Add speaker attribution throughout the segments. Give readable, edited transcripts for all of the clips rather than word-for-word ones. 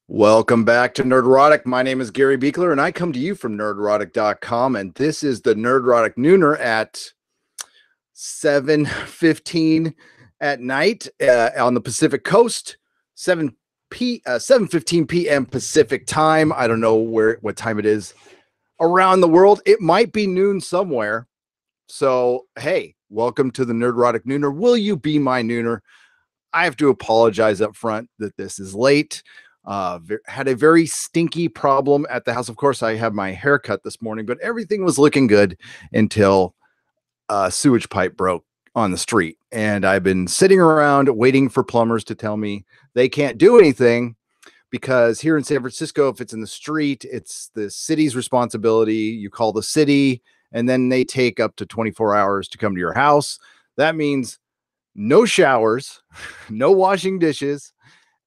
Speaker 1: Welcome back to Nerdrotic. My name is Gary Beekler, and I come to you from nerdrotic.com, and this is the Nerdrotic Nooner at 7:15 at night on the Pacific Coast, 7:15 p.m. Pacific time. I don't know what time it is around the world. It might be noon somewhere. So, hey, welcome to the Nerdrotic Nooner. Will you be my Nooner? I have to apologize up front that this is late. Had a very stinky problem at the house. Of course, I had my haircut this morning, but everything was looking good until a sewage pipe broke on the street. And I've been sitting around waiting for plumbers to tell me they can't do anything because here in San Francisco, if it's in the street, it's the city's responsibility. You call the city and then they take up to 24 hours to come to your house. That means no showers, no washing dishes,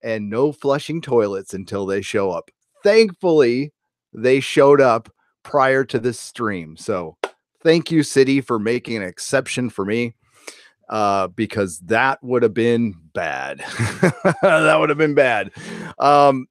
Speaker 1: and no flushing toilets until they show up. Thankfully, they showed up prior to this stream. So thank you, city, for making an exception for me, because that would have been bad. That would have been bad.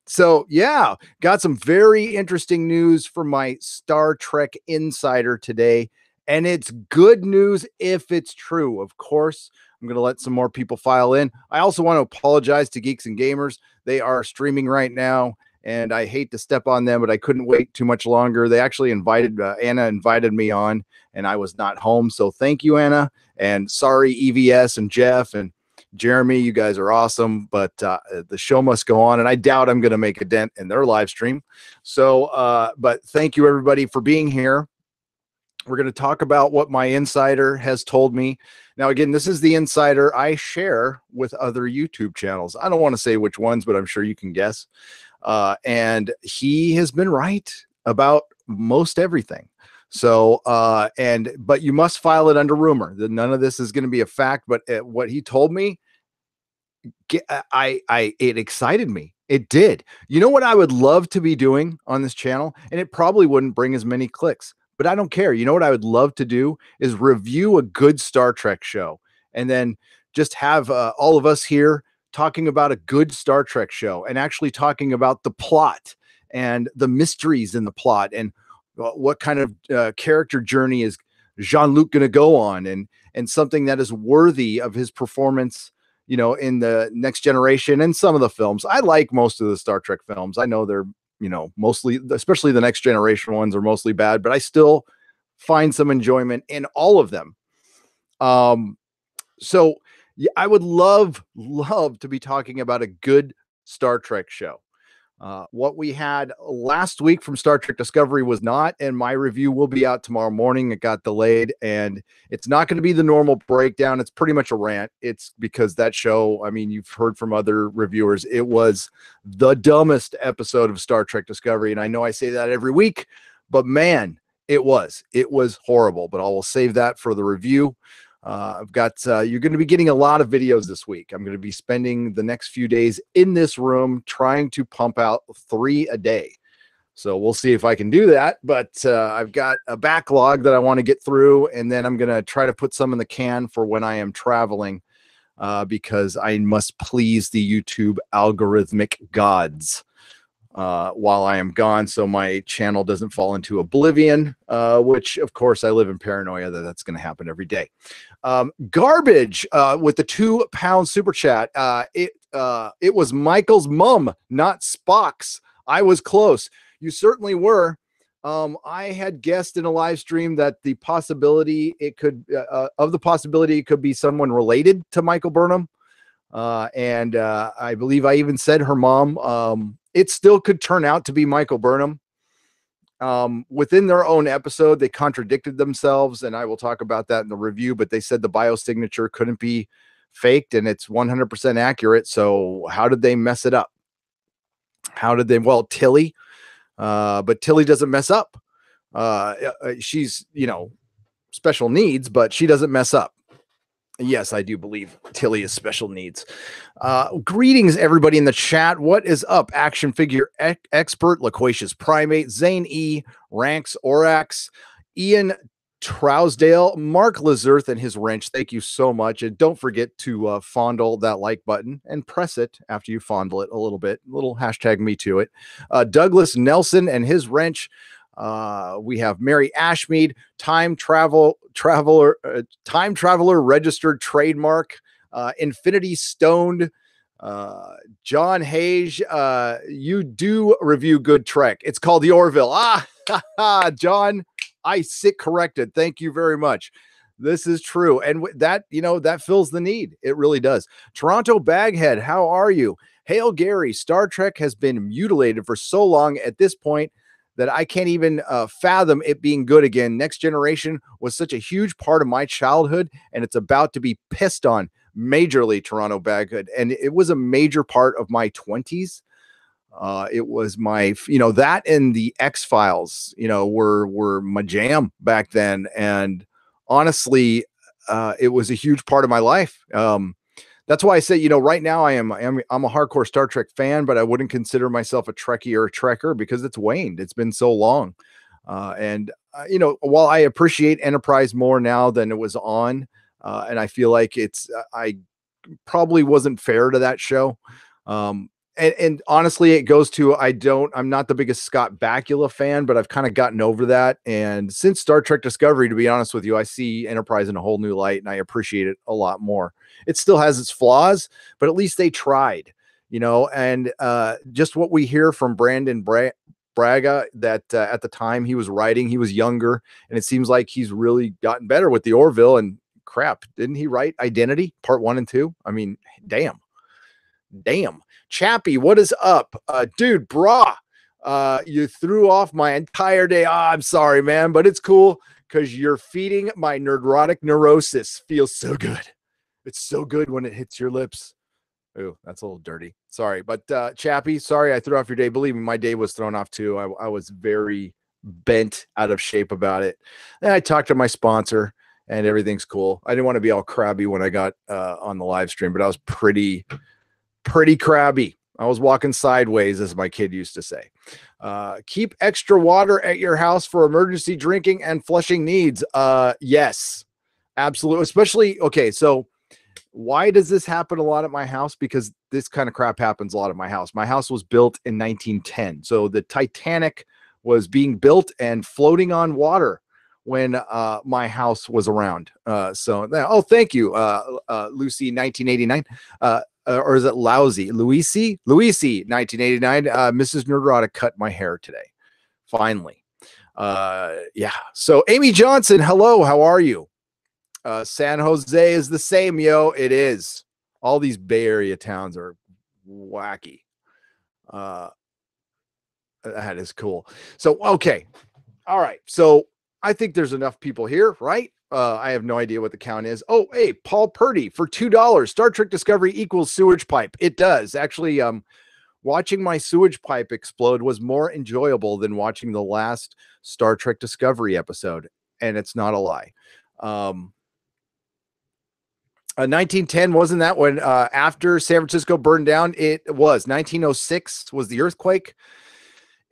Speaker 1: So yeah, got some very interesting news from my Star Trek insider today. And it's good news if it's true. Of course, I'm going to let some more people file in. I also want to apologize to Geeks and Gamers. They are streaming right now, and I hate to step on them, but I couldn't wait too much longer. They actually invited, Anna invited me on, and I was not home. So thank you, Anna. And sorry, EVS and Jeff and Jeremy, you guys are awesome, but the show must go on, and I doubt I'm going to make a dent in their live stream. So, but thank you, everybody, for being here. We're going to talk about what my insider has told me. Now, again, this is the insider I share with other YouTube channels. I don't want to say which ones, but I'm sure you can guess. And he has been right about most everything. So, but you must file it under rumor. None of this is going to be a fact, but what he told me, it excited me. It did. You know what I would love to be doing on this channel? And it probably wouldn't bring as many clicks, but I don't care. You know what I would love to do is review a good Star Trek show and then just have all of us here talking about a good Star Trek show and actually talking about the plot and the mysteries in the plot and what kind of character journey is Jean-Luc going to go on and something that is worthy of his performance, you know, in the Next Generation and some of the films. I like most of the Star Trek films. I know they're, you know, mostly, especially the Next Generation ones are mostly bad, but I still find some enjoyment in all of them. So yeah, I would love to be talking about a good Star Trek show. What we had last week from Star Trek Discovery was not, and my review will be out tomorrow morning. It got delayed, and it's not going to be the normal breakdown. It's pretty much a rant. It's because that show, I mean, you've heard from other reviewers, it was the dumbest episode of Star Trek Discovery, and I know I say that every week, but man, it was horrible. But I will save that for the review. I've got, you're going to be getting a lot of videos this week. I'm going to be spending the next few days in this room trying to pump out 3 a day. So we'll see if I can do that. But I've got a backlog that I want to get through, and then I'm going to try to put some in the can for when I am traveling, because I must please the YouTube algorithmic gods while I am gone, so my channel doesn't fall into oblivion, which of course I live in paranoia that that's going to happen every day. Garbage with the £2 super chat. It was Michael's mom, not Spock's. I was close. You certainly were. I had guessed in a live stream that the possibility it could be someone related to Michael Burnham. And I believe I even said her mom. It still could turn out to be Michael Burnham. Within their own episode, they contradicted themselves, and I will talk about that in the review, but they said the biosignature couldn't be faked, and it's 100% accurate. So how did they mess it up? How did they? Well, Tilly, but Tilly doesn't mess up. She's, you know, special needs, but she doesn't mess up. Yes, I do believe Tilly is special needs. Greetings, everybody in the chat. What is up? Action figure expert, Loquacious Primate, Zane E, Ranks Orax, Ian Trousdale, Mark Lazarth and his wrench. Thank you so much. And don't forget to fondle that like button and press it after you fondle it a little bit. A little hashtag me to it. Douglas Nelson and his wrench. We have Mary Ashmead, time traveler registered trademark, Infinity Stoned, John Hage. You do review good Trek. It's called the Orville. John, I sit corrected. Thank you very much. This is true. And that, that fills the need. It really does. Toronto Baghead, how are you? Hail Gary, Star Trek has been mutilated for so long at this point that I can't even fathom it being good again. Next Generation was such a huge part of my childhood, and it's about to be pissed on majorly, Toronto Baghead. And it was a major part of my 20s. It was my, that and the X-Files, were my jam back then. And honestly, it was a huge part of my life. That's why I say, right now I'm a hardcore Star Trek fan, but I wouldn't consider myself a Trekkie or a Trekker because it's waned. It's been so long. While I appreciate Enterprise more now than it was on, and I feel like I probably wasn't fair to that show. And honestly, it goes to, I'm not the biggest Scott Bakula fan, but I've kind of gotten over that. And since Star Trek Discovery, to be honest with you, I see Enterprise in a whole new light and I appreciate it a lot more. It still has its flaws, but at least they tried, and just what we hear from Brandon Braga that at the time he was writing, he was younger, and it seems like he's really gotten better with the Orville. And crap, didn't he write Identity Part 1 and 2? I mean, damn. Chappie, what is up? Dude, brah, you threw off my entire day. I'm sorry, man, but it's cool because you're feeding my nerdrotic neurosis. Feels so good. It's so good when it hits your lips. Ooh, that's a little dirty. Sorry, but Chappie, sorry I threw off your day. Believe me, my day was thrown off too. I was very bent out of shape about it. And I talked to my sponsor and everything's cool. I didn't want to be all crabby when I got on the live stream, but I was pretty crabby. I was walking sideways, as my kid used to say. Keep extra water at your house for emergency drinking and flushing needs. Yes, absolutely. Especially, okay, so why does this happen a lot at my house? Because this kind of crap happens a lot at my house. My house was built in 1910. So the Titanic was being built and floating on water when my house was around. Thank you, Lucy, 1989. Or is it Lousy? Luisi, 1989. Mrs. Nerdrotic cut my hair today. Finally. Yeah. So Amy Johnson, hello. How are you? San Jose is the same, yo. It is. All these Bay Area towns are wacky. That is cool. So, okay. All right. So I think there's enough people here, right? I have no idea what the count is. Oh, hey, Paul Purdy for $2. Star Trek Discovery equals sewage pipe. It does. Actually, watching my sewage pipe explode was more enjoyable than watching the last Star Trek Discovery episode. And it's not a lie. 1910, wasn't that when after San Francisco burned down? It was 1906 was the earthquake.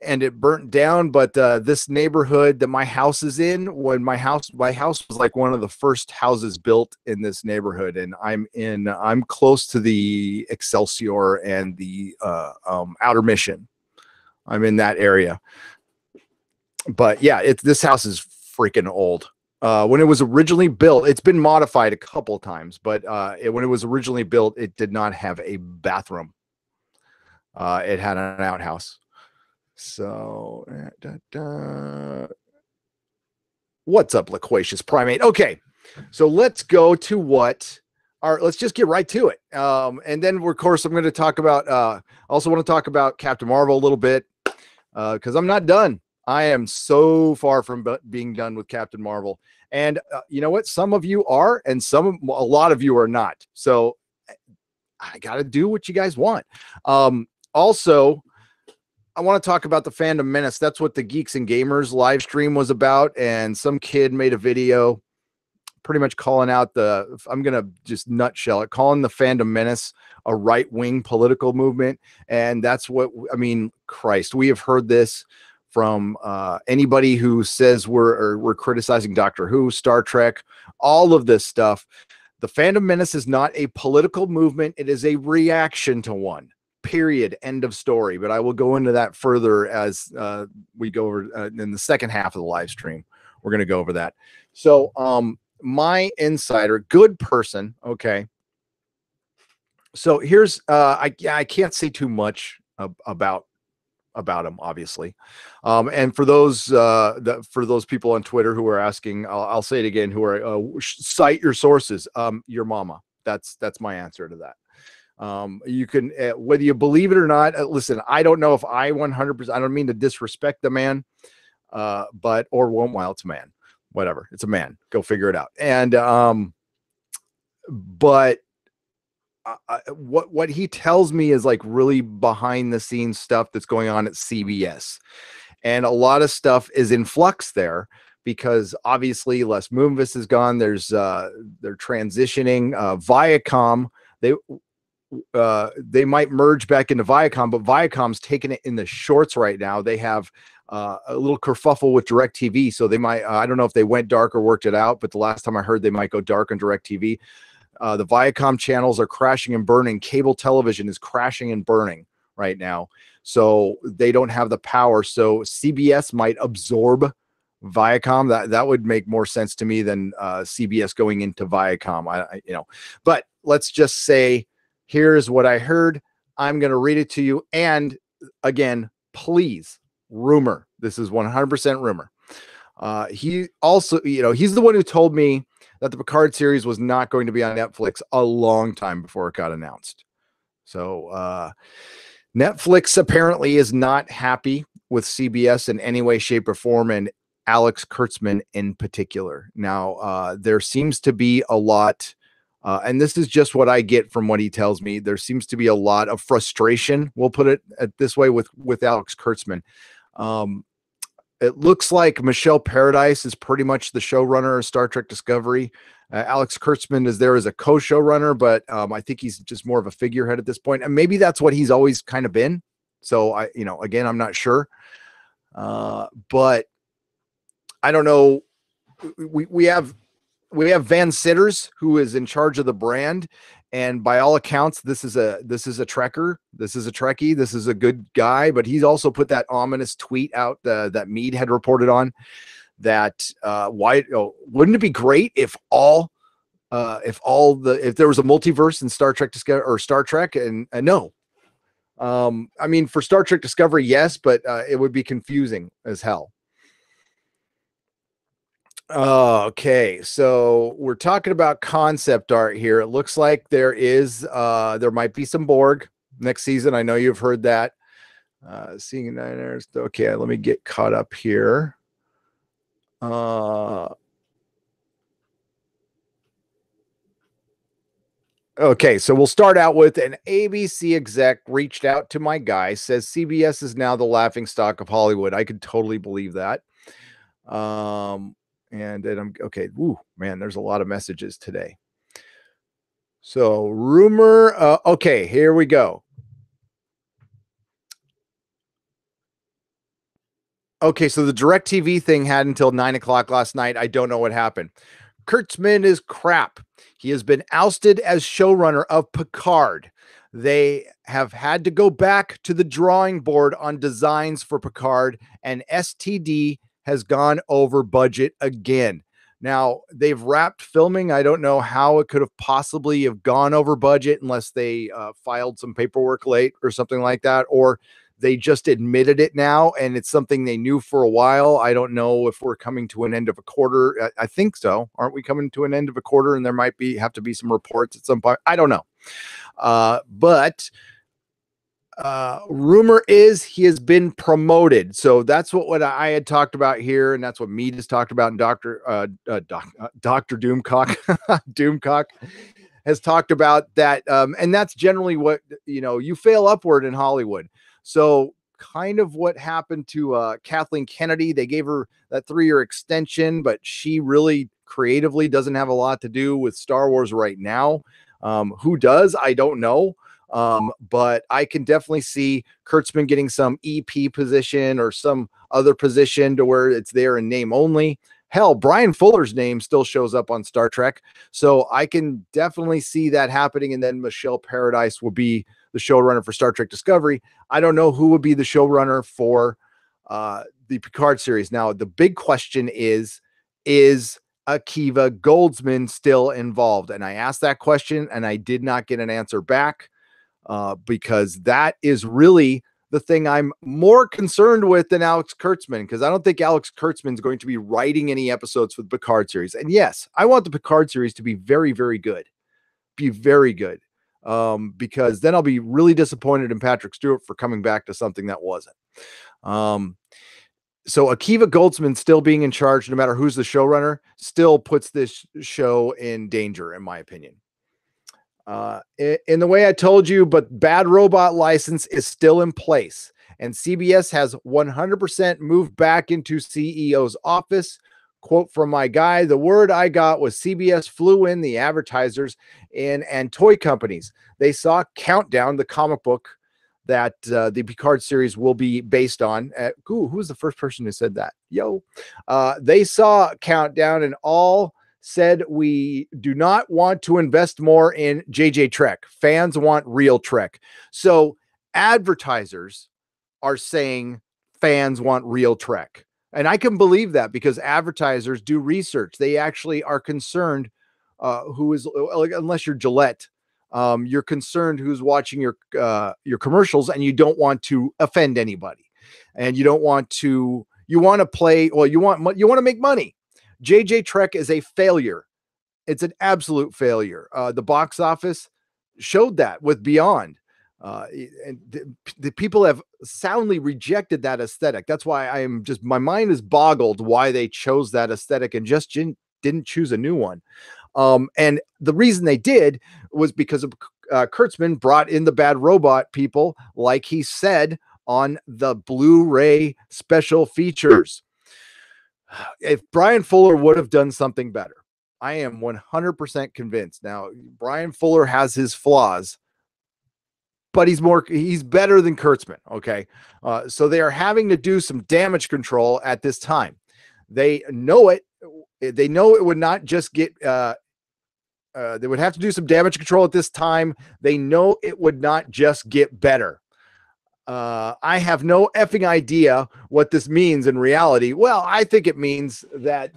Speaker 1: And it burnt down, but this neighborhood that my house is in, when my house was like one of the first houses built in this neighborhood, and I'm close to the Excelsior and the Outer Mission. I'm in that area, but yeah, this house is freaking old. When it was originally built, it's been modified a couple times, but when it was originally built, it did not have a bathroom. It had an outhouse. So, what's up, Loquacious Primate? Okay, so let's go to let's just get right to it. And then, of course, I'm going to talk about, also want to talk about Captain Marvel a little bit, because I'm not done. I am so far from being done with Captain Marvel. And you know what? Some of you are, and a lot of you are not. So, I got to do what you guys want. Also, I want to talk about the Fandom Menace. That's what the Geeks and Gamers live stream was about. And some kid made a video pretty much calling out I'm going to just nutshell it, calling the Fandom Menace a right-wing political movement. And that's what, I mean, Christ, we have heard this from anybody who says we're criticizing Doctor Who, Star Trek, all of this stuff. The Fandom Menace is not a political movement. It is a reaction to one. Period. End of story. But I will go into that further as we go over in the second half of the live stream. We're going to go over that. So my insider, good person. Okay. So here's I can't say too much about him, obviously. And for those people on Twitter who are asking, I'll say it again, who are cite your sources. Your mama. That's my answer to that. You can, whether you believe it or not, listen, I don't know if I 100%, I don't mean to disrespect the man, but, or won't, while it's a man, whatever, it's a man, go figure it out. And, but what he tells me is like really behind the scenes stuff that's going on at CBS. And a lot of stuff is in flux there because obviously Les Moonves is gone. There's, they're transitioning, Viacom. They might merge back into Viacom, but Viacom's taking it in the shorts right now. They have a little kerfuffle with DirecTV, so they might, I don't know if they went dark or worked it out, but the last time I heard they might go dark on DirecTV. The Viacom channels are crashing and burning. Cable television is crashing and burning right now, so they don't have the power. So CBS might absorb Viacom. That would make more sense to me than CBS going into Viacom. But let's just say, here's what I heard. I'm going to read it to you. And again, please, rumor. This is 100% rumor. He also, he's the one who told me that the Picard series was not going to be on Netflix a long time before it got announced. So Netflix apparently is not happy with CBS in any way, shape, or form, and Alex Kurtzman in particular. Now, there seems to be a lot... and this is just what I get from what he tells me. There seems to be a lot of frustration. We'll put it this way with Alex Kurtzman. It looks like Michelle Paradise is pretty much the showrunner of Star Trek Discovery. Alex Kurtzman is there as a co-showrunner, but I think he's just more of a figurehead at this point. And maybe that's what he's always kind of been. So again, I'm not sure. But I don't know. We have Van Sitters, who is in charge of the brand, and by all accounts, this is a Trekker. This is a Trekkie. This is a good guy, but he's also put that ominous tweet out that Mead had reported on. That wouldn't it be great if there was a multiverse in Star Trek Discovery or Star Trek? And no, I mean for Star Trek Discovery, yes, but it would be confusing as hell. Okay, so we're talking about concept art here. It looks like there might be some Borg next season. I know you've heard that. Seeing Niners. Okay, let me get caught up here. Okay, so we'll start out with an ABC exec reached out to my guy, says CBS is now the laughingstock of Hollywood. I could totally believe that. And then I'm okay. Ooh, man, there's a lot of messages today. So rumor. Okay, here we go. Okay, so the DirecTV thing had until 9 o'clock last night. I don't know what happened. Kurtzman is crap. He has been ousted as showrunner of Picard. They have had to go back to the drawing board on designs for Picard, and STD has gone over budget again. Now, they've wrapped filming. I don't know how it could have possibly have gone over budget unless they filed some paperwork late or something like that, or they just admitted it now, and it's something they knew for a while. I don't know if we're coming to an end of a quarter. I think so. Aren't we coming to an end of a quarter? And there might have to be some reports at some point. I don't know. But rumor is he has been promoted. So that's what I had talked about here, and that's what Mead has talked about. And Dr. Doomcock, Doomcock has talked about that. And that's generally what, you fail upward in Hollywood. So kind of what happened to Kathleen Kennedy. They gave her that 3-year extension, but she really creatively doesn't have a lot to do with Star Wars right now. Who does? I don't know. But I can definitely see Kurtzman getting some EP position or some other position to where it's there in name only. Hell, Brian Fuller's name still shows up on Star Trek. So I can definitely see that happening. And then Michelle Paradise will be the showrunner for Star Trek Discovery. I don't know who would be the showrunner for the Picard series. Now, the big question is Akiva Goldsman still involved? And I asked that question and I did not get an answer back because that is really the thing I'm more concerned with than Alex Kurtzman, because I don't think Alex Kurtzman is going to be writing any episodes for the Picard series. And yes, I want the Picard series to be very, very good. Be very good. Because then I'll be really disappointed in Patrick Stewart for coming back to something that wasn't. So Akiva Goldsman still being in charge, no matter who's the showrunner, still puts this show in danger, in my opinion. In the way I told you, but Bad Robot license is still in place, and CBS has 100% moved back into CEO's office. Quote from my guy, the word I got was CBS flew in the advertisers and toy companies. They saw Countdown, the comic book that the Picard series will be based on. Who was the first person who said that? They saw Countdown and all said, we do not want to invest more in JJ Trek. Fans want real Trek. So advertisers are saying fans want real Trek. And I can believe that because advertisers do research. They actually are concerned unless you're Gillette, you're concerned who's watching your commercials, and you don't want to offend anybody. And you want to make money. JJ Trek is a failure. It's an absolute failure. The box office showed that with Beyond. And the people have soundly rejected that aesthetic. That's why my mind is boggled why they chose that aesthetic and just didn't choose a new one. And the reason they did was because of Kurtzman brought in the Bad Robot people, like he said on the Blu-ray special features. If Brian Fuller would have done something better, I am 100% convinced. Now, Brian Fuller has his flaws, but he's better than Kurtzman. Okay. So they are having to do some damage control at this time. They know it. They know it would not just get, they would have to do some damage control at this time. They know it would not just get better. I have no effing idea what this means in reality. Well, I think it means that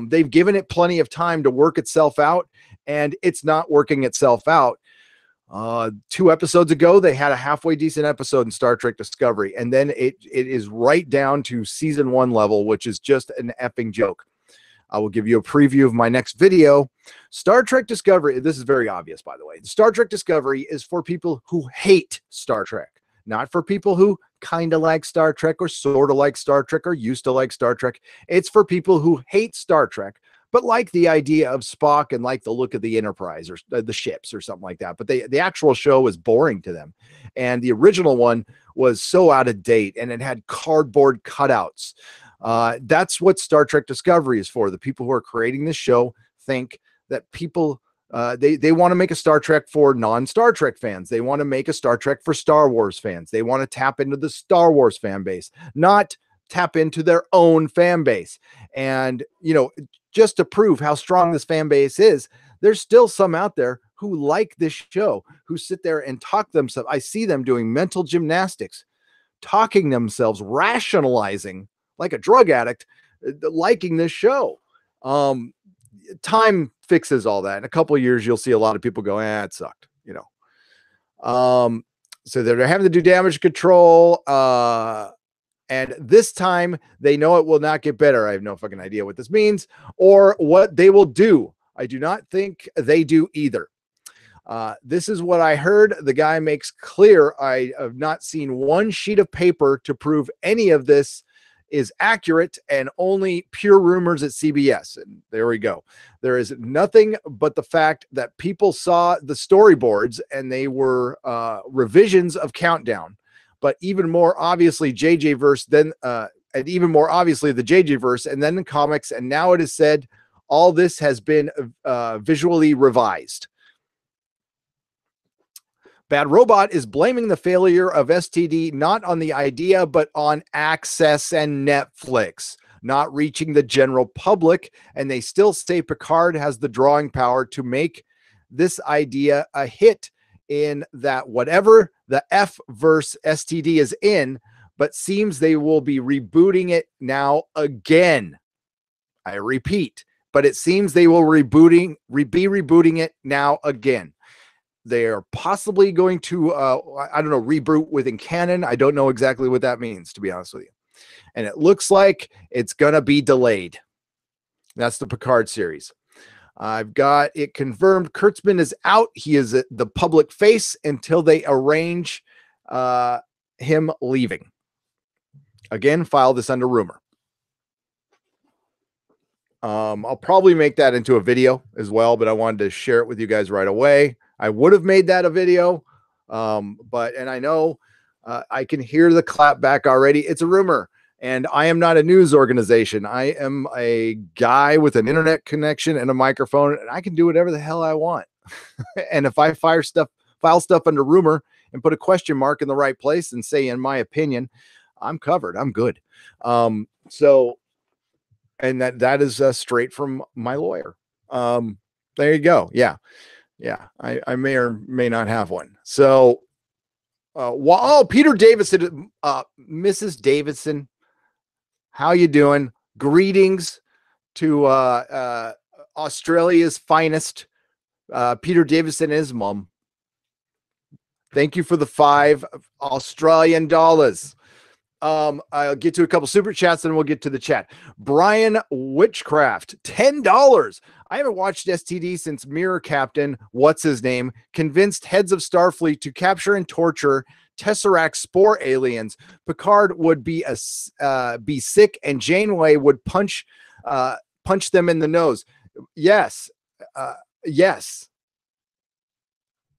Speaker 1: they've given it plenty of time to work itself out, and it's not working itself out. 2 episodes ago, they had a halfway decent episode in Star Trek Discovery, and then it is right down to season 1 level, which is just an effing joke. I will give you a preview of my next video. Star Trek Discovery, this is very obvious, by the way. Star Trek Discovery is for people who hate Star Trek, not for people who kind of like Star Trek or sort of like Star Trek or used to like Star Trek. It's for people who hate Star Trek, but like the idea of Spock and like the look of the Enterprise or the ships or something like that. But the actual show is boring to them. And the original one was so out of date, and it had cardboard cutouts. That's what Star Trek Discovery is for. The people who are creating this show think that people, they want to make a Star Trek for non-Star Trek fans. They want to make a Star Trek for Star Wars fans. They want to tap into the Star Wars fan base, not tap into their own fan base. And, just to prove how strong this fan base is, there's still some out there who like this show, who sit there and talk themselves. I see them doing mental gymnastics, talking themselves, rationalizing like a drug addict, liking this show. Time fixes all that. In a couple of years, you'll see a lot of people go, it sucked, so they're having to do damage control. And this time they know it will not get better. I have no fucking idea what this means or what they will do. I do not think they do either. This is what I heard. The guy makes clear I have not seen one sheet of paper to prove any of this is accurate, and only pure rumors at CBS. And there we go. There is nothing but the fact that people saw the storyboards and they were revisions of Countdown. But even more obviously JJ verse, then and even more obviously the JJ verse, and then the comics, and now it is said all this has been visually revised. Bad Robot is blaming the failure of STD not on the idea, but on Access and Netflix not reaching the general public. And they still say Picard has the drawing power to make this idea a hit in that whatever the F verse STD is in, but seems they will be rebooting it now again. I repeat, but it seems they will be rebooting it now again. They are possibly going to, I don't know, reboot within canon. I don't know exactly what that means, to be honest with you. And it looks like it's going to be delayed. That's the Picard series. I've got it confirmed. Kurtzman is out. He is the public face until they arrange him leaving. Again, file this under rumor. I'll probably make that into a video as well, but I wanted to share it with you guys right away. I would have made that a video, and I know I can hear the clap back already. It's a rumor, and I am not a news organization. I am a guy with an internet connection and a microphone, and I can do whatever the hell I want. And if I file stuff under rumor and put a question mark in the right place and say, in my opinion, I'm covered. I'm good. And that is straight from my lawyer. There you go. Yeah. I may or may not have one. So, Peter Davidson, Mrs. Davidson, how you doing? Greetings to Australia's finest, Peter Davidson and his mom. Thank you for the $5 Australian dollars. I'll get to a couple super chats and we'll get to the chat. Brian Witchcraft, $10. I haven't watched STD since Mirror Captain, what's his name, convinced heads of Starfleet to capture and torture Tesseract spore aliens. Picard would be sick and Janeway would punch them in the nose. Yes. Yes.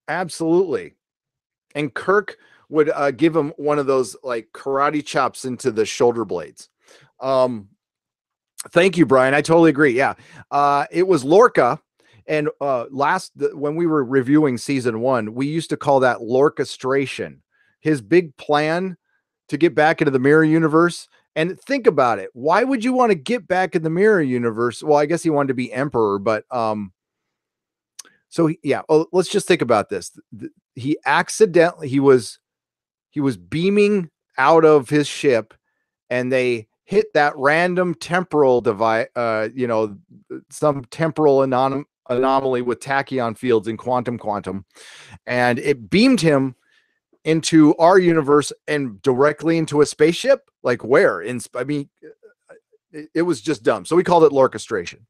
Speaker 1: Absolutely. And Kirk would give him one of those like karate chops into the shoulder blades. Thank you, Brian. I totally agree. Yeah. It was Lorca. And when we were reviewing season 1, we used to call that Lorchestration. His big plan to get back into the mirror universe. And think about it. Why would you want to get back in the mirror universe? Well, I guess he wanted to be emperor, but let's just think about this. He was beaming out of his ship and they hit that random temporal device, some temporal anomaly with tachyon fields in quantum, and it beamed him into our universe and directly into a spaceship. Like where? It was just dumb. So we called it Lorchestration.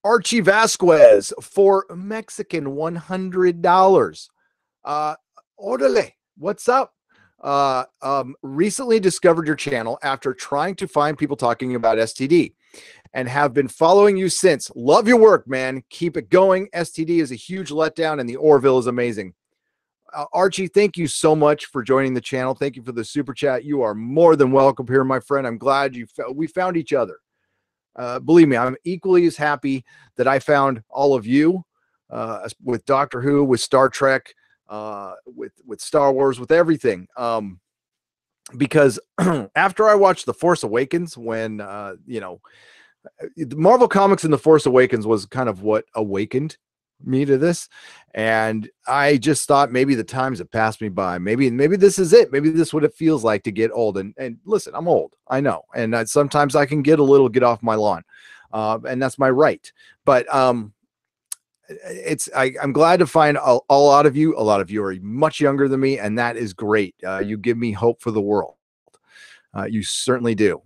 Speaker 1: Archie Vasquez for Mexican $100. Orale, what's up? Recently discovered your channel after trying to find people talking about STD and have been following you since. Love your work, man. Keep it going. STD is a huge letdown and the Orville is amazing. Archie, thank you so much for joining the channel. Thank you for the super chat. You are more than welcome here, my friend. I'm glad we found each other. Believe me, I'm equally as happy that I found all of you with Doctor Who, with Star Trek, with Star Wars, with everything. Because after I watched The Force Awakens, when Marvel Comics and The Force Awakens was kind of what awakened me to this, and I just thought maybe the times have passed me by. Maybe this is it. Maybe this is what it feels like to get old. And listen, I'm old, I know, and sometimes I can get off my lawn, and that's my right. But I'm glad to find a lot of you. A lot of you are much younger than me, and that is great. You give me hope for the world. You certainly do.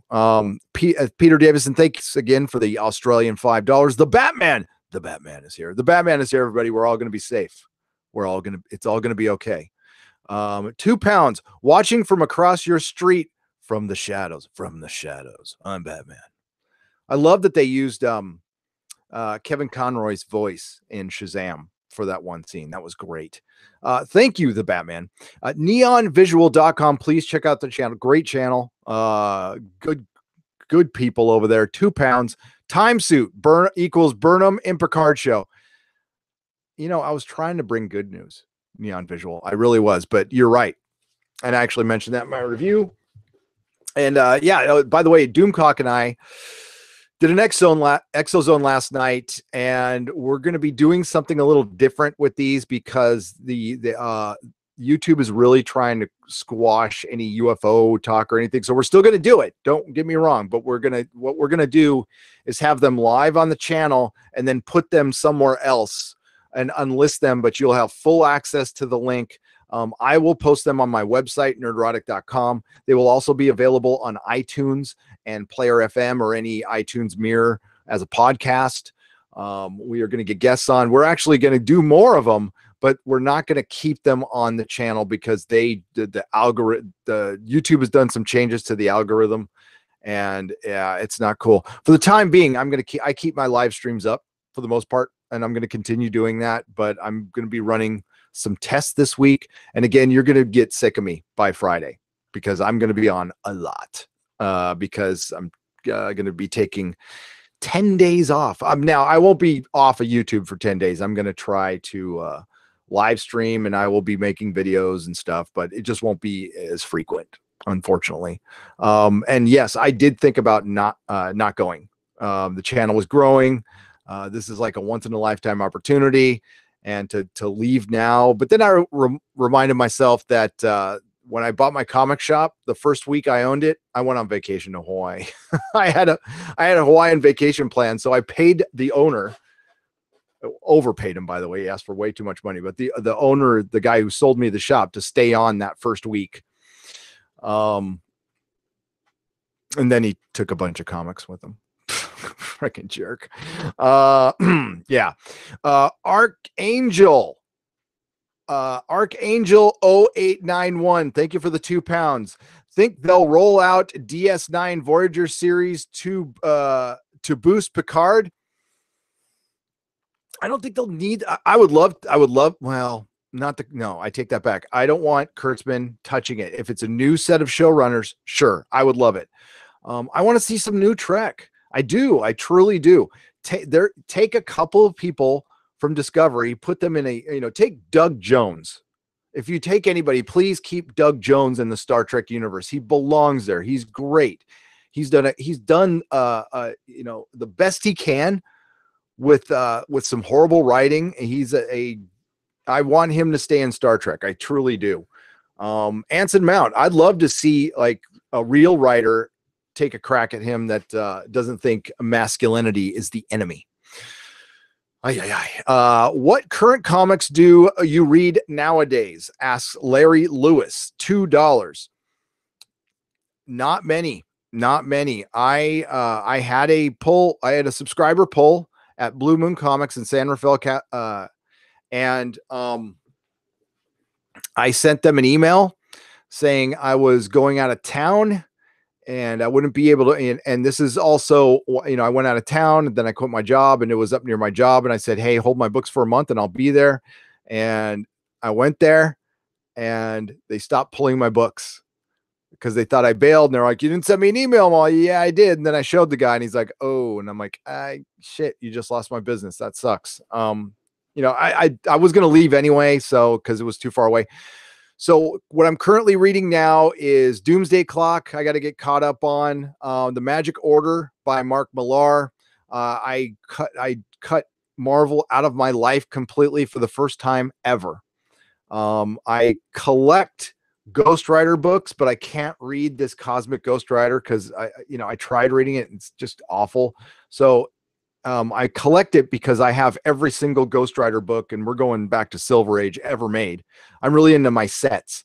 Speaker 1: Peter Davison, thanks again for the Australian $5. The Batman is here. The Batman is here, everybody. We're all going to be safe. It's all going to be okay. £2 watching from across your street from the shadows. I'm Batman. I love that they used Kevin Conroy's voice in Shazam for that one scene. That was great. Thank you, the Batman. Neonvisual.com. Please check out the channel. Great channel. Good people over there. £2. Time suit equals Burnham and Picard show. I was trying to bring good news. neon visual. I really was, but you're right. And I actually mentioned that in my review. And yeah, by the way, Doomcock and I did an exozone last night, and we're going to be doing something a little different with these because the YouTube is really trying to squash any UFO talk or anything. So we're still going to do it. Don't get me wrong, but what we're going to do is have them live on the channel and then put them somewhere else and unlist them, but you'll have full access to the link. I will post them on my website, nerdrotic.com. They will also be available on iTunes and Player FM or any iTunes mirror as a podcast. We are going to get guests on. We're actually going to do more of them, but we're not going to keep them on the channel because the algorithm, the YouTube has done some changes to the algorithm, and yeah, it's not cool. For the time being, I keep my live streams up for the most part, and I'm going to continue doing that, but I'm going to be running some tests this week. And again, you're going to get sick of me by Friday because I'm going to be on a lot because I'm going to be taking 10 days off. Now I won't be off of YouTube for 10 days. I'm going to try to live stream, and I will be making videos and stuff, but it just won't be as frequent, unfortunately. And yes, I did think about not going. The channel was growing. This is like a once in a lifetime opportunity, and to leave now. But then I reminded myself that when I bought my comic shop, the first week I owned it, I went on vacation to Hawaii. I had a Hawaiian vacation plan, so I paid the owner, overpaid him, by the way. He asked for way too much money, but the owner, the guy who sold me the shop, to stay on that first week. And then he took a bunch of comics with him. Freaking jerk. Yeah. Archangel 0891, thank you for the £2. Think they'll roll out DS9 Voyager series to boost Picard? I don't think they'll need. I would love. Well, no, I take that back. I don't want Kurtzman touching it. If it's a new set of showrunners, sure, I would love it. I want to see some new Trek. I do. I truly do. Take a couple of people from Discovery, put them in take Doug Jones. If you take anybody, please keep Doug Jones in the Star Trek universe. He belongs there. He's great. He's done the best he can with some horrible writing. I want him to stay in Star Trek. I truly do. Anson Mount, I'd love to see like a real writer take a crack at him that doesn't think masculinity is the enemy. What current comics do you read nowadays? Asks Larry Lewis. $2. Not many. I had a subscriber poll at Blue Moon Comics in San Rafael, and I sent them an email saying I was going out of town and I wouldn't be able to, and this is also, I went out of town and then I quit my job and it was up near my job. And I said, hey, hold my books for a month and I'll be there. And I went there and they stopped pulling my books because they thought I bailed. And they're like, you didn't send me an email. Well, yeah, I did. And then I showed the guy and he's like, oh, and I'm like, shit, you just lost my business. That sucks. I was going to leave anyway. So, cause it was too far away. So what I'm currently reading now is Doomsday Clock. I got to get caught up on The Magic Order by Mark Millar. I cut Marvel out of my life completely for the first time ever. I collect Ghost Rider books, but I can't read this Cosmic Ghost Rider because I tried reading it and it's just awful. So I collect it because I have every single Ghost Rider book, and we're going back to Silver Age ever made. I'm really into my sets.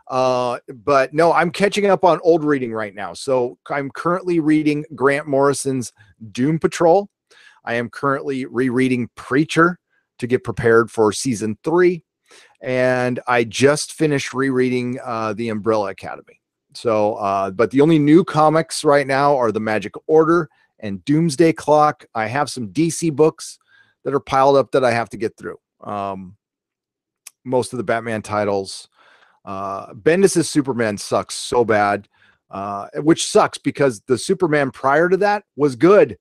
Speaker 1: But no, I'm catching up on old reading right now. So I'm currently reading Grant Morrison's Doom Patrol. I am currently rereading Preacher to get prepared for season 3. And I just finished rereading The Umbrella Academy. So, but the only new comics right now are The Magic Order and Doomsday Clock. I have some DC books that are piled up that I have to get through. Most of the Batman titles. Bendis' Superman sucks so bad, which sucks because the Superman prior to that was good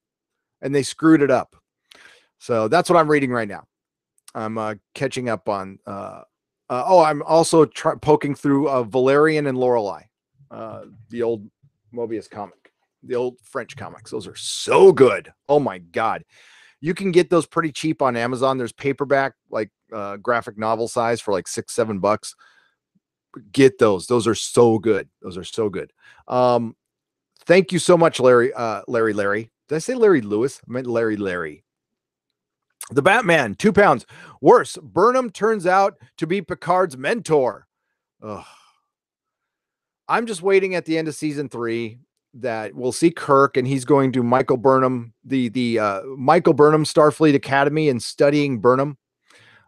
Speaker 1: and they screwed it up. So that's what I'm reading right now. I'm catching up on I'm also poking through Valerian and Lorelei, the old Mobius comic, the old French comics. Those are so good. Oh my God. You can get those pretty cheap on Amazon. There's paperback, like graphic novel size for like $6-7. Get those. Those are so good. Those are so good. Thank you so much, Larry. Larry. Did I say Larry Lewis? I meant Larry. The Batman, 2 pounds. Worse, Burnham turns out to be Picard's mentor. Ugh. I'm just waiting at the end of season 3 that we'll see Kirk, and he's going to Michael Burnham, the Michael Burnham Starfleet Academy, and studying Burnham.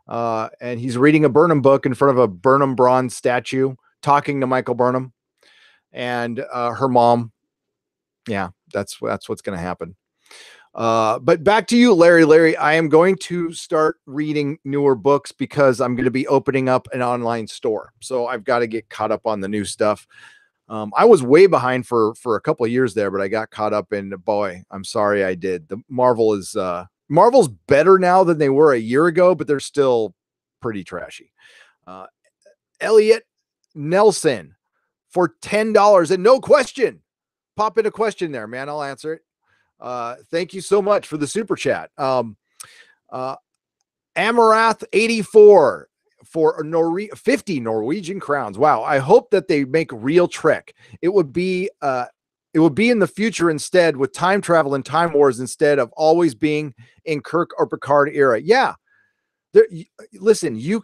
Speaker 1: And he's reading a Burnham book in front of a Burnham bronze statue, talking to Michael Burnham and her mom. Yeah, that's what's going to happen. But back to you, Larry. I am going to start reading newer books because I'm going to be opening up an online store. So I've got to get caught up on the new stuff. I was way behind for a couple of years there, but I got caught up, and boy, I'm sorry I did. The Marvel's better now than they were a year ago, but they're still pretty trashy. Elliot Nelson for $10 and no question. Pop in a question there, man. I'll answer it. Thank you so much for the super chat. Amarath 84 for 50 Norwegian crowns. Wow. I hope that they make real Trek. It would be in the future instead, with time travel and time wars, instead of always being in Kirk or Picard era. Yeah. Listen, you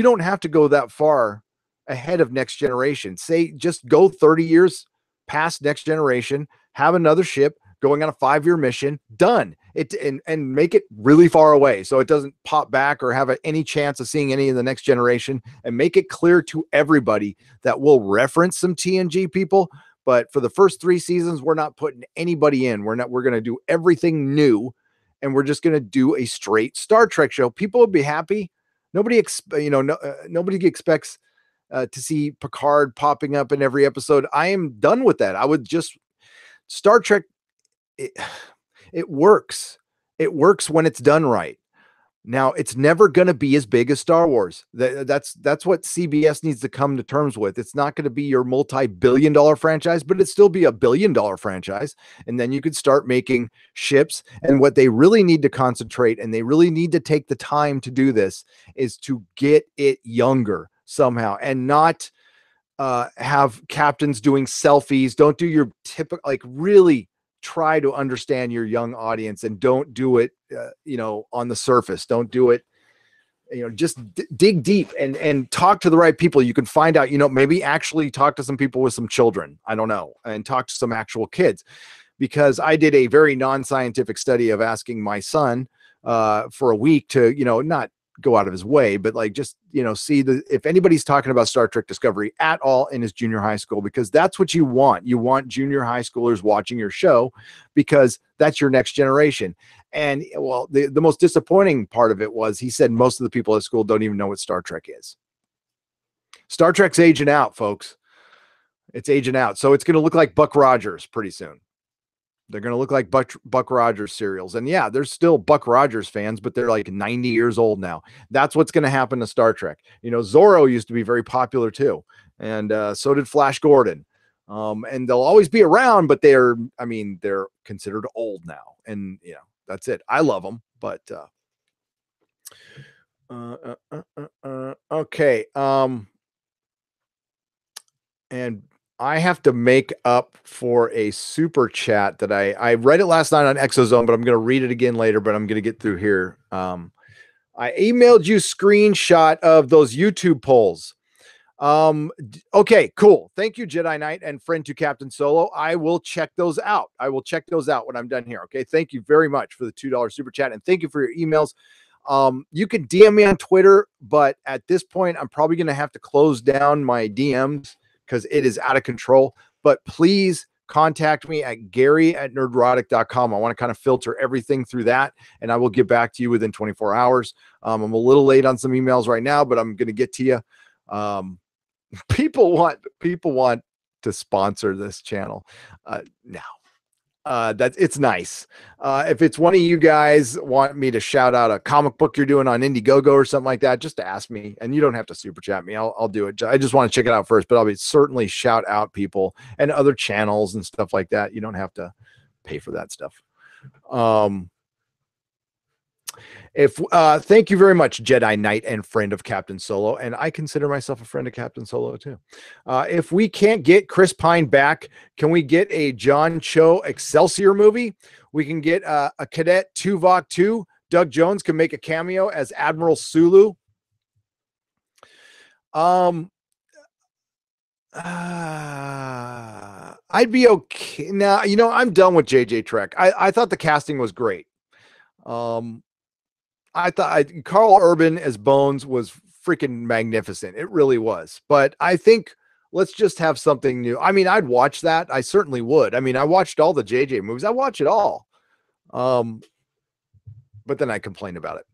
Speaker 1: don't have to go that far ahead of Next Generation. Just go 30 years past Next Generation, have another ship going on a 5-year mission, done it, and make it really far away so it doesn't pop back or have any chance of seeing any of the Next Generation, and make it clear to everybody that we'll reference some TNG people, but for the first 3 seasons, we're not putting anybody in. We're going to do everything new, and we're just going to do a straight Star Trek show. People will be happy. Nobody expects to see Picard popping up in every episode. I am done with that. Star Trek, it works. It works when it's done right. Now, it's never going to be as big as Star Wars. That's what CBS needs to come to terms with. It's not going to be your multi-billion-dollar franchise, but it'd still be a billion-dollar franchise. And then you could start making ships. And what they really need to concentrate, and they really need to take the time to do this, is to get it younger somehow, and not have captains doing selfies. Don't do your typical, really try to understand your young audience, and don't do it, on the surface. Don't do it, just dig deep and talk to the right people. You can find out, maybe actually talk to some people with some children. I don't know. And talk to some actual kids, because I did a very non-scientific study of asking my son for a week to, not go out of his way, but see if anybody's talking about Star Trek Discovery at all in his junior high school, because that's what you want. You want junior high schoolers watching your show, because that's your next generation. And well, the most disappointing part of it was, he said most of the people at school don't even know what Star Trek is. Star Trek's aging out, folks. It's aging out. So it's going to look like Buck Rogers pretty soon. They're going to look like Buck Rogers serials. And yeah, there's still Buck Rogers fans, but they're like 90 years old now. That's what's going to happen to Star Trek. Zorro used to be very popular too. And so did Flash Gordon. And they'll always be around, but they're considered old now. And that's it. I love them, but okay. And I have to make up for a super chat that I read it last night on Exozone, but I'm going to read it again later, but I'm going to get through here. I emailed you screenshot of those YouTube polls. Okay, cool. Thank you, Jedi Knight and friend to Captain Solo. I will check those out. When I'm done here. Okay. Thank you very much for the $2 super chat. And thank you for your emails. You can DM me on Twitter, but at this point, I'm probably going to have to close down my DMs because it is out of control. But please contact me at gary@nerdrotic.com. I want to kind of filter everything through that, and I will get back to you within 24 hours. I'm a little late on some emails right now, but I'm going to get to you. People want to sponsor this channel. No, that it's nice. If it's one of you guys want me to shout out a comic book you're doing on Indiegogo or something like that, just ask me, and you don't have to super chat me. I'll do it. I just want to check it out first, but I'll be certainly shout out people and other channels and stuff like that. You don't have to pay for that stuff. Thank you very much, Jedi Knight and friend of Captain Solo, and I consider myself a friend of Captain Solo too. If we can't get Chris Pine back, can we get a John Cho Excelsior movie? We can get a Cadet Tuvok 2. Doug Jones can make a cameo as Admiral Sulu. I'd be okay. Now, I'm done with JJ Trek. I thought the casting was great. I thought Carl Urban as Bones was freaking magnificent. It really was. But I think let's just have something new. I mean, I'd watch that. I certainly would. I mean, I watched all the JJ movies. I watch it all. But then I complain about it.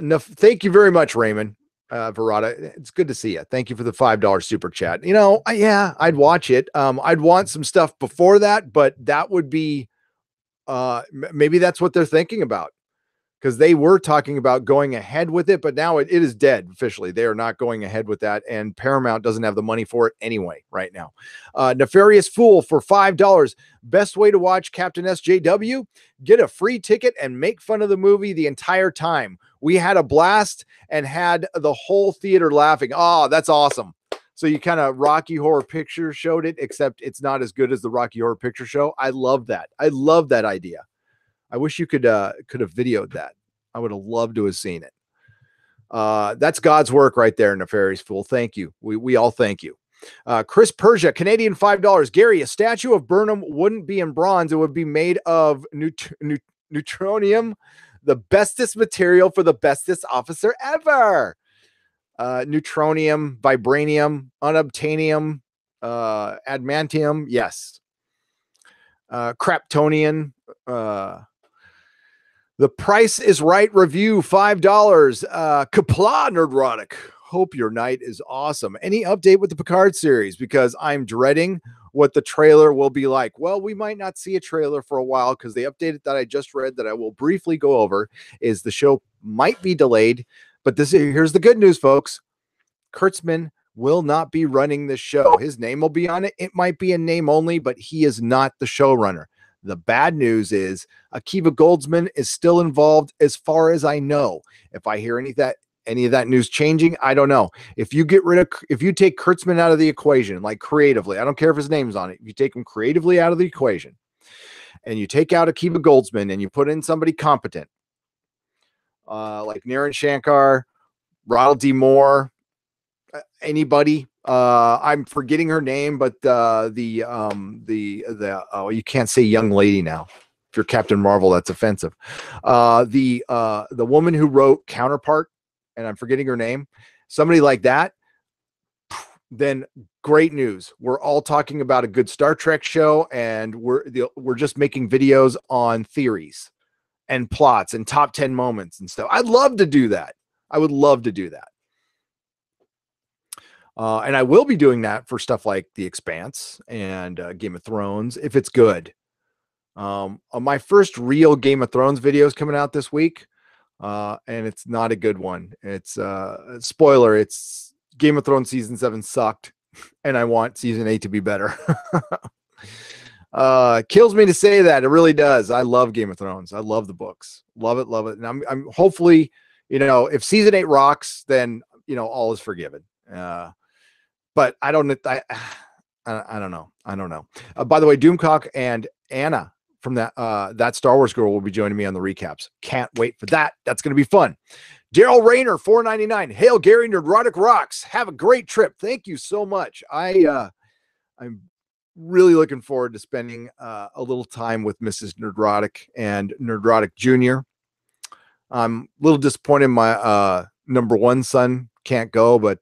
Speaker 1: No, thank you very much, Raymond. Verada, it's good to see you. Thank you for the $5 super chat. Yeah, I'd watch it. I'd want some stuff before that, but that would be maybe that's what they're thinking about. Because they were talking about going ahead with it, but now it is dead officially. They are not going ahead with that, and Paramount doesn't have the money for it anyway right now. Nefarious Fool for $5. Best way to watch Captain SJW? Get a free ticket and make fun of the movie the entire time. We had a blast and had the whole theater laughing. Oh, that's awesome. So you kind of Rocky Horror Picture showed it, except it's not as good as the Rocky Horror Picture Show. I love that. I love that idea. I wish you could have videoed that. I would have loved to have seen it. That's God's work right there, Nefarious Fool. Thank you. We all thank you. Chris Persia, Canadian $5. Gary, a statue of Burnham wouldn't be in bronze. It would be made of neutronium, the bestest material for the bestest officer ever. Neutronium, vibranium, unobtainium, adamantium. Yes. Kryptonian. The Price is Right review, $5. Kapla Nerdrotic. Hope your night is awesome. Any update with the Picard series? Because I'm dreading what the trailer will be like. Well, we might not see a trailer for a while because the update that I just read that I will briefly go over is the show might be delayed. But here's the good news, folks. Kurtzman will not be running the show. His name will be on it. It might be a name only, but he is not the showrunner. The bad news is Akiva Goldsman is still involved as far as I know. If I hear any of that news changing, I don't know. If you take Kurtzman out of the equation, like creatively, I don't care if his name's on it. If you take him creatively out of the equation and you take out Akiva Goldsman and you put in somebody competent, like Naren Shankar, Ronald D. Moore, anybody, I'm forgetting her name, but you can't say young lady now. If you're Captain Marvel, that's offensive. The woman who wrote Counterpart, and I'm forgetting her name, somebody like that, then great news. We're all talking about a good Star Trek show, and we're just making videos on theories and plots and top 10 moments and stuff. I'd love to do that. I would love to do that. And I will be doing that for stuff like The Expanse and Game of Thrones, if it's good. My first real Game of Thrones video is coming out this week, and it's not a good one. It's spoiler. It's Game of Thrones season 7 sucked, and I want season 8 to be better. Kills me to say that. It really does. I love Game of Thrones. I love the books. Love it. Love it. And I'm hopefully, if season 8 rocks, then, all is forgiven. But I don't know. I don't know. By the way, Doomcock and Anna from that Star Wars girl will be joining me on the recaps. Can't wait for that. That's going to be fun. Daryl Rayner, $4.99. Hail Gary, Nerdrotic rocks. Have a great trip. Thank you so much. I'm really looking forward to spending a little time with Mrs. Nerdrotic and Nerdrotic Jr. I'm a little disappointed my number one son can't go, but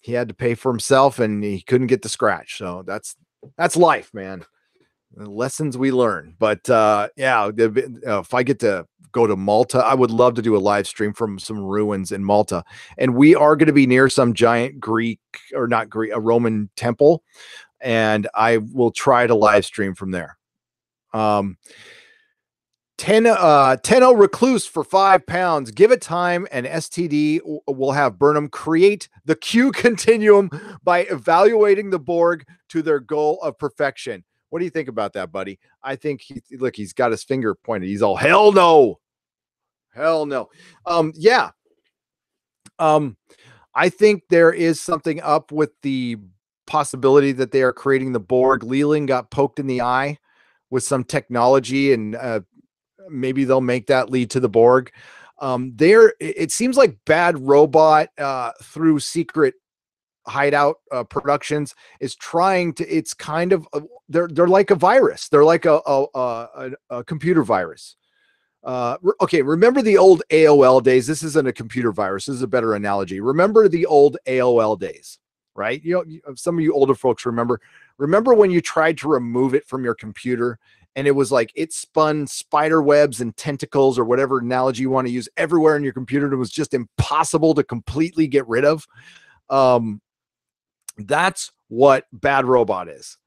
Speaker 1: he had to pay for himself and he couldn't get the scratch. So that's life, man. The lessons we learn. But if I get to go to Malta, I would love to do a live stream from some ruins in Malta. And we are going to be near some giant a Roman temple. and I will try to live stream from there. 10 Recluse for £5. Give it time, and STD will have Burnham create the Q continuum by evaluating the Borg to their goal of perfection. What do you think about that, buddy? I think he's got his finger pointed. He's all, hell no. Hell no. Yeah. I think there is something up with the possibility that they are creating the Borg. Leland got poked in the eye with some technology, and maybe they'll make that lead to the Borg. It seems like Bad Robot through secret hideout productions is trying to, it's kind of they're like a virus. They're like a computer virus. Okay, remember the old AOL days? This isn't a computer virus. This is a better analogy. Remember the old AOL days, right? You know, some of you older folks remember when you tried to remove it from your computer, and it was like it spun spider webs and tentacles, or whatever analogy you want to use, everywhere in your computer. It was just impossible to completely get rid of. That's what Bad Robot is.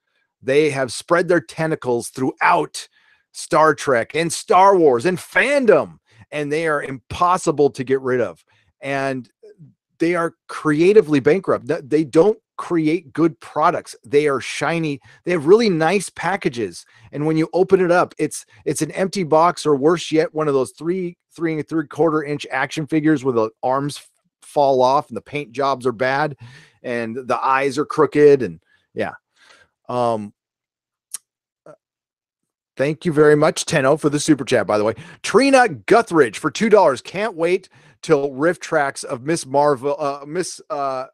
Speaker 1: They have spread their tentacles throughout Star Trek and Star Wars and fandom, and they are impossible to get rid of. And they are creatively bankrupt. They don't create good products. They are shiny. They have really nice packages, and when you open it up, it's an empty box, or worse yet, one of those 3.75 inch action figures where the arms fall off and the paint jobs are bad and the eyes are crooked. And yeah. Thank you very much, Tenno, for the super chat, by the way. Trina Guthridge for $2. Can't wait till riff tracks of Miss Marvel. I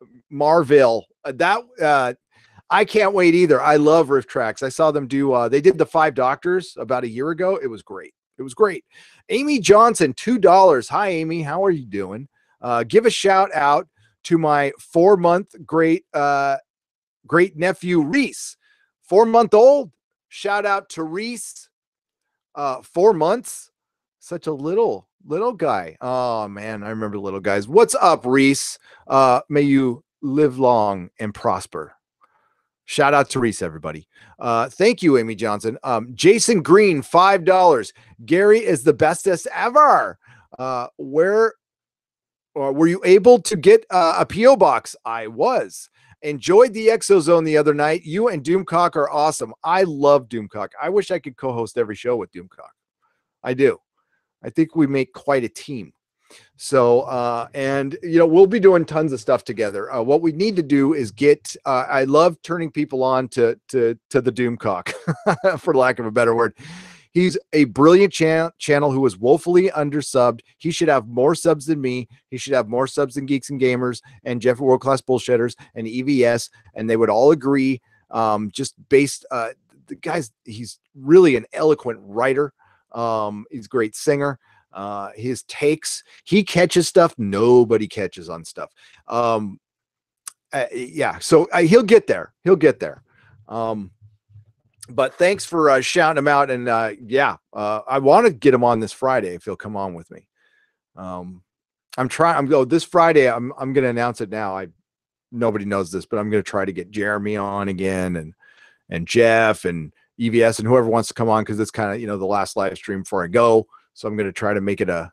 Speaker 1: can't wait either. I love riff tracks. I saw them do, they did the 5 Doctors about a year ago. It was great. It was great. Amy Johnson, $2. Hi, Amy. How are you doing? Give a shout out to my 4-month great nephew, Reese. 4-month-old. Shout out to Reese. 4 months. Such a little guy. Oh man, I remember little guys. What's up, Reese? May you live long and prosper. Shout out to Reese, everybody. Thank you, Amy Johnson. Jason Green, $5. Gary is the bestest ever. Were you able to get a P.O. box? I was. Enjoyed the Exozone the other night. You and Doomcock are awesome. I love Doomcock. I wish I could co-host every show with Doomcock. I do. I think we make quite a team. So, and we'll be doing tons of stuff together. What we need to do is get, I love turning people on to the Doomcock, for lack of a better word. He's a brilliant channel who is woefully undersubbed. He should have more subs than me. He should have more subs than Geeks and Gamers and Jeff World Class Bullshitters and EVS, and they would all agree. Just based, the guy's, he's really an eloquent writer. He's a great singer. His takes, he catches stuff nobody catches on stuff. Yeah, so he'll get there. He'll get there. But thanks for shouting him out. And yeah, I want to get him on this Friday if he'll come on with me. This Friday, I'm going to announce it now. Nobody knows this, but I'm going to try to get Jeremy on again, and Jeff and EVS and whoever wants to come on, because it's kind of, the last live stream before I go. So I'm going to try to make it a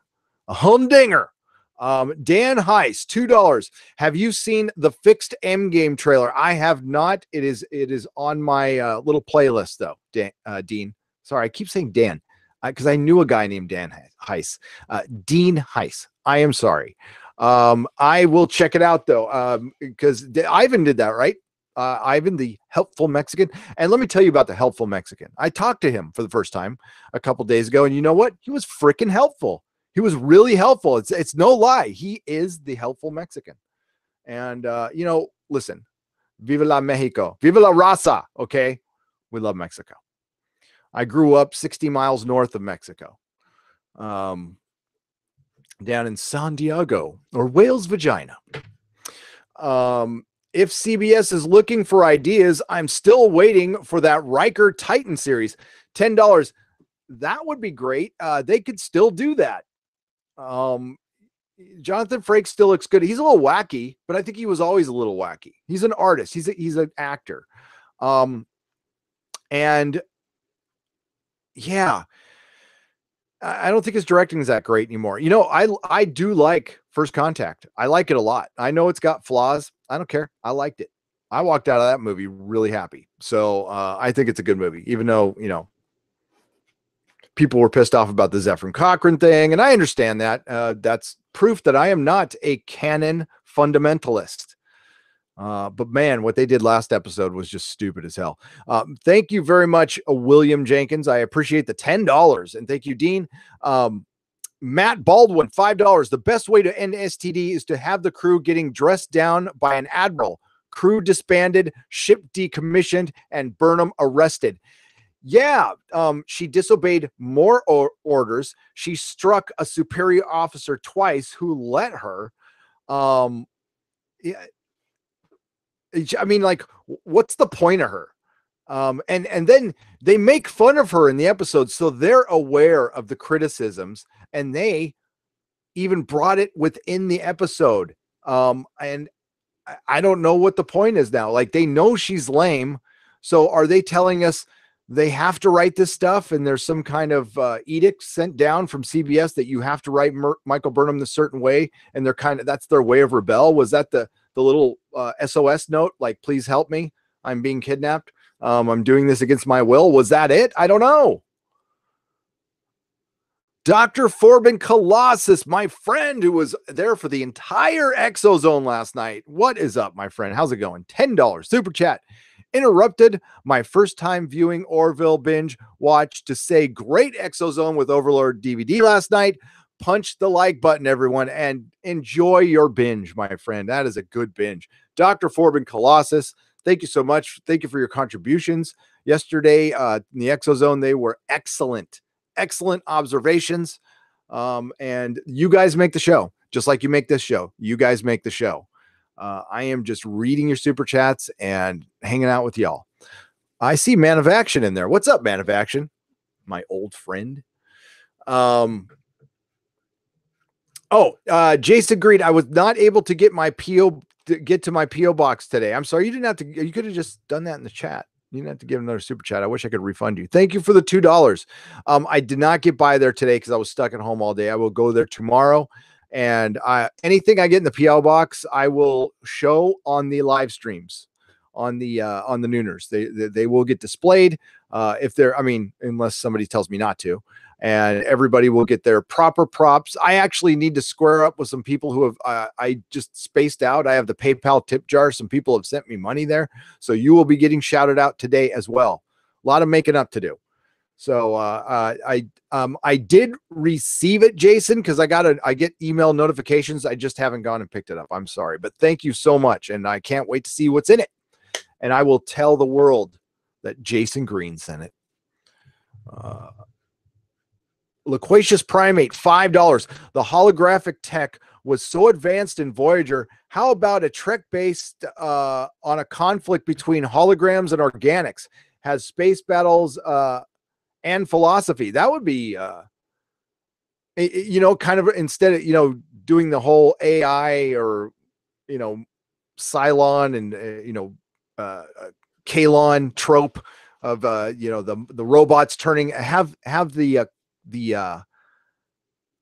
Speaker 1: humdinger. Dan Heiss, $2. Have you seen the fixed Endgame trailer? I have not. It is on my little playlist though. Dean. Sorry, I keep saying Dan because I knew a guy named Dan Heiss. Dean Heiss. I am sorry. I will check it out though, because Ivan did that, right? Ivan, the helpful Mexican. And let me tell you about the helpful Mexican. I talked to him for the first time a couple days ago, and you know what? He was freaking helpful. He was really helpful. It's no lie. He is the helpful Mexican. And, listen, viva la Mexico, viva la raza. Okay. We love Mexico. I grew up 60 miles north of Mexico, down in San Diego, or Whale's Vagina. If CBS is looking for ideas, I'm still waiting for that Riker Titan series. $10. That would be great. They could still do that. Jonathan Frakes still looks good. He's a little wacky, but I think he was always a little wacky. He's an artist. He's an actor. And yeah, I don't think his directing is that great anymore. You know, I do like First Contact. I like it a lot. I know it's got flaws. I don't care. I liked it. I walked out of that movie really happy. So I think it's a good movie, even though, you know, people were pissed off about the Zephyr Cochrane thing. And I understand that. That's proof that I am not a canon fundamentalist. But man, what they did last episode was just stupid as hell. Thank you very much, William Jenkins. I appreciate the $10. And thank you, Dean. Matt Baldwin, $5. The best way to end STD is to have the crew getting dressed down by an admiral. Crew disbanded, ship decommissioned, and Burnham arrested. Yeah, she disobeyed more orders. She struck a superior officer twice who let her. Yeah, I mean, like, what's the point of her? And then they make fun of her in the episode, so they're aware of the criticisms, and they even brought it within the episode. And I don't know what the point is now. Like, they know she's lame, so are they telling us they have to write this stuff, and there's some kind of edict sent down from CBS that you have to write Michael Burnham the certain way, and that's their way of rebel? Was that the little SOS note, like, please help me, I'm being kidnapped, I'm doing this against my will? Was that it? I don't know. Dr. Forbin Colossus, my friend who was there for the entire Exozone last night. What is up, my friend? How's it going? $10 super chat. Interrupted my first time viewing Orville binge watch to say great Exozone with Overlord DVD last night. Punch the like button, everyone, and enjoy your binge, my friend. That is a good binge. Dr. Forbin Colossus, thank you so much. Thank you for your contributions yesterday in the Exozone. They were excellent observations. And you guys make the show, just like you make this show. You guys make the show. I am just reading your super chats and hanging out with y'all. I see Man of Action in there. What's up, Man of Action? My old friend. Jason Green, I was not able to get to my PO box today. I'm sorry. You didn't have to. You could have just done that in the chat. You didn't have to give another super chat. I wish I could refund you. Thank you for the $2. I did not get by there today because I was stuck at home all day. I will go there tomorrow, and anything I get in the PO box, I will show on the live streams on the Nooners. They will get displayed unless somebody tells me not to. And everybody will get their proper props. I actually need to square up with some people who have, I just spaced out. I have the PayPal tip jar. Some people have sent me money there. So you will be getting shouted out today as well. A lot of making up to do. So I did receive it, Jason, because I get email notifications. I just haven't gone and picked it up. I'm sorry, but thank you so much. And I can't wait to see what's in it. And I will tell the world that Jason Green sent it. Loquacious Primate, $5. The holographic tech was so advanced in Voyager. How about a Trek based on a conflict between holograms and organics? Has space battles and philosophy. That would be, kind of, instead of, doing the whole AI or, Cylon and, Kalon trope of, the robots turning, have the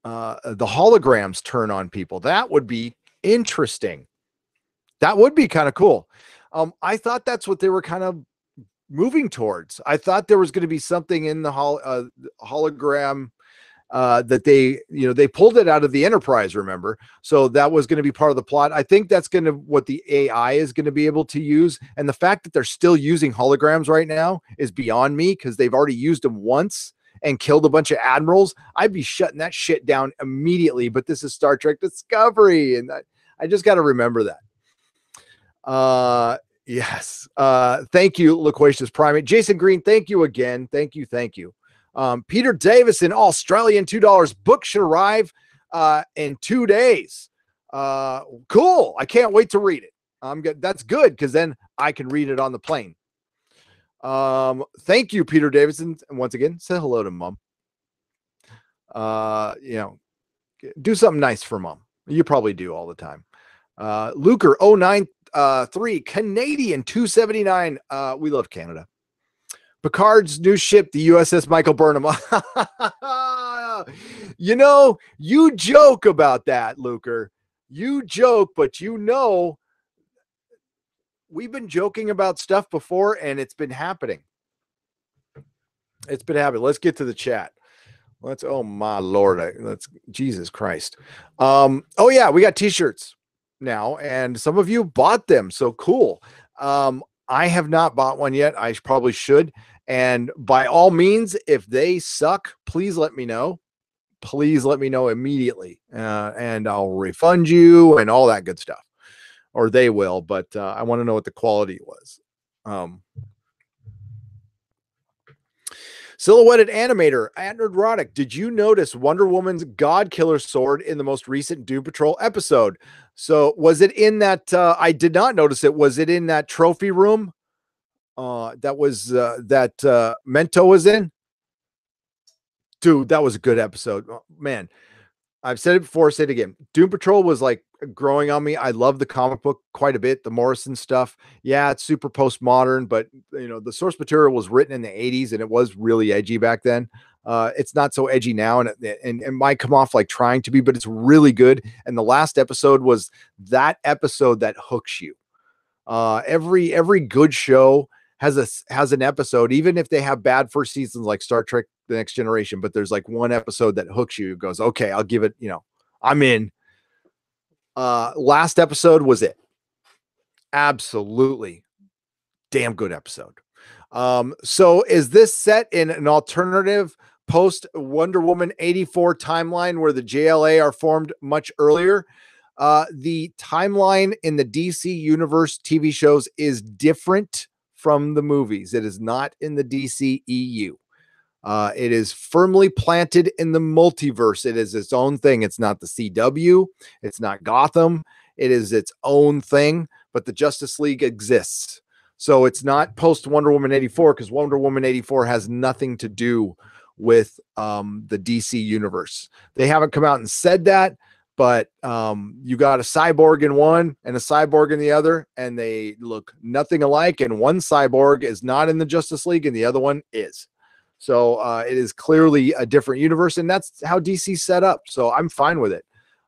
Speaker 1: holograms turn on people. That would be interesting. That would be kind of cool. I thought that's what they were kind of moving towards. I thought there was going to be something in the hologram that they pulled it out of the Enterprise, remember? So that was going to be part of the plot. I think that's going to what the AI is going to be able to use. And the fact that they're still using holograms right now is beyond me, because they've already used them once and killed a bunch of admirals. I'd be shutting that shit down immediately. But this is Star Trek Discovery, and I just got to remember that. Yes. Thank you, Loquacious Primate. Jason Green, thank you again. Thank you. Peter Davis in Australian, $2. Book should arrive in 2 days. Cool. I can't wait to read it. I'm good. That's good, because then I can read it on the plane. Thank you, Peter Davidson. And once again, say hello to Mom. Do something nice for Mom. You probably do all the time. Luker 09, 3, Canadian 279. We love Canada. Picard's new ship, the USS Michael Burnham. You know, you joke about that, Luker. You joke, but you know, we've been joking about stuff before, and it's been happening. It's been happening. Let's get to the chat. Oh my Lord. Jesus Christ. Oh yeah, we got t-shirts now, and some of you bought them. So cool. I have not bought one yet. I probably should. And by all means, if they suck, please let me know. Please let me know immediately. And I'll refund you and all that good stuff. Or they will, but I want to know what the quality was. Silhouetted Animator at Nerdrotic. Did you notice Wonder Woman's God Killer sword in the most recent Doom Patrol episode? So was it in that? I did not notice it. Was it in that trophy room? That Mento was in. Dude, that was a good episode. Oh, man, I've said it before. Say it again. Doom Patrol was like growing on me. I love the comic book quite a bit. The Morrison stuff. Yeah, it's super postmodern, but you know, the source material was written in the 80s and it was really edgy back then. It's not so edgy now, and it might come off like trying to be, but it's really good. And the last episode was that episode that hooks you. Every good show has an episode, even if they have bad first seasons like Star Trek The Next Generation, but there's like one episode that hooks you. It goes, okay, I'll give it, you know, I'm in. Last episode was it. Absolutely. Damn good episode. So is this set in an alternative post Wonder Woman 84 timeline where the JLA are formed much earlier? The timeline in the DC universe TV shows is different from the movies. It is not in the DC EU. It is firmly planted in the multiverse. It is its own thing. It's not the CW. It's not Gotham. It is its own thing, but the Justice League exists. So it's not post Wonder Woman 84 because Wonder Woman 84 has nothing to do with the DC universe. They haven't come out and said that, but you got a cyborg in one and a cyborg in the other, and they look nothing alike. And one cyborg is not in the Justice League and the other one is. So it is clearly a different universe, and that's how DC set up. So I'm fine with it.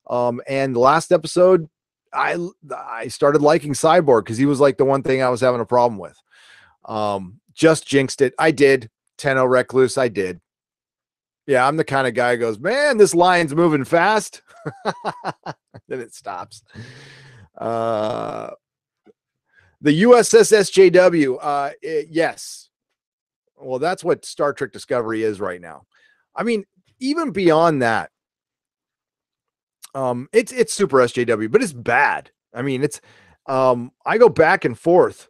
Speaker 1: And the last episode, I started liking Cyborg because he was like the one thing I was having a problem with. Just jinxed it. I did. Tenno Recluse, I did. Yeah, I'm the kind of guy who goes, man, this line's moving fast. Then it stops. The USS SJW, yes. Well, that's what Star Trek Discovery is right now. I mean, even beyond that, it's super SJW, but it's bad. I mean, it's I go back and forth,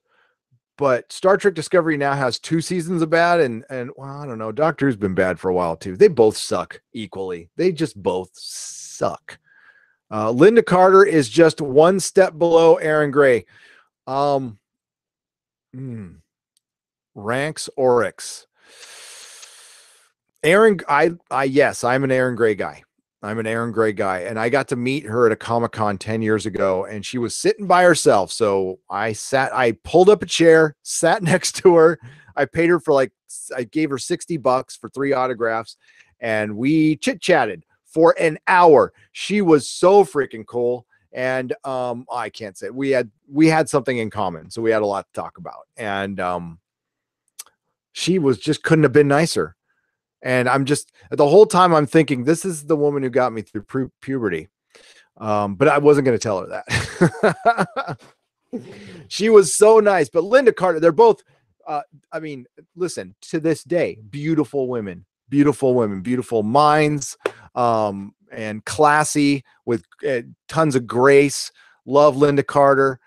Speaker 1: but Star Trek Discovery now has 2 seasons of bad, and well, I don't know. Doctor Who's been bad for a while too. They both suck equally. They just both suck. Linda Carter is just one step below Aaron Gray. Ranks Oryx. Aaron, yes, I'm an Aaron Gray guy. I'm an Aaron Gray guy, and I got to meet her at a Comic-Con 10 years ago, and she was sitting by herself. So I pulled up a chair, sat next to her. I paid her I gave her $60 for 3 autographs, and we chit-chatted for an hour. She was so freaking cool. And I can't say we had something in common. So we had a lot to talk about. And she was just couldn't have been nicer. And I'm just the whole time I'm thinking, this is the woman who got me through puberty. But I wasn't going to tell her that. She was so nice. But Linda Carter, they're both, I mean, listen, to this day, beautiful women, beautiful minds, and classy with tons of grace. Love Linda Carter.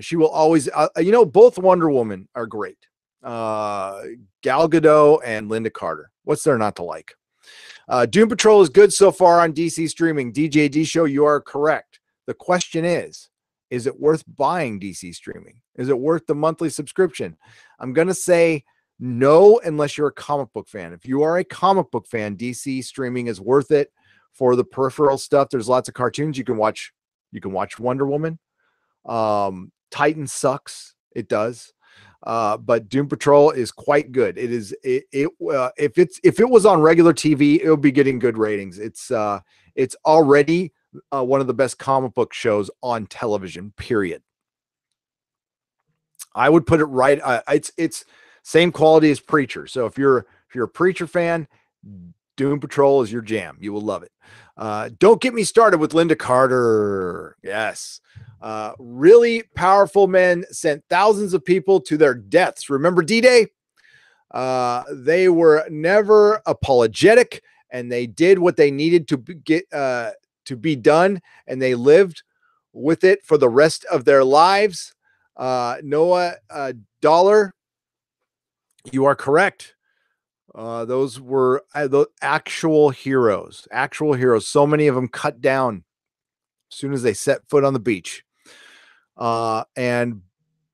Speaker 1: She will always, both Wonder Woman are great. Gal Gadot and Linda Carter. What's there not to like? Doom Patrol is good so far on DC streaming. DJD show, you are correct. The question is it worth buying DC streaming? Is it worth the monthly subscription? I'm going to say no, unless you're a comic book fan. If you are a comic book fan, DC streaming is worth it for the peripheral stuff. There's lots of cartoons. You can watch Wonder Woman. Titan sucks. It does. But Doom Patrol is quite good. It is if it was on regular TV, it would be getting good ratings. It's already one of the best comic book shows on television. Period. I would put it right. It's same quality as Preacher. So if you're a Preacher fan, Doom Patrol is your jam. You will love it. Don't get me started with Linda Carter. Yes. Really powerful men sent thousands of people to their deaths. Remember D-Day? They were never apologetic, and they did what they needed to be done, and they lived with it for the rest of their lives. Noah Dollar, you are correct. Those were the actual heroes. So many of them cut down as soon as they set foot on the beach. And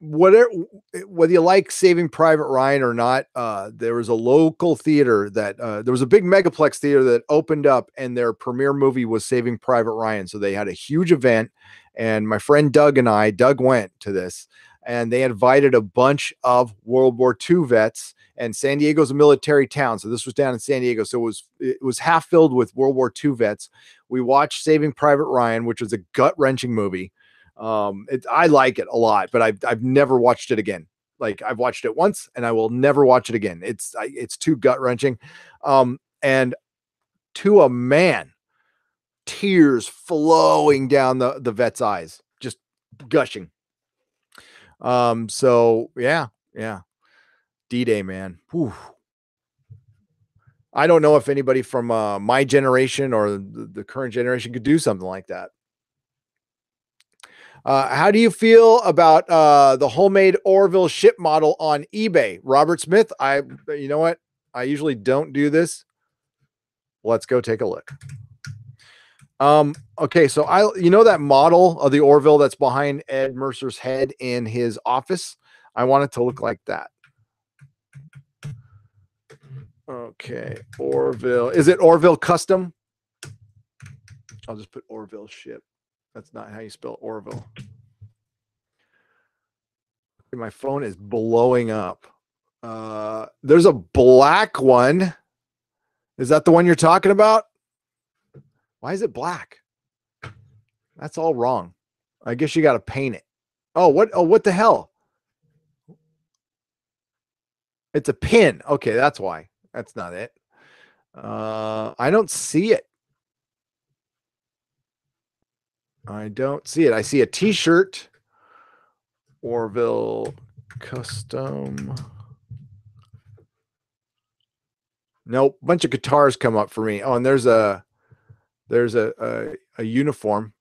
Speaker 1: whether you like Saving Private Ryan or not, there was a local theater that there was a big megaplex theater that opened up, and their premiere movie was Saving Private Ryan. So they had a huge event, and my friend Doug went to this, and they invited a bunch of World War II vets. And San Diego's a military town, so this was down in San Diego. So it was half filled with World War II vets. We watched Saving Private Ryan, which was a gut-wrenching movie. I like it a lot, but I've never watched it again. Like, I've watched it once, and I will never watch it again. It's too gut-wrenching. And to a man, tears flowing down the vet's eyes, just gushing. So yeah. D-Day, man. Whew. I don't know if anybody from my generation or the current generation could do something like that. How do you feel about the homemade Orville ship model on eBay? Robert Smith, you know what? I usually don't do this. Let's go take a look. Okay, so you know that model of the Orville that's behind Ed Mercer's head in his office? I want it to look like that. Okay, Orville. Is it Orville Custom? I'll just put Orville ship. That's not how you spell Orville. My phone is blowing up. There's a black one. Is that the one you're talking about? Why is it black? That's all wrong. I guess you got to paint it. Oh, what the hell? It's a pin. Okay, that's why. That's not it. I don't see it. I don't see it. I see a t-shirt. Orville Custom. Nope. Bunch of guitars come up for me. Oh, and there's a uniform.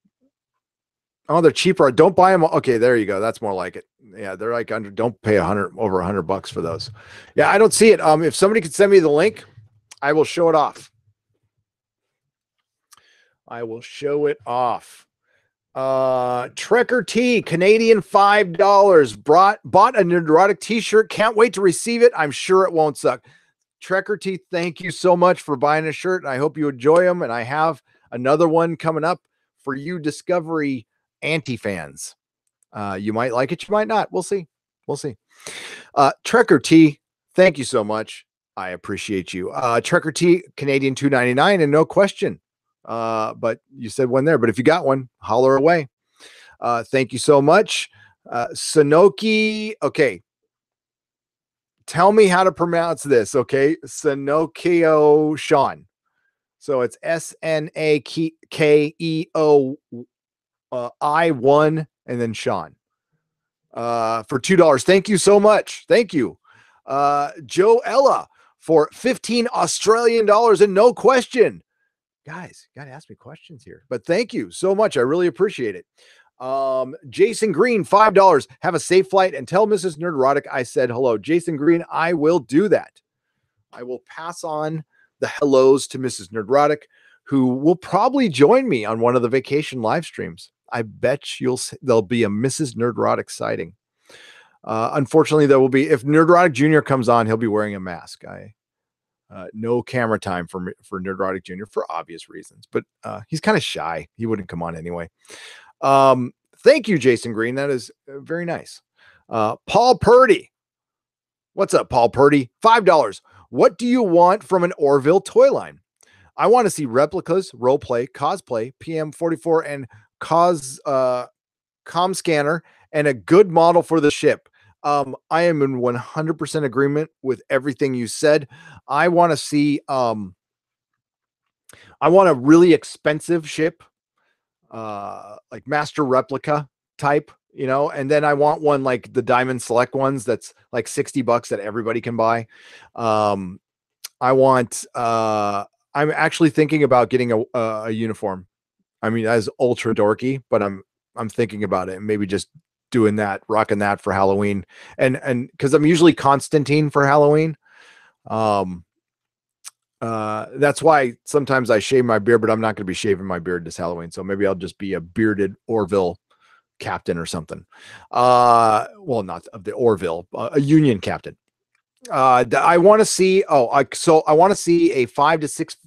Speaker 1: Oh, they're cheaper. Don't buy them. Okay, there you go. That's more like it. Yeah, they're like don't pay over $100 for those. Yeah, I don't see it. If somebody could send me the link, I will show it off. Trekker T, Canadian $5. Bought a Nerdrotic t-shirt. Can't wait to receive it. I'm sure it won't suck. Trekker T, thank you so much for buying a shirt. I hope you enjoy them. And I have another one coming up for you Discovery anti-fans. You might like it, you might not. We'll see. Trekker T, thank you so much. I appreciate you. Trekker T, Canadian $2.99, and no question. But you said one there. But if you got one, holler away. Thank you so much. Sanoki. Okay. Tell me how to pronounce this. Okay. Sanokeo Sean. So it's SNAKEO I1 and then Sean. For $2. Thank you so much. Thank you. Joe Ella for 15 Australian dollars and no question. Guys, you got to ask me questions here, but thank you so much. I really appreciate it. Jason Green, $5. Have a safe flight and tell Mrs. Nerdrotic I said hello. Jason Green, I will do that. I will pass on the hellos to Mrs. Nerdrotic, who will probably join me on one of the vacation live streams. I bet there'll be a Mrs. Nerdrotic sighting. Unfortunately, there will be, if Nerdrotic Jr. comes on, he'll be wearing a mask. No camera time for Nerdrotic Jr. for obvious reasons, but he's kind of shy. He wouldn't come on anyway. Thank you, Jason Green. That is very nice. Paul Purdy. What's up, Paul Purdy? $5. What do you want from an Orville toy line? I want to see replicas, role play, cosplay, PM44, and com scanner, and a good model for the ship. I am in 100% agreement with everything you said. I want to see, I want a really expensive ship, like master replica type, you know, and then I want one like the Diamond Select ones that's like $60 that everybody can buy. I want, I'm actually thinking about getting a uniform. I mean, that's ultra dorky, but I'm thinking about it and maybe just doing that, rocking that for Halloween. And because I'm usually Constantine for Halloween. That's why sometimes I shave my beard, but I'm not going to be shaving my beard this Halloween. So maybe I'll just be a bearded Orville captain or something. Well, not of the Orville, a Union captain. I want to see, so I want to see a 5 to 6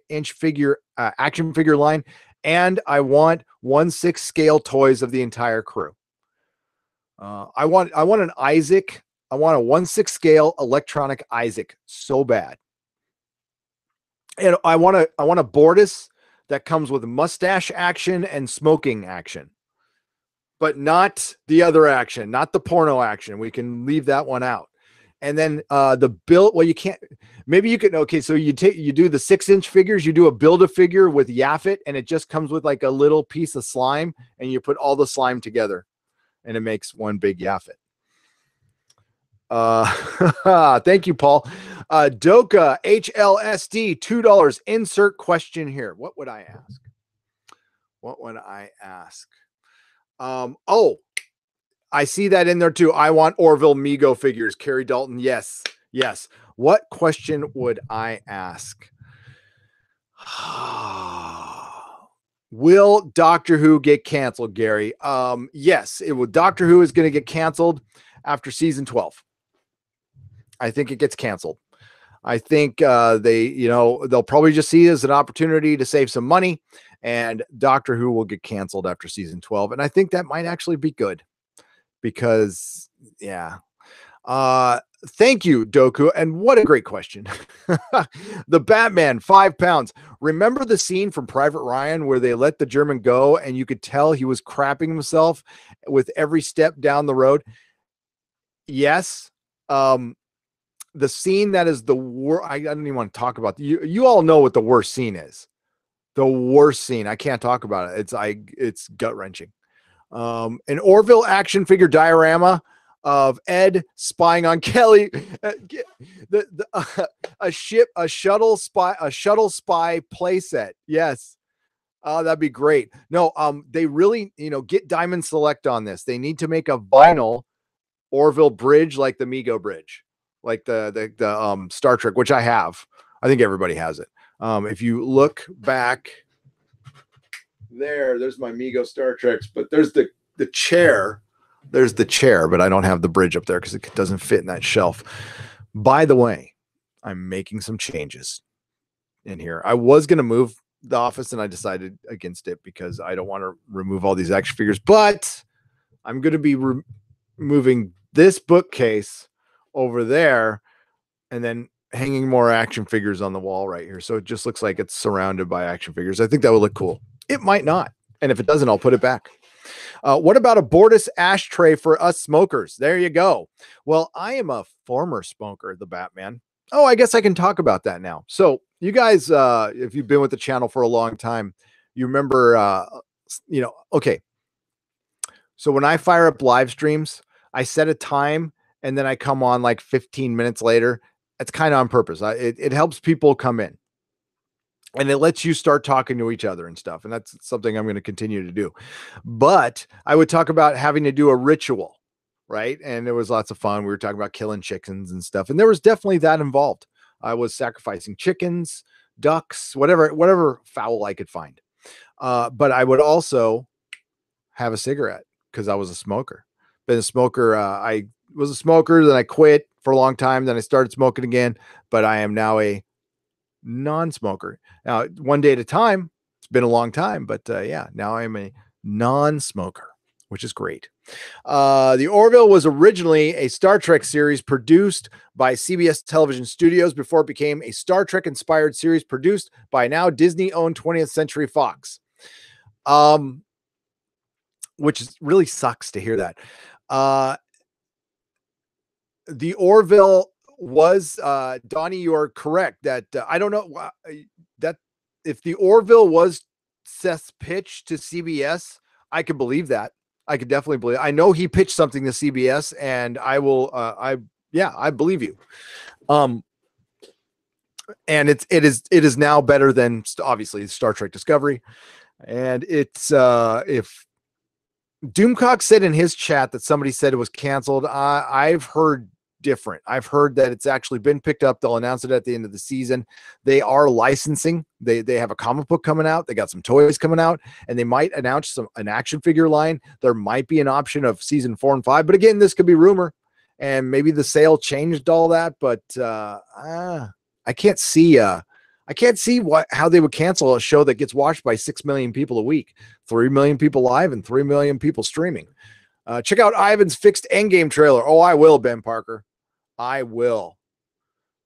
Speaker 1: inch figure, action figure line. And I want 1/6 scale toys of the entire crew. I want an Isaac. I want a 1/6 scale electronic Isaac so bad. And I want a Bortus that comes with mustache action and smoking action, but not the other action, not the porno action. We can leave that one out. And then the build, well, you can't, maybe you can, okay, so you do the 6-inch figures, you do a Build-A-Figure with Yaffet, and it just comes with like a little piece of slime, and you put all the slime together, and it makes one big Yaffet. Thank you, Paul. Doka HLSD, $2. Insert question here. What would I ask? What would I ask? Oh, I see that in there too. I want Orville Mego figures. Carrie Dalton. Yes. Yes. What question would I ask? Will Doctor Who get canceled, Gary? Yes, it will. Doctor Who is going to get canceled after season 12. I think it gets canceled. I think they'll probably just see it as an opportunity to save some money, and Doctor Who will get canceled after season 12. And I think that might actually be good. Because, yeah. Thank you, Doku. And what a great question. The Batman, £5. Remember the scene from Private Ryan where they let the German go and you could tell he was crapping himself with every step down the road? Yes. The scene that is the worst, I don't even want to talk about. You all know what the worst scene is. The worst scene. I can't talk about it. It's gut-wrenching. An Orville action figure diorama of Ed spying on Kelly, a shuttle spy playset. Yes. That'd be great. No, they really, get Diamond Select on this. They need to make a vinyl Orville bridge, like the Mego bridge, like the Star Trek, which I have. I think everybody has it. If you look back, there's my Mego Star Treks, but there's the chair. There's the chair, but I don't have the bridge up there because it doesn't fit in that shelf. By the way, I'm making some changes in here. I was going to move the office and I decided against it because I don't want to remove all these action figures, but I'm going to be moving this bookcase over there and then hanging more action figures on the wall right here. So it just looks like it's surrounded by action figures. I think that would look cool. It might not. And if it doesn't, I'll put it back. What about a Bortus ashtray for us smokers? There you go. Well, I am a former smoker, the Batman. Oh, I guess I can talk about that now. So you guys, if you've been with the channel for a long time, you remember, okay. So when I fire up live streams, I set a time and then I come on like 15 minutes later. It's kind of on purpose. It helps people come in. And it lets you start talking to each other and stuff. And that's something I'm going to continue to do. But I would talk about having to do a ritual, right? And there was lots of fun. We were talking about killing chickens and stuff. And there was definitely that involved. I was sacrificing chickens, ducks, whatever fowl I could find. But I would also have a cigarette because I was a smoker. Been a smoker. I was a smoker. Then I quit for a long time. Then I started smoking again. But I am now a non-smoker. Now, one day at a time. It's been a long time, but yeah, now I'm a non-smoker. which is great. The Orville was originally a Star Trek series produced by CBS Television Studios before it became a Star Trek inspired series produced by now Disney owned 20th Century Fox. Which really sucks to hear that. The Orville was Donnie, you're correct that I don't know that if the Orville was Seth's pitch to CBS, I could believe that. I could definitely believe. I know he pitched something to CBS, and I will. I believe you. And it is now better than obviously Star Trek Discovery, and it's if Doomcock said in his chat that somebody said it was canceled. I've heard different. I've heard that it's actually been picked up. They'll announce it at the end of the season. They are licensing. They have a comic book coming out. They got some toys coming out, and they might announce an action figure line. There might be an option of season 4 and 5, but again, this could be rumor, and maybe the sale changed all that. But I can't see how they would cancel a show that gets watched by 6 million people a week, 3 million people live, and 3 million people streaming. Check out Ivan's fixed Endgame trailer. Oh, I will, Ben Parker. I will.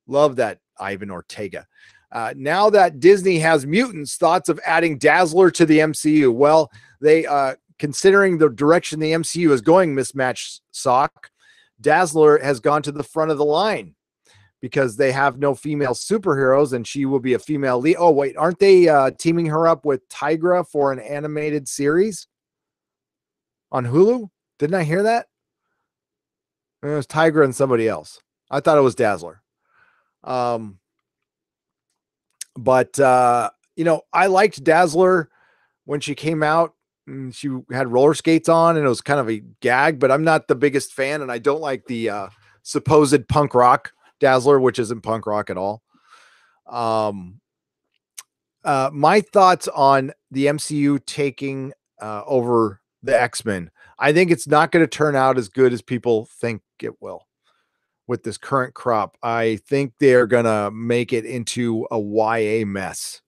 Speaker 1: Love that, Ivan Ortega. Now that Disney has mutants, thoughts of adding Dazzler to the MCU. Well, they, considering the direction the MCU is going, mismatched sock, Dazzler has gone to the front of the line because they have no female superheroes, and she will be a female lead. Oh, wait, aren't they teaming her up with Tigra for an animated series on Hulu? Didn't I hear that? It was Tigra and somebody else. I thought it was Dazzler. But I liked Dazzler when she came out. And she had roller skates on, and it was kind of a gag, but I'm not the biggest fan, and I don't like the supposed punk rock Dazzler, which isn't punk rock at all. My thoughts on the MCU taking over the X-Men. I think it's not going to turn out as good as people think it will with this current crop. I think they're going to make it into a YA mess.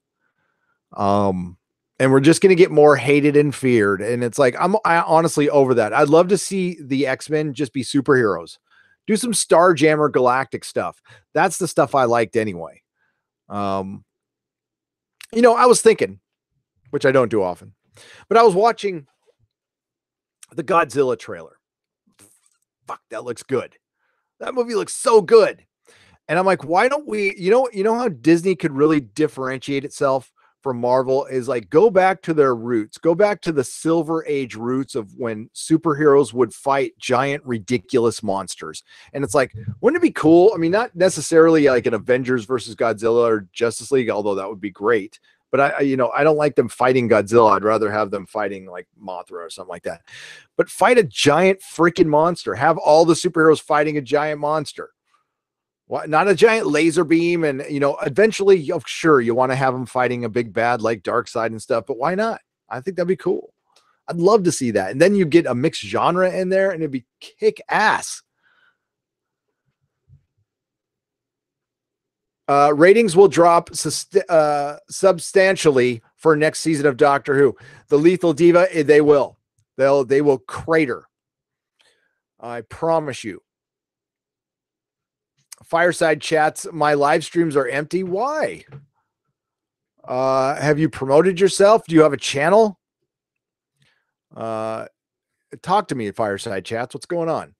Speaker 1: And we're just going to get more hated and feared. And it's like, I'm honestly over that. I'd love to see the X-Men just be superheroes. Do some Starjammer Galactic stuff. That's the stuff I liked anyway. I was thinking, which I don't do often, but I was watching the Godzilla trailer. Fuck, that looks good. That movie looks so good. And I'm like, why don't we, you know how Disney could really differentiate itself from Marvel is like, go back to their roots, go back to the Silver Age roots of when superheroes would fight giant, ridiculous monsters. And it's like, wouldn't it be cool? I mean, not necessarily like an Avengers versus Godzilla or Justice League, although that would be great. But I don't like them fighting Godzilla. I'd rather have them fighting like Mothra or something like that. But fight a giant freaking monster. Have all the superheroes fighting a giant monster. What? Not a giant laser beam. And, eventually, sure, you want to have them fighting a big bad like Darkseid and stuff. But why not? I think that'd be cool. I'd love to see that. And then you get a mixed genre in there, and it'd be kick ass. Ratings will drop substantially for next season of Doctor Who. The Lethal Diva, they will crater. I promise you. Fireside chats, my live streams are empty. Why? Have you promoted yourself? Do you have a channel? Talk to me at Fireside chats. What's going on?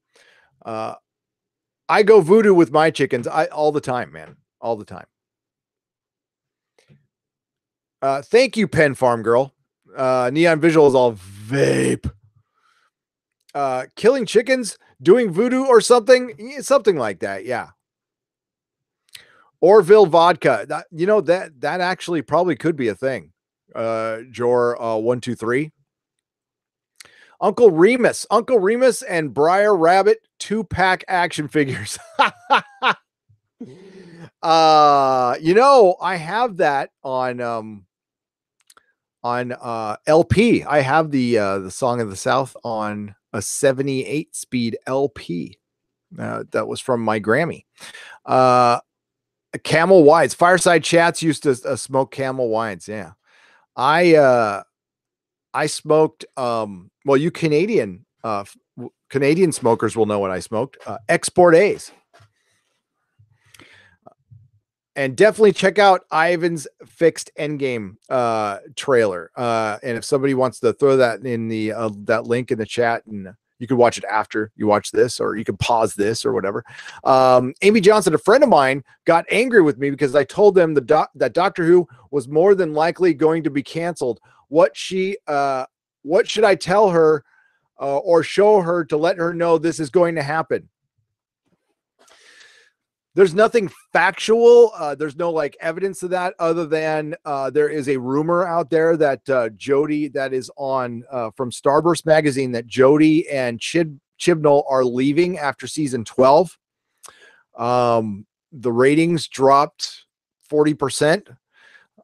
Speaker 1: I go voodoo with my chickens all the time, man. All the time. Thank you, Pen Farm Girl. Neon Visual is all vape. Killing chickens, doing voodoo or something like that. Yeah. Orville vodka. That actually probably could be a thing. Jor 123. Uncle Remus and Briar Rabbit 2-pack action figures. I have that on LP. I have the Song of the South on a 78 speed LP. That was from my Grammy. Camel Wines. Fireside chats used to smoke Camel Wines. Yeah. I smoked, well, you Canadian smokers will know what I smoked, Export A's. And definitely check out Ivan's Fixed Endgame trailer. And if somebody wants to throw that in the that link in the chat, and you can watch it after you watch this, or you can pause this or whatever. Amy Johnson, a friend of mine, got angry with me because I told them that Doctor Who was more than likely going to be canceled. What should I tell her or show her to let her know this is going to happen? There's nothing factual. There's no like evidence of that other than there is a rumor out there that Jodie, that is on from Starburst magazine, that Jodie and Chibnall are leaving after season 12. The ratings dropped 40%.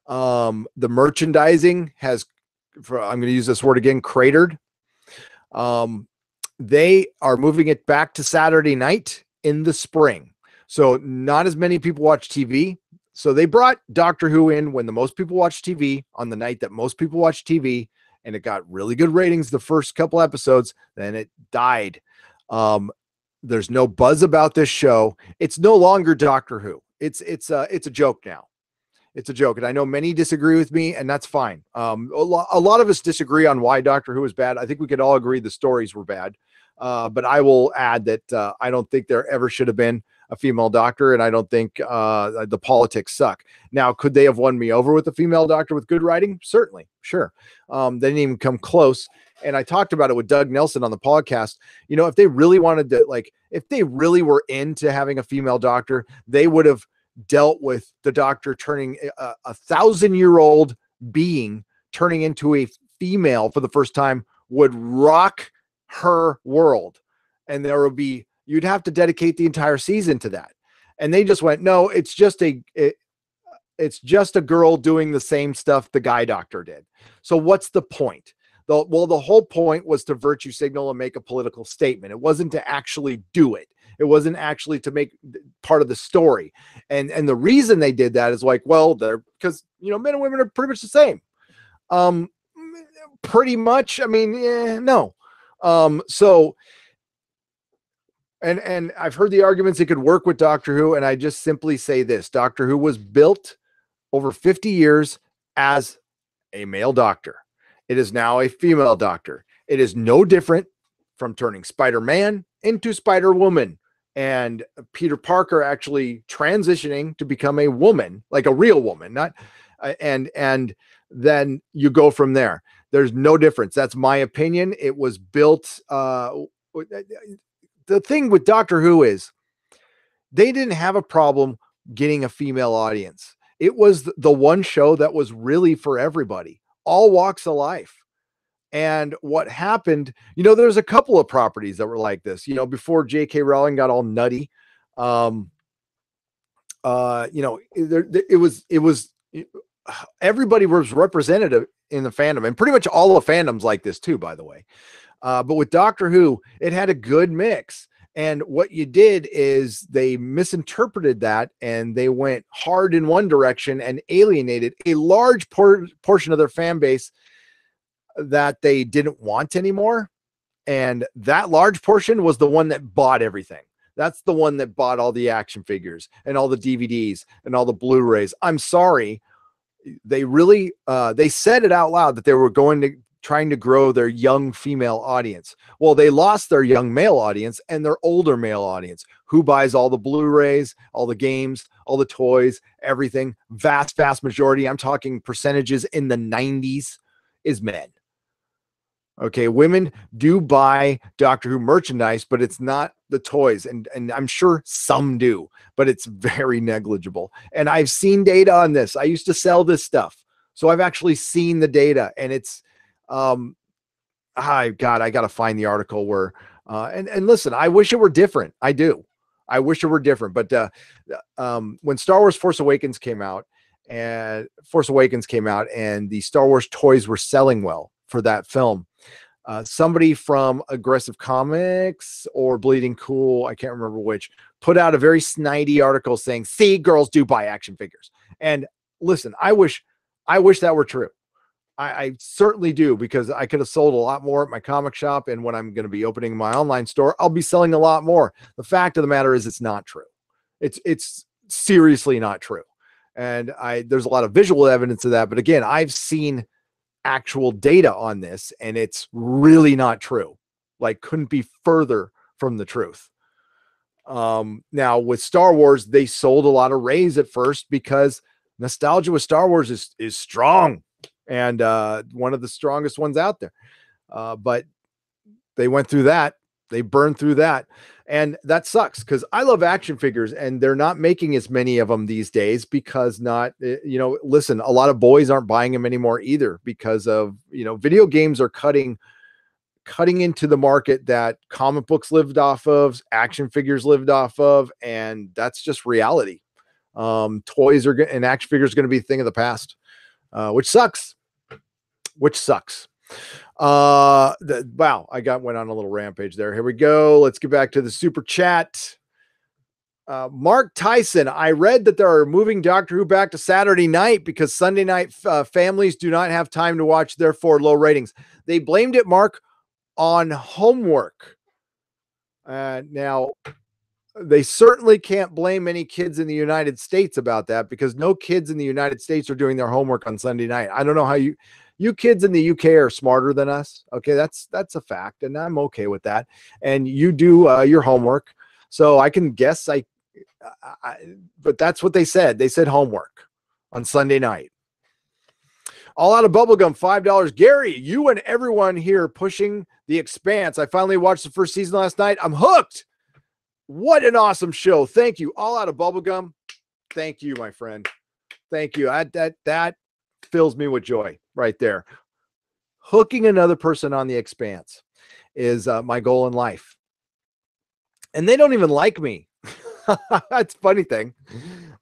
Speaker 1: The merchandising has, I'm going to use this word again, cratered. They are moving it back to Saturday night in the spring. So not as many people watch TV. So they brought Doctor Who in when the most people watch TV, on the night that most people watch TV, and it got really good ratings the first couple episodes. Then it died. There's no buzz about this show. It's no longer Doctor Who. It's a joke now. It's a joke, and I know many disagree with me, and that's fine. A lot of us disagree on why Doctor Who is bad. I think we could all agree the stories were bad. But I will add that I don't think there ever should have been a female doctor, and I don't think the politics suck. Now, could they have won me over with a female doctor with good writing? Certainly, sure. They didn't even come close. And I talked about it with Doug Nelson on the podcast. You know, if they really wanted to, like, if they really were into having a female doctor, they would have dealt with the doctor turning a 1,000-year-old being turning into a female for the first time would rock her world. And there would be, you'd have to dedicate the entire season to that. And they just went, no, it's just a girl doing the same stuff the guy doctor did. So what's the point? The whole point was to virtue signal and make a political statement. It wasn't to actually do it. It wasn't actually to make part of the story. And the reason they did that is like, well, because, you know, men and women are pretty much the same. Pretty much. I mean, no. So, and I've heard the arguments it could work with Doctor Who, and I just simply say this: Doctor Who was built over 50 years as a male doctor. It is now a female doctor. It is no different from turning Spider-Man into Spider-Woman, and Peter Parker actually transitioning to become a woman, like a real woman, not, and then you go from there. There's no difference. That's my opinion. It was built. The thing with Doctor Who is they didn't have a problem getting a female audience. It was the one show that was really for everybody, all walks of life. And what happened, you know, there's a couple of properties that were like this, you know, before J.K. Rowling got all nutty. You know, it was everybody was representative in the fandom, and pretty much all the fandoms like this too, by the way. But with Doctor Who, it had a good mix. And what you did is they misinterpreted that, and they went hard in one direction and alienated a large portion of their fan base that they didn't want anymore. And that large portion was the one that bought everything. That's the one that bought all the action figures and all the DVDs and all the Blu-rays. I'm sorry. They really, they said it out loud that they were trying to grow their young female audience. Well, they lost their young male audience and their older male audience, who buys all the Blu-rays, all the games, all the toys, everything. Vast majority, I'm talking percentages in the 90s, is men. Okay, women do buy Doctor Who merchandise, but it's not the toys. And I'm sure some do, but it's very negligible. And I've seen data on this. I used to sell this stuff. So I've actually seen the data, and it's, God, I got to find the article where, and listen, I wish it were different. I do. I wish it were different. But when Star Wars Force Awakens came out, and the Star Wars toys were selling well for that film, somebody from Aggressive Comics or Bleeding Cool, I can't remember which, put out a very snidey article saying, see, girls do buy action figures. And listen, I wish that were true. I certainly do, because I could have sold a lot more at my comic shop. And when I'm going to be opening my online store, I'll be selling a lot more. The fact of the matter is it's not true. It's seriously not true. And there's a lot of visual evidence of that. But again, I've seen actual data on this, and it's really not true. Like, couldn't be further from the truth. Now with Star Wars, they sold a lot of Rays at first because nostalgia with Star Wars is strong, and one of the strongest ones out there. But they went through that. They burned through that. And that sucks, because I love action figures, and they're not making as many of them these days because listen, a lot of boys aren't buying them anymore either, because of, video games are cutting into the market that comic books lived off of, action figures lived off of, and that's just reality. Toys and action figures are going to be a thing of the past, which sucks. Wow, went on a little rampage there. Here we go. Let's get back to the super chat. Mark Tyson, I read that they are moving Doctor Who back to Saturday night because Sunday night families do not have time to watch, therefore low ratings. They blamed it, Mark, on homework. Now, they certainly can't blame any kids in the United States about that, because no kids in the United States are doing their homework on Sunday night. I don't know how you kids in the UK are smarter than us. Okay, that's a fact, and I'm okay with that. And you do your homework, so I can guess. But that's what they said. They said homework on Sunday night. All Out of Bubblegum, $5. Gary, you and everyone here pushing The Expanse. I finally watched the first season last night. I'm hooked. What an awesome show. Thank you. All Out of Bubblegum. Thank you, my friend. Thank you. That fills me with joy right there. Hooking another person on The Expanse is my goal in life. And they don't even like me. That's a funny thing.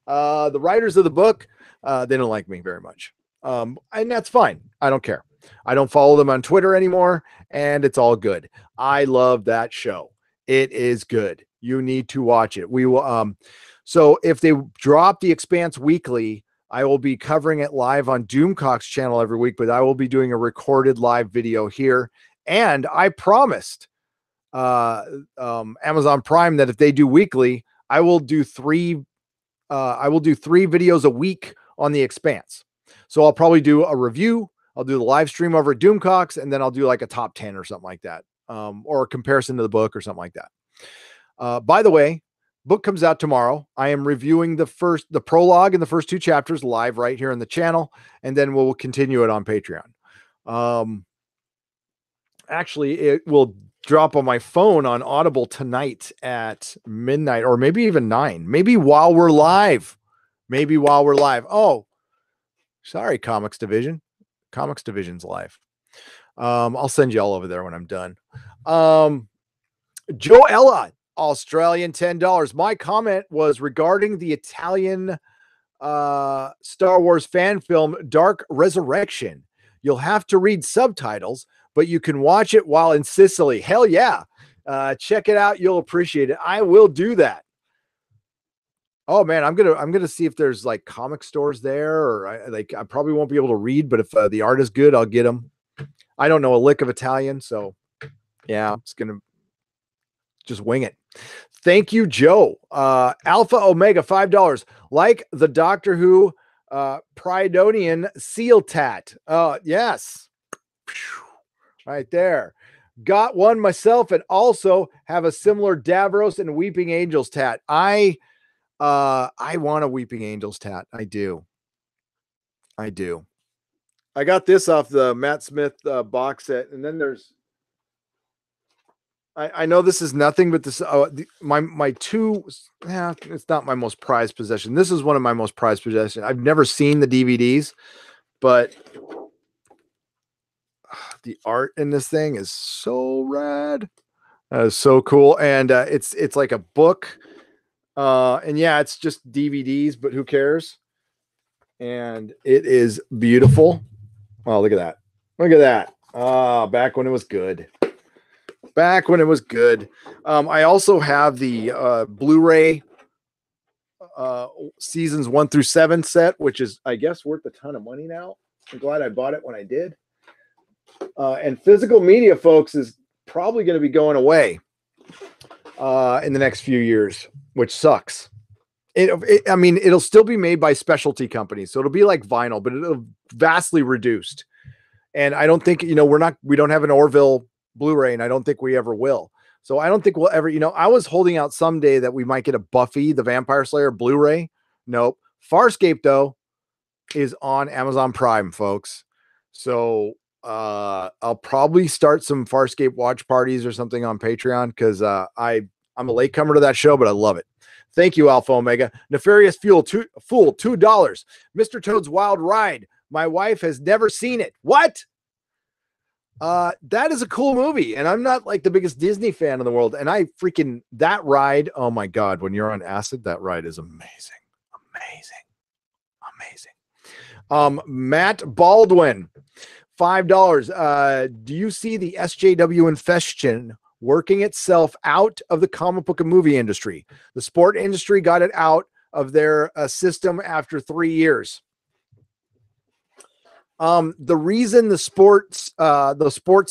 Speaker 1: The writers of the book, they don't like me very much. And that's fine. I don't care. I don't follow them on Twitter anymore, and it's all good. I love that show. It is good. You need to watch it. We will. So if they drop The Expanse weekly, I will be covering it live on Doomcock's channel every week, but I will be doing a recorded live video here. And I promised Amazon Prime that if they do weekly, I will do three videos a week on The Expanse. So I'll probably do a review. I'll do the live stream over at Doomcock's, and then I'll do like a top 10 or something like that, or a comparison to the book or something like that. By the way, book comes out tomorrow. I am reviewing the prologue and the first 2 chapters live right here on the channel, and then we'll continue it on Patreon. Actually, it will drop on my phone on Audible tonight at midnight, or maybe even 9, maybe while we're live. Oh, sorry, Comics Division. Comics Division's live. I'll send you all over there when I'm done. Joella, Australian, $10. My comment was regarding the Italian Star Wars fan film Dark Resurrection. You'll have to read subtitles, but you can watch it while in Sicily. Hell yeah. Check it out. You'll appreciate it. I will do that. Oh man, I'm gonna see if there's like comic stores there, or I probably won't be able to read, but if the art is good, I'll get them. I don't know a lick of Italian, so yeah, I'm just gonna wing it. Thank you, Joe. Alpha Omega, $5. Like the Doctor Who Pridonian seal tat. Yes, right there. Got one myself, and also have a similar Davros and Weeping Angels tat. I want a Weeping Angels tat. I do. I got this off the Matt Smith box set, and then there's. I know this is nothing, but this my two. Yeah, it's not my most prized possession. This is one of my most prized possessions. I've never seen the DVDs, but the art in this thing is so rad. That is so cool, and it's like a book. And yeah, it's just DVDs, but who cares? And it is beautiful. Oh, look at that. Look at that. Back when it was good. I also have the Blu-ray seasons 1 through 7 set, which is, I guess, worth a ton of money now. I'm glad I bought it when I did. And physical media, folks, is probably going to be going away in the next few years, which sucks. I mean, it'll still be made by specialty companies, so it'll be like vinyl, but it'll vastly reduced. And I don't think, we don't have an Orville Blu-ray, and I don't think we ever will. So I don't think we'll ever, I was holding out someday that we might get a Buffy the Vampire Slayer Blu-ray. Nope. Farscape, though, is on Amazon Prime, folks. So I'll probably start some Farscape watch parties or something on Patreon, because I'm a latecomer to that show, but I love it. Thank you, Alpha Omega. Nefarious Fool, $2. Mr. Toad's Wild Ride. My wife has never seen it. What? That is a cool movie, and I'm not like the biggest Disney fan in the world, and that ride, oh my God, when you're on acid, that ride is amazing. Matt Baldwin, $5. Do you see the SJW infection working itself out of the comic book and movie industry? The sport industry got it out of their system after 3 years. The reason the sports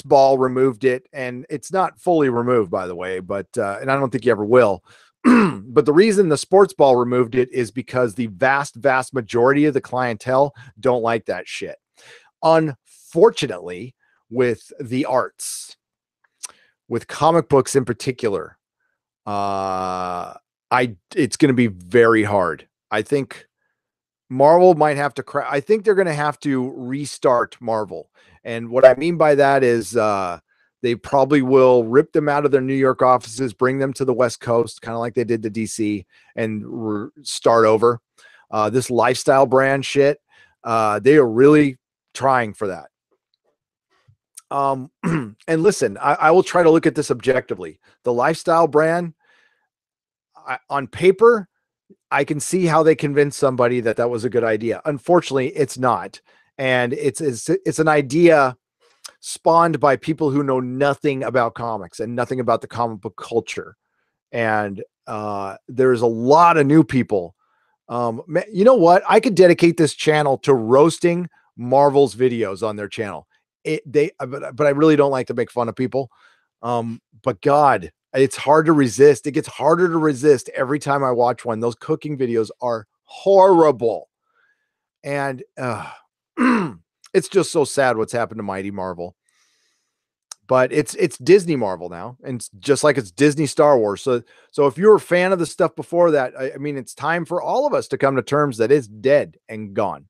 Speaker 1: ball removed it, and it's not fully removed, by the way, but and I don't think you ever will. But the reason the sports ball removed it is because the vast majority of the clientele don't like that shit. Unfortunately, with the arts, with comic books in particular, it's going to be very hard. I think Marvel might have to I think they're going to have to restart Marvel. And what I mean by that is they probably will rip them out of their New York offices, bring them to the West Coast, kind of like they did to DC, and start over. This lifestyle brand shit, they are really trying for that. And listen, I will try to look at this objectively. The lifestyle brand, on paper, I can see how they convinced somebody that was a good idea. Unfortunately, it's not. And it's an idea spawned by people who know nothing about comics and nothing about the comic book culture. And there's a lot of new people. You know what? I could dedicate this channel to roasting Marvel's videos on their channel. But I really don't like to make fun of people. But God, it's hard to resist. It gets harder to resist every time I watch one. Those cooking videos are horrible. And it's just so sad what's happened to Mighty Marvel. But it's Disney Marvel now, and it's just like it's Disney Star Wars. So if you're a fan of the stuff before that, I mean, it's time for all of us to come to terms that it's dead and gone.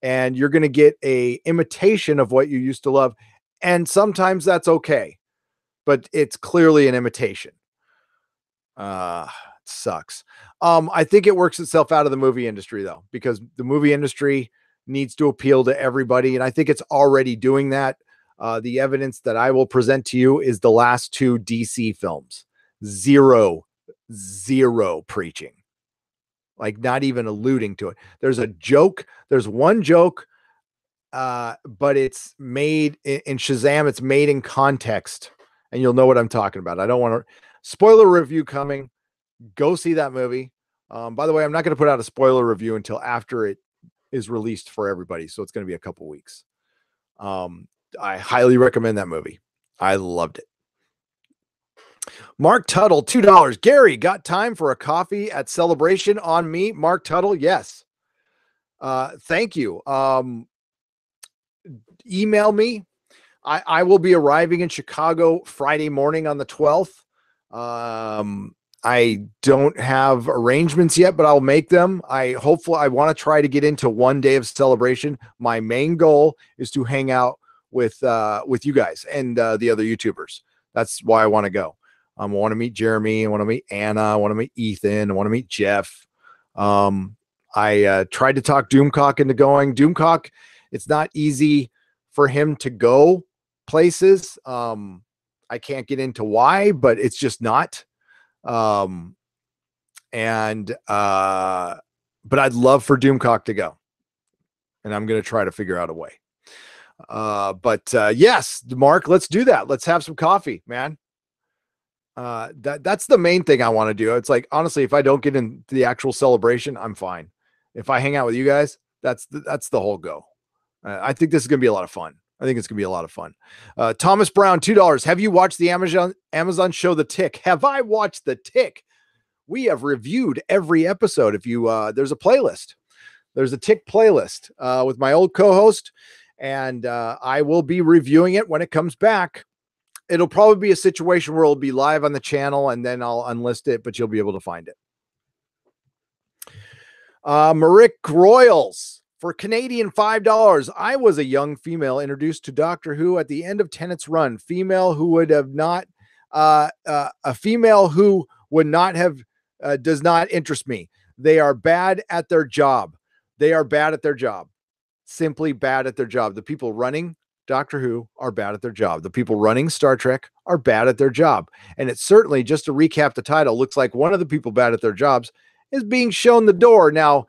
Speaker 1: And you're going to get a imitation of what you used to love. And sometimes that's okay, but it's clearly an imitation. It sucks. I think it works itself out of the movie industry, though, because the movie industry needs to appeal to everybody. And I think it's already doing that. The evidence that I will present to you is the last 2 DC films. Zero preaching. Like, not even alluding to it. There's a joke. There's one joke, but it's made in Shazam. It's made in context, and you'll know what I'm talking about. I don't want to spoiler review coming. Go see that movie. By the way, I'm not going to put out a spoiler review until after it is released for everybody. So it's going to be a couple weeks. I highly recommend that movie. I loved it. Mark Tuttle, $2. Gary, got time for a coffee at Celebration on me? Mark Tuttle, yes. Thank you. Email me. I will be arriving in Chicago Friday morning on the 12th. I don't have arrangements yet, but I'll make them. I want to try to get into one day of Celebration. My main goal is to hang out with you guys and the other YouTubers. That's why I want to go. I want to meet Jeremy. I want to meet Anna. I want to meet Ethan. I want to meet Jeff. I tried to talk Doomcock into going. Doomcock, it's not easy for him to go places. I can't get into why, but it's just not. But I'd love for Doomcock to go, and I'm going to try to figure out a way. Yes, Mark, let's do that. Let's have some coffee, man. That's the main thing I want to do. It's like, honestly, if I don't get into the actual Celebration, I'm fine. If I hang out with you guys, that's the whole go. I think this is going to be a lot of fun. I think it's going to be a lot of fun. Thomas Brown, $2. Have you watched the Amazon show The Tick? Have I watched The Tick? We have reviewed every episode. If you there's a playlist. There's a Tick playlist with my old co-host, and I will be reviewing it when it comes back. It'll probably be a situation where it'll be live on the channel, and then I'll unlist it, but you'll be able to find it. Marick Royals for Canadian $5. I was a young female introduced to Doctor Who at the end of Tennant's run. Female who would have not, a female who would not have, does not interest me. They are bad at their job. They are bad at their job. Simply bad at their job. The people running Doctor Who are bad at their job. The people running Star Trek are bad at their job. And it's certainly, just to recap the title, looks like one of the people bad at their jobs is being shown the door. Now,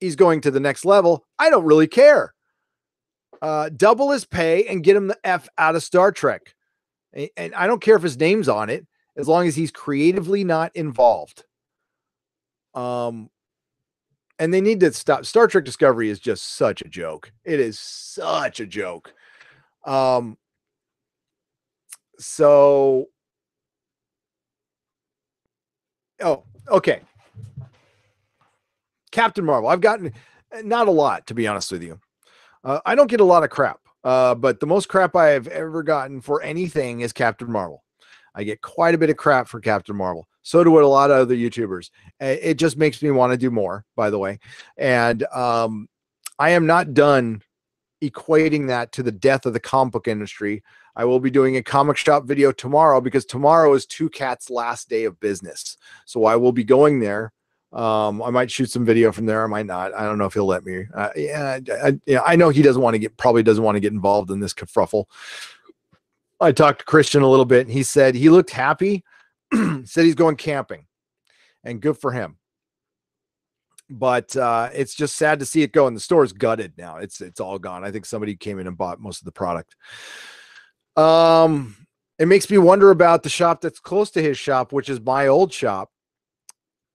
Speaker 1: he's going to the next level. I don't really care. Double his pay and get him the F out of Star Trek. And I don't care if his name's on it, as long as he's creatively not involved. And they need to stop. Star Trek Discovery is just such a joke. It is such a joke. Okay. Captain Marvel. I've gotten not a lot, to be honest with you. I don't get a lot of crap, but the most crap I have ever gotten for anything is Captain Marvel. I get quite a bit of crap for Captain Marvel. So do a lot of other YouTubers. It just makes me want to do more, by the way. And I am not done equating that to the death of the comic book industry. I will be doing a comic shop video tomorrow, because tomorrow is Two Cats' last day of business. So I will be going there. I might shoot some video from there. I might not. I don't know if he'll let me. I know he probably doesn't want to get involved in this kerfuffle. I talked to Christian a little bit, and he said he looked happy. Said he's going camping, and good for him. But it's just sad to see it go. And the store's gutted now. It's all gone. I think somebody came in and bought most of the product. It makes me wonder about the shop that's close to his shop, which is my old shop.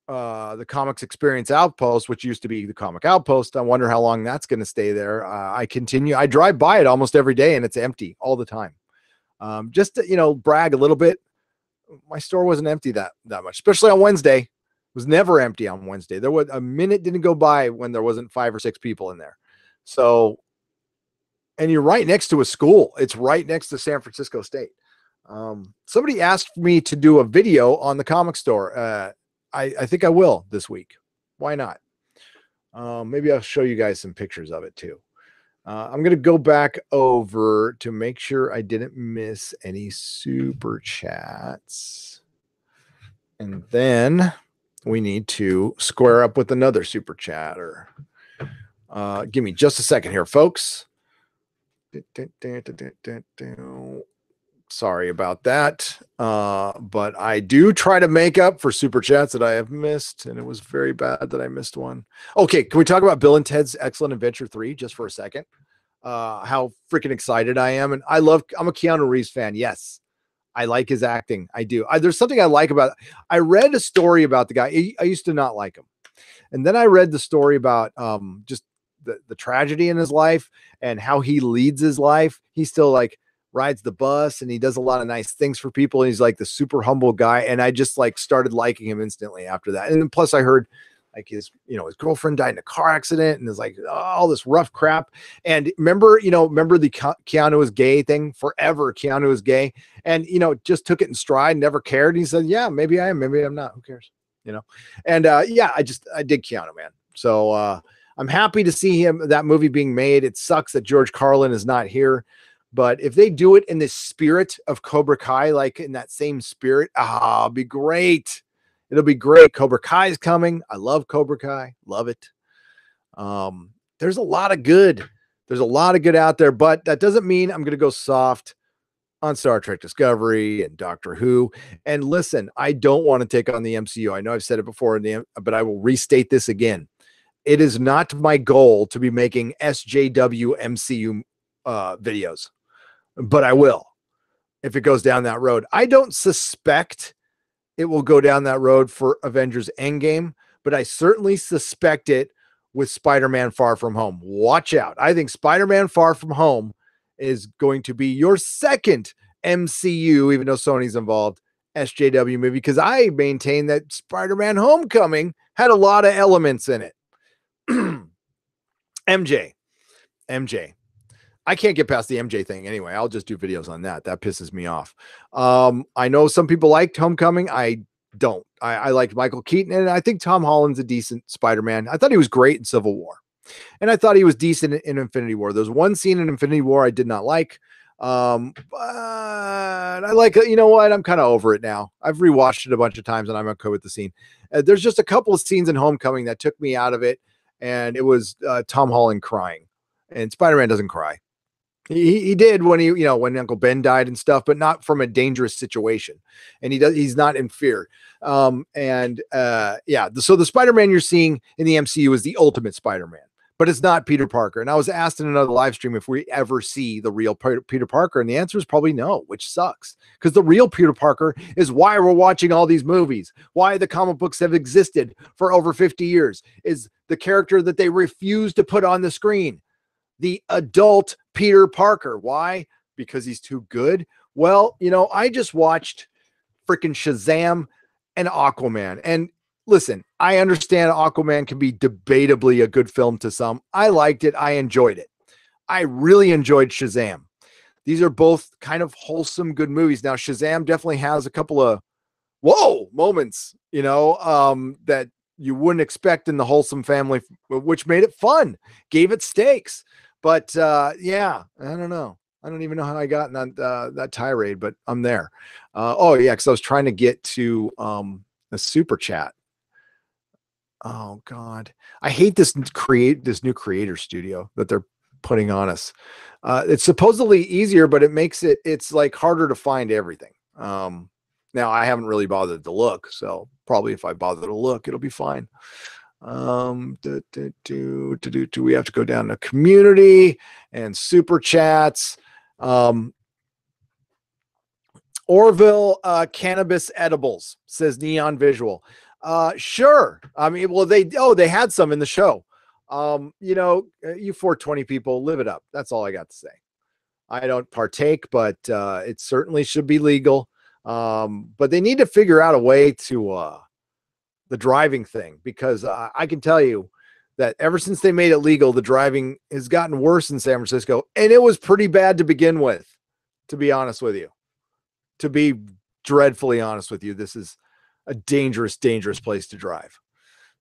Speaker 1: The Comics Experience Outpost, which used to be the Comic Outpost. I wonder how long that's going to stay there. I drive by it almost every day, and it's empty all the time. Just to, brag a little bit. My store wasn't empty that much, especially on Wednesday. It was never empty on Wednesday. There was a minute didn't go by when there wasn't 5 or 6 people in there. So, and you're right next to a school. It's right next to San Francisco State. Somebody asked me to do a video on the comic store. I think I will this week. Why not? Maybe I'll show you guys some pictures of it too. I'm going to go back over to make sure I didn't miss any super chats. And then we need to square up with another super chatter. Give me just a second here, folks. Sorry about that. But I do try to make up for super chats that I have missed, and it was very bad that I missed one. Okay, can we talk about Bill and Ted's Excellent Adventure 3 just for a second? How freaking excited I am. And I'm a Keanu Reeves fan. Yes, I like his acting. I do. There's something I like about it. I read a story about the guy. I used to not like him. And then I read the story about just the tragedy in his life and how he leads his life. He still rides the bus, and he does a lot of nice things for people. And he's like the super humble guy. And I just started liking him instantly after that. And then plus I heard his girlfriend died in a car accident, and it's all this rough crap. And remember the Keanu is gay thing forever. Keanu is gay, and, just took it in stride, never cared. And he said, yeah, maybe I am, maybe I'm not. Who cares? And I dig Keanu, man. So I'm happy to see that movie being made. It sucks that George Carlin is not here. But if they do it in the spirit of Cobra Kai, in that same spirit, it'll be great. It'll be great. Cobra Kai is coming. I love Cobra Kai. Love it. There's a lot of good. There's a lot of good out there, but that doesn't mean I'm going to go soft on Star Trek Discovery and Doctor Who. And listen, I don't want to take on the MCU. I know I've said it before, but I will restate this again. It is not my goal to be making SJW MCU videos, but I will if it goes down that road. I don't suspect it will go down that road for Avengers Endgame, but I certainly suspect it with Spider-Man Far From Home. Watch out. I think Spider-Man Far From Home is going to be your second MCU, even though Sony's involved, SJW movie, because I maintain that Spider-Man Homecoming had a lot of elements in it. MJ. I can't get past the MJ thing anyway. I'll just do videos on that. That pisses me off. I know some people liked Homecoming. I don't. I liked Michael Keaton, and I think Tom Holland's a decent Spider-Man. I thought he was great in Civil War, and I thought he was decent in Infinity War. There's one scene in Infinity War I did not like. But I like it. You know what? I'm kind of over it now. I've rewatched it a bunch of times, and I'm okay with the scene. There's just a couple of scenes in Homecoming that took me out of it, and it was Tom Holland crying, and Spider-Man doesn't cry. He did when when Uncle Ben died and stuff, but not from a dangerous situation. And he's not in fear. So the Spider-Man you're seeing in the MCU is the ultimate Spider-Man, but it's not Peter Parker. And I was asked in another live stream if we ever see the real Peter Parker. And the answer is probably no, which sucks, because the real Peter Parker is why we're watching all these movies, why the comic books have existed for over 50 years, is the character that they refuse to put on the screen. The adult Peter Parker. Why? Because he's too good. Well, I just watched freaking Shazam and Aquaman. And listen, I understand Aquaman can be debatably a good film to some. I liked it. I enjoyed it. I really enjoyed Shazam. These are both kind of wholesome, good movies. Now, Shazam definitely has a couple of moments, that you wouldn't expect in the wholesome family, which made it fun, gave it stakes. But I don't know. I don't even know how I got in that tirade, but I'm there. Because I was trying to get to the super chat. Oh God, I hate this new creator studio that they're putting on us. It's supposedly easier, but it makes it's like harder to find everything. Now I haven't really bothered to look, so probably if I bother to look, it'll be fine. We have to go down to community and super chats. Orville cannabis edibles, says Neon Visual. Sure. I mean, well, they had some in the show. You 420 people, live it up. That's all I got to say. I don't partake, but it certainly should be legal. But they need to figure out a way to the driving thing, because I can tell you that ever since they made it legal, the driving has gotten worse in San Francisco, and it was pretty bad to begin with, to be honest with you. To be dreadfully honest with you, this is a dangerous, dangerous place to drive.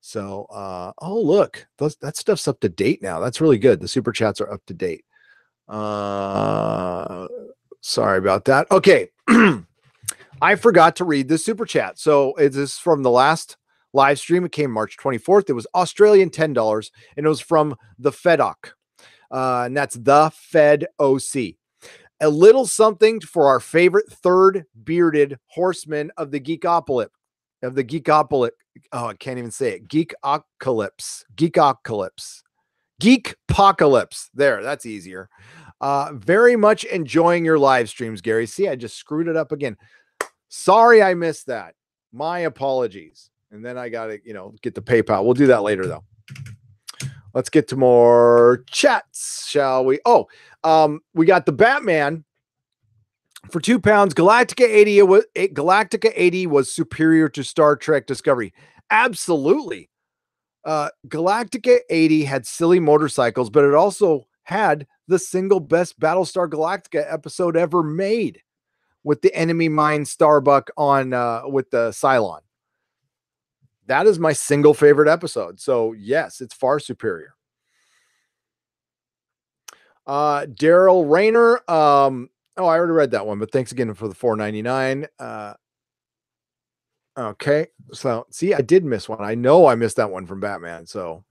Speaker 1: So, look, that stuff's up to date now. That's really good. The super chats are up to date. Sorry about that. Okay. I forgot to read the super chat. So it is from the last live stream. It came March 24th. It was Australian $10, and it was from the FedOc. And that's the Fed OC. A little something for our favorite third bearded horseman of the Geekopolis. Oh, I can't even say it. Geekopolis. There, that's easier. Very much enjoying your live streams, Gary. See, I just screwed it up again. Sorry I missed that. My apologies. And then I got to, get the PayPal. We'll do that later, though. Let's get to more chats, shall we? We got the Batman for £2. Galactica 80 was superior to Star Trek Discovery. Absolutely. Galactica 80 had silly motorcycles, but it also had the single best Battlestar Galactica episode ever made, with the enemy mine Starbuck on with the Cylon. That is my single favorite episode. So yes, it's far superior. Daryl Rayner. I already read that one, but thanks again for the $4.99. Okay. So see, I did miss one. I know I missed that one from Batman. So,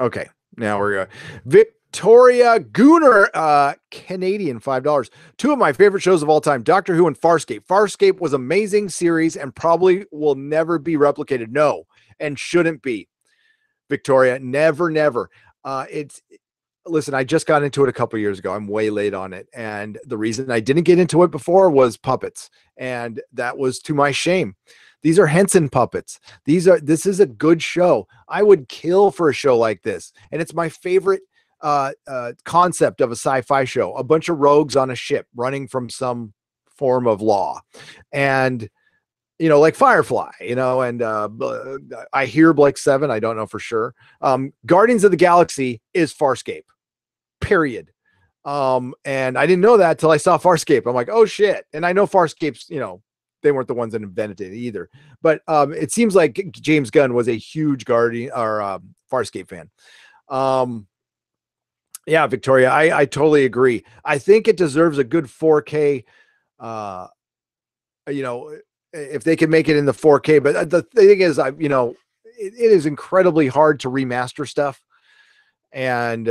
Speaker 1: okay. Now we're going. Victoria Gooner, Canadian, $5. Two of my favorite shows of all time, Doctor Who and Farscape. Farscape was amazing series and probably will never be replicated. No, and shouldn't be. Victoria, never. Listen, I just got into it a couple years ago. I'm way late on it. And the reason I didn't get into it before was puppets. And that was to my shame. These are Henson puppets. This is a good show. I would kill for a show like this. And it's my favorite concept of a sci-fi show. A bunch of rogues on a ship running from some form of law. And like Firefly, and I hear Blake 7. I don't know for sure. Guardians of the Galaxy is Farscape, period. And I didn't know that till I saw Farscape. I'm like, oh shit. And I know Farscape's, they weren't the ones that invented it either, but it seems like James Gunn was a huge Guardian or Farscape fan. Yeah, Victoria, I totally agree. I think it deserves a good 4K, if they can make it in the 4K, but the thing is, it is incredibly hard to remaster stuff. And,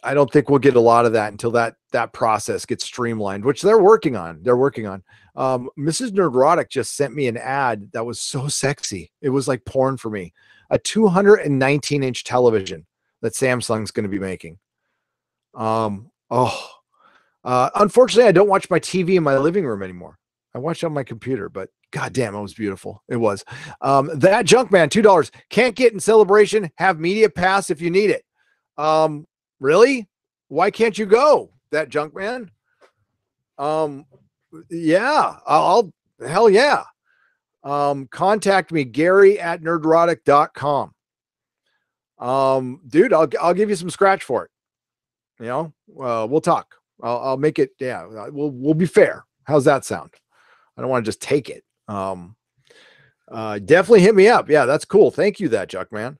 Speaker 1: I don't think we'll get a lot of that until that process gets streamlined, which they're working on. Mrs. Nerdrotic just sent me an ad that was so sexy. It was like porn for me. A 219-inch television that Samsung's going to be making. Unfortunately, I don't watch my TV in my living room anymore. I watch on my computer, but goddamn, it was beautiful. It was. That Junkman, $2. Can't get in Celebration. Have Media Pass if you need it. Really? Why can't you go? That Junkman? Yeah, hell yeah. Contact me, Gary@nerdrotic.com. Dude, I'll give you some scratch for it. We'll talk. I'll make it. Yeah, we'll be fair. How's that sound? I don't want to just take it. Definitely hit me up. Yeah, that's cool. Thank you, that Junkman.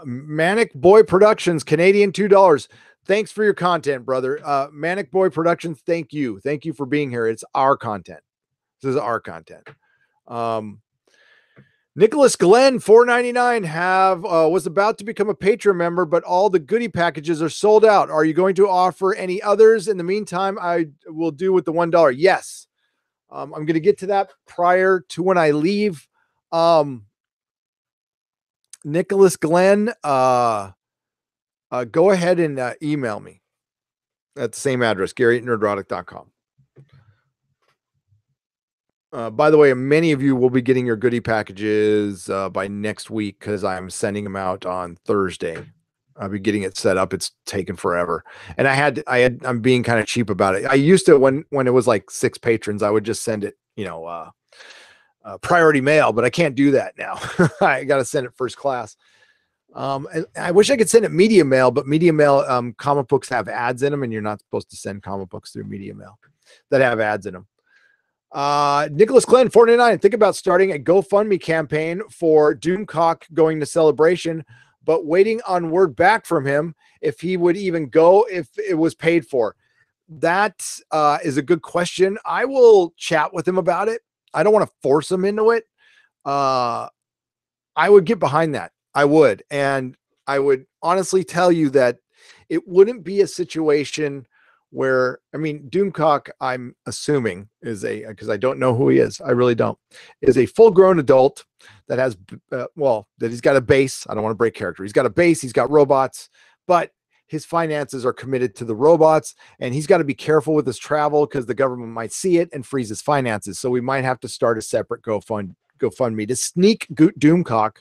Speaker 1: Manic Boy Productions, Canadian, $2. Thanks for your content, brother. Manic Boy Productions, thank you for being here. It's our content. This is our content. Nicholas Glenn, $4.99, was about to become a Patreon member, but all the goodie packages are sold out. Are you going to offer any others? In the meantime, I will do with the $1. Yes. I'm going to get to that prior to when I leave. Nicholas Glenn, go ahead and email me at the same address, Gary@nerdrotic.com. By the way, many of you will be getting your goodie packages by next week because I'm sending them out on Thursday. I'll be getting it set up. It's taken forever. And I'm being kind of cheap about it. I used to, when it was like 6 patrons, I would just send it, priority mail, but I can't do that now. I got to send it first class. And I wish I could send it media mail, but media mail, comic books have ads in them, and you're not supposed to send comic books through media mail that have ads in them. Nicholas Glenn, $4.99. Think about starting a GoFundMe campaign for Doomcock going to Celebration, but waiting on word back from him if he would even go if it was paid for. That is a good question. I will chat with him about it. I don't want to force him into it. I would get behind that. I would. And I would honestly tell you that it wouldn't be a situation where, Doomcock, I'm assuming is because I don't know who he is. I really don't. Is a full grown adult that has, that he's got a base. I don't want to break character. He's got a base. He's got robots, but his finances are committed to the robots, and he's got to be careful with his travel because the government might see it and freeze his finances. So we might have to start a separate GoFundMe to sneak Doomcock,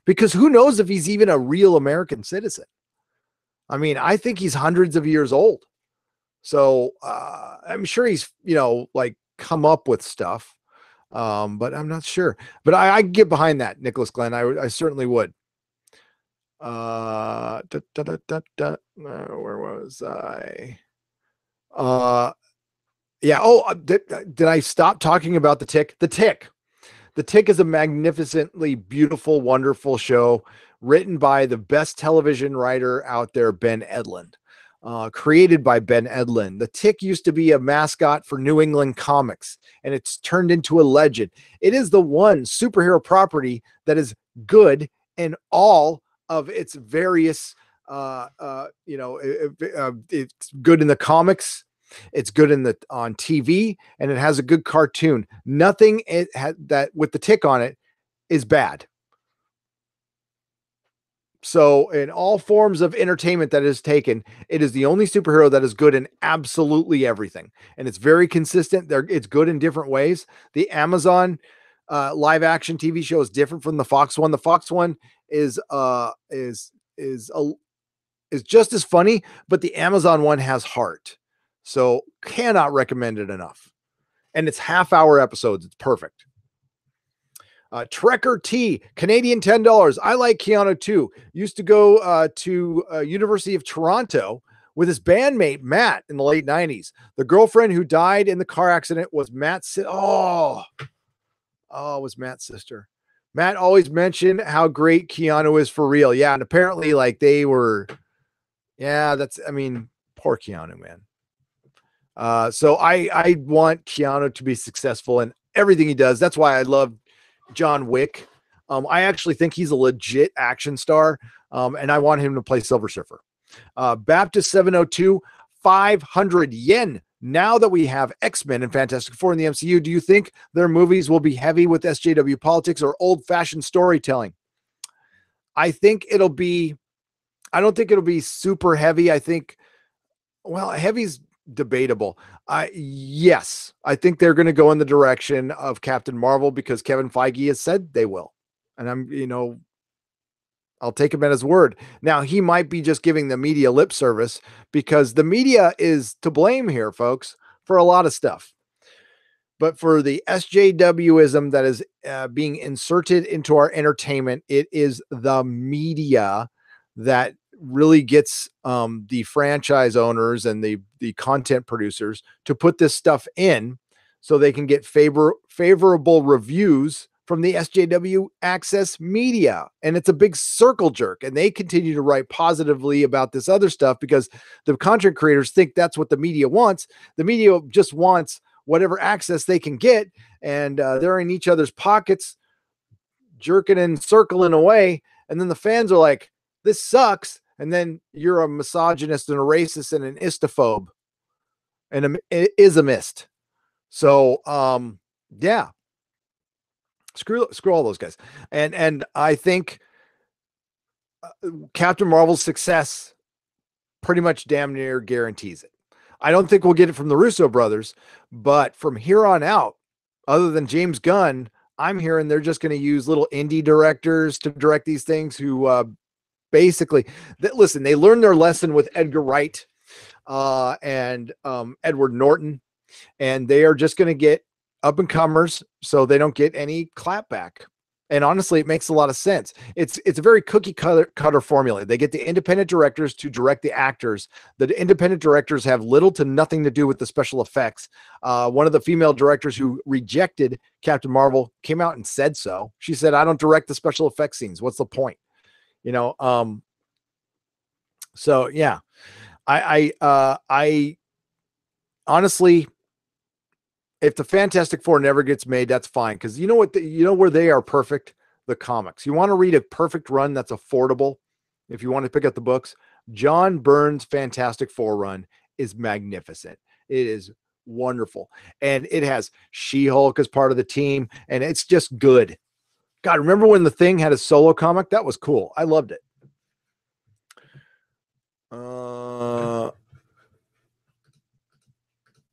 Speaker 1: because who knows if he's even a real American citizen. I think he's hundreds of years old. So I'm sure he's, come up with stuff, but I'm not sure. But I get behind that, Nicholas Glenn. I certainly would. Where was I? Yeah. Did I stop talking about The Tick? The Tick is a magnificently beautiful, wonderful show written by the best television writer out there, Ben Edlund, created by Ben Edlund. The Tick used to be a mascot for New England comics, and it's turned into a legend. It is the one superhero property that is good in all of its various, it's good in the comics, it's good on TV, and it has a good cartoon. Nothing that with The Tick on it is bad. So in all forms of entertainment that is taken, it is the only superhero that is good in absolutely everything. And it's very consistent. It's good in different ways. The Amazon live action TV show is different from the Fox one. The Fox one is is a, is just as funny, but the Amazon one has heart. So cannot recommend it enough. And it's half-hour episodes. It's perfect. Trekker T, Canadian $10. I like Keanu too. Used to go to University of Toronto with his bandmate Matt in the late 90s. The girlfriend who died in the car accident was Matt's. Oh, it was Matt's sister. Matt always mentioned how great Keanu is for real. Yeah, and apparently, like they were. Yeah, I mean, poor Keanu, man. So I want Keanu to be successful in everything he does. That's why I love John Wick. I actually think he's a legit action star, and I want him to play Silver Surfer. Baptist 702, 500 yen. Now that we have X-Men and Fantastic Four in the MCU, do you think their movies will be heavy with SJW politics or old-fashioned storytelling? I don't think it'll be super heavy. I think, well, heavy's debatable. Yes, I think they're going to go in the direction of Captain Marvel because Kevin Feige has said they will. And I'll take him at his word. Now, he might be just giving the media lip service because the media is to blame here, folks, for a lot of stuff. But for the SJWism that is being inserted into our entertainment, it is the media that really gets the franchise owners and the content producers to put this stuff in so they can get favorable reviews from the SJW access media. And it's a big circle jerk. And they continue to write positively about this other stuff because the content creators think that's what the media wants. The media just wants whatever access they can get. And they're in each other's pockets, jerking and circling away. And then the fans are like, this sucks. And then you're a misogynist and a racist and an istophobe and an ismist. So, yeah, screw all those guys. And I think Captain Marvel's success pretty much damn near guarantees it. I don't think we'll get it from the Russo brothers, but from here on out, other than James Gunn, I'm hearing they're just going to use little indie directors to direct these things who basically, listen, they learned their lesson with Edgar Wright and Edward Norton, and they are just going to get up and comers so they don't get any clapback. And honestly, it makes a lot of sense. It's a very cookie cutter formula. They get the independent directors to direct the actors. The independent directors have little to nothing to do with the special effects. One of the female directors who rejected Captain Marvel came out and said so. She said, I don't direct the special effects scenes. What's the point? So yeah, I honestly, if the Fantastic Four never gets made, that's fine. Because you know what, where they are perfect? The comics. You want to read a perfect run that's affordable. If you want to pick up the books, John Byrne's Fantastic Four run is magnificent. It is wonderful. And it has She-Hulk as part of the team. And it's just good. God, remember when the Thing had a solo comic? That was cool. I loved it.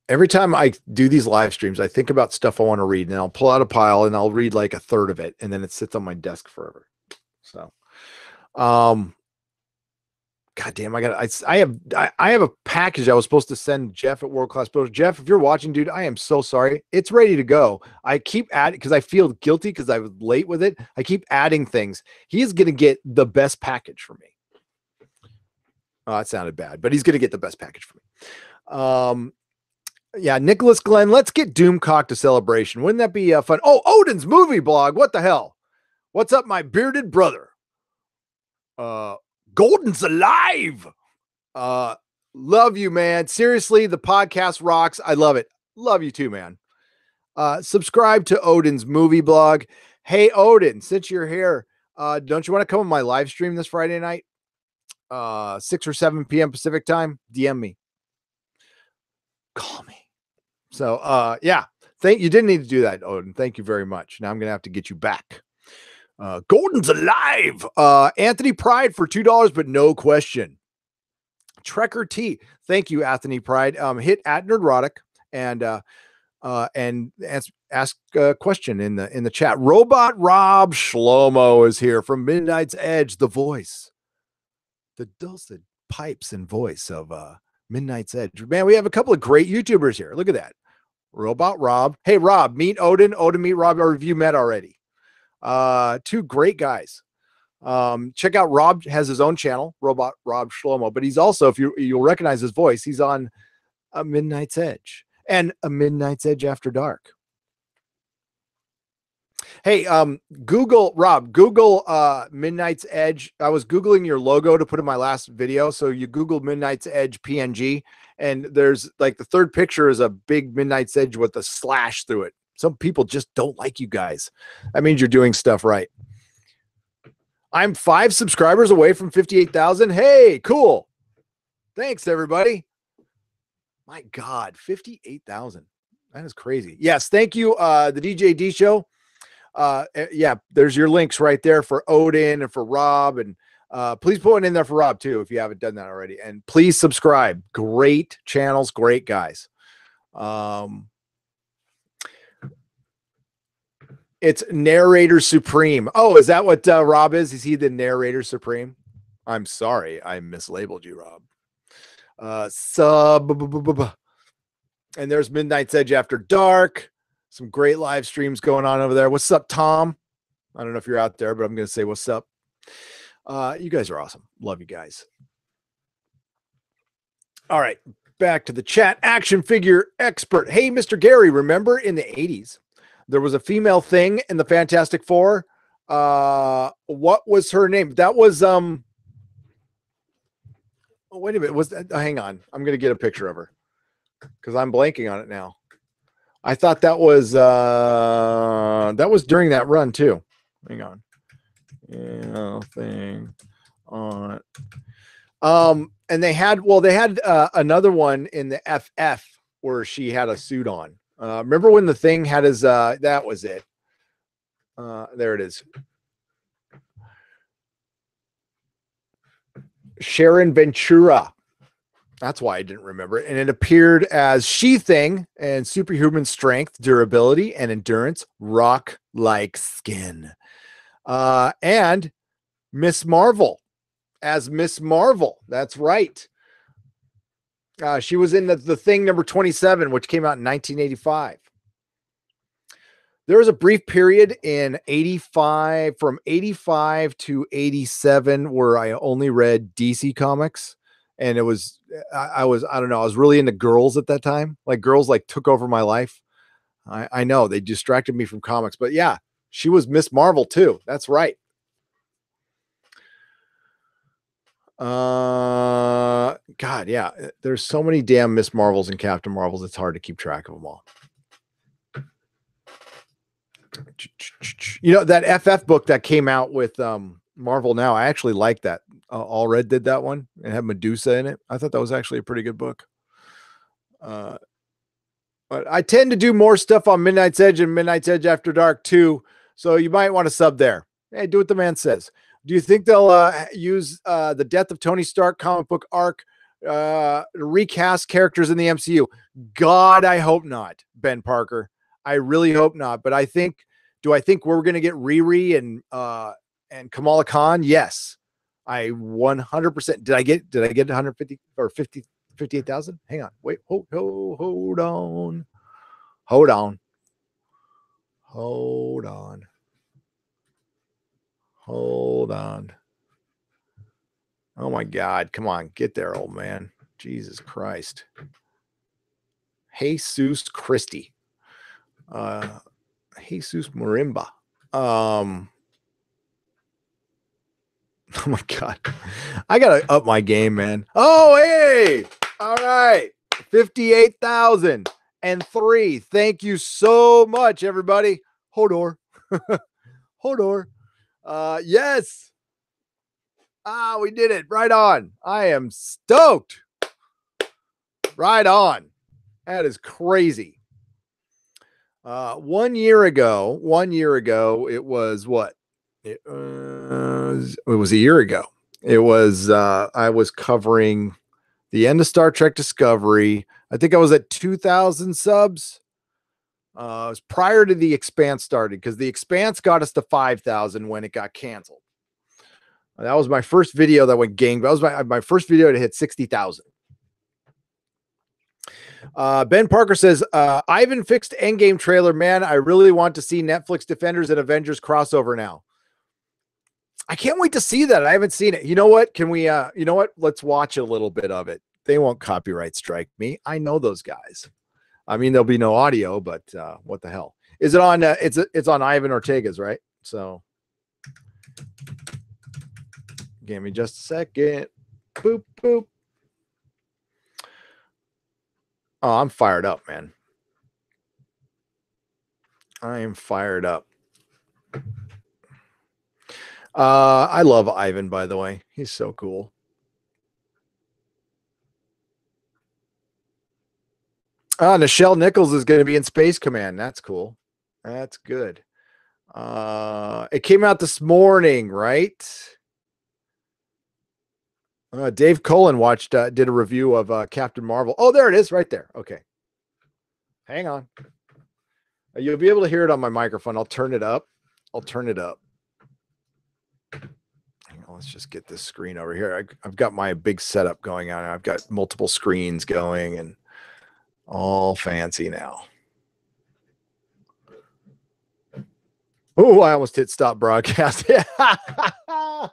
Speaker 1: Every time I do these live streams, I think about stuff I want to read, and I'll pull out a pile and I'll read like a third of it, and then it sits on my desk forever. So, God damn, I have a package I was supposed to send Jeff at World Class Builder. Jeff, if you're watching, dude, I am so sorry. It's ready to go. I keep adding because I feel guilty because I was late with it. I keep adding things. He's gonna get the best package for me. Oh, it sounded bad, but he's gonna get the best package for me. Yeah, Nicholas Glenn, let's get Doomcock to Celebration. Wouldn't that be fun? Oh, Odin's movie blog. What the hell? What's up, my bearded brother? Golden's alive. Love you, man. Seriously, the podcast rocks. I love it. Love you too, man. Subscribe to Odin's movie blog. Hey, Odin, since you're here, don't you want to come on my live stream this Friday night? 6 or 7 p.m. Pacific time? DM me. Call me. So, yeah, you didn't need to do that, Odin. Thank you very much. Now I'm going to have to get you back. Gordon's alive. Anthony Pride for $2, but no question. Trekker T. Thank you, Anthony Pride. Hit at Nerdrotic and ask a question in the chat. Robot Rob Shlomo is here from Midnight's Edge, the voice, the dulcet pipes and voice of Midnight's Edge. Man, we have a couple of great YouTubers here. Look at that. Robot Rob. Hey, Rob, meet Odin. Odin, meet Rob. Or have you met already? Two great guys. Check out Rob has his own channel, Robot Rob Shlomo, but he's also, if you'll recognize his voice, he's on a Midnight's Edge and a Midnight's Edge After Dark. Hey, Google Midnight's Edge. I was Googling your logo to put in my last video. So you Google Midnight's Edge PNG, and there's like the third picture is a big Midnight's Edge with a slash through it. Some people just don't like you guys. That means you're doing stuff right. I'm 5 subscribers away from 58,000. Hey, cool. Thanks, everybody. My God, 58,000. That is crazy. Yes, thank you, the DJD show. Yeah, there's your links right there for Odin and for Rob. And please put one in there for Rob, too, if you haven't done that already. And please subscribe. Great channels, great guys. It's Narrator Supreme. Oh, is that what Rob is? Is he the Narrator Supreme? I'm sorry. I mislabeled you, Rob. And there's Midnight's Edge After Dark. Some great live streams going on over there. What's up, Tom? I don't know if you're out there, but I'm going to say what's up. You guys are awesome. Love you guys. All right. Back to the chat. Action figure expert. Hey, Mr. Gary, remember in the 80s, there was a female thing in the Fantastic Four. What was her name? That was oh, wait a minute. Was that, hang on. I'm gonna get a picture of her because I'm blanking on it now. I thought that was during that run too. Hang on. Yeah, thing on. And they had another one in the FF where she had a suit on. Remember when the Thing had his that was it. There it is. Sharon Ventura. That's why I didn't remember it. And it appeared as She-Thing and superhuman strength, durability, and endurance, rock-like skin. And Miss Marvel as Miss Marvel. That's right. She was in the Thing number 27, which came out in 1985. There was a brief period in 85, from 85 to 87, where I only read DC comics. And it was, I don't know, I was really into girls at that time. Like girls like took over my life. I know they distracted me from comics, but yeah, she was Miss Marvel too. That's right. God, yeah, there's so many damn Miss Marvels and Captain Marvels. It's hard to keep track of them all. You know, that FF book that came out with Marvel Now, I actually like that. All Red did that one and had Medusa in it. I thought that was actually a pretty good book. But I tend to do more stuff on Midnight's Edge and Midnight's Edge After Dark too. So you might want to sub there. Hey, do what the man says. Do you think they'll use the Death of Tony Stark comic book arc to recast characters in the MCU? God, I hope not, Ben Parker. I really hope not. But I think, do I think we're going to get Riri and Kamala Khan? Yes. I 100%. Did I get 150 or 58,000? Hang on. Wait. Hold on. Hold on. Hold on. Hold on. Oh my God. Come on. Get there, old man. Jesus Christ. Jesus Christie. Jesus Marimba. Oh my God. I gotta up my game, man. Oh, hey. All right. 58,003. Thank you so much, everybody. Hodor. Hodor. Yes. We did it. Right on. I am stoked. Right on. That is crazy. 1 year ago, it was what? It was a year ago. It was I was covering the end of Star Trek Discovery. I think I was at 2,000 subs. It was prior to the Expanse starting, because the Expanse got us to 5,000 when it got canceled. That was my first video that went gang. That was my first video to hit 60,000. Ben Parker says, Ivan fixed Endgame trailer. Man, I really want to see Netflix Defenders and Avengers crossover now. I can't wait to see that. I haven't seen it. You know what? Can we, you know what? Let's watch a little bit of it. They won't copyright strike me. I know those guys. I mean, there'll be no audio, but what the hell? Is it on, it's on Ivan Ortega's, right? So give me just a second. Boop, boop. Oh, I'm fired up, man. I am fired up. I love Ivan, by the way. He's so cool. Nichelle Nichols is going to be in Space Command. That's cool. That's good. It came out this morning, right? Dave Cullen did a review of Captain Marvel. Oh, there it is right there. Okay. Hang on. You'll be able to hear it on my microphone. I'll turn it up. Let's just get this screen over here. I've got my big setup going on. I've got multiple screens going and all fancy now. Oh, I almost hit stop broadcast. That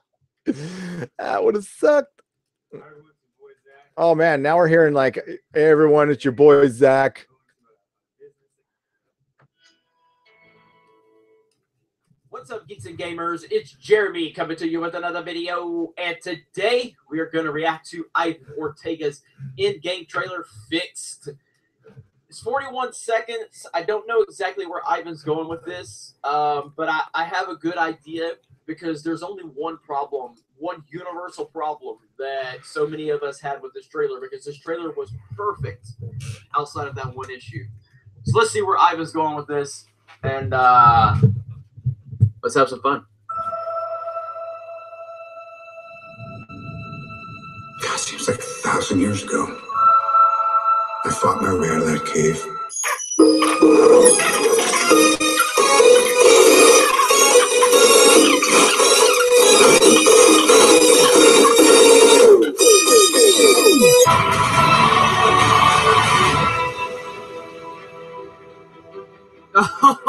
Speaker 1: would have sucked. Oh man, now we're hearing like, hey, everyone, it's your boy Zach.
Speaker 2: What's up, geeks and gamers? It's Jeremy coming to you with another video, and today we are going to react to Ivan Ortega's in-game trailer Fixed. It's 41 seconds. I don't know exactly where Ivan's going with this, but I have a good idea, because there's only one problem, one universal problem that so many of us had with this trailer, because this trailer was perfect outside of that one issue. So let's see where Ivan's going with this, and let's have some fun.
Speaker 3: God, seems like 1,000 years ago. I fought my way out of that cave.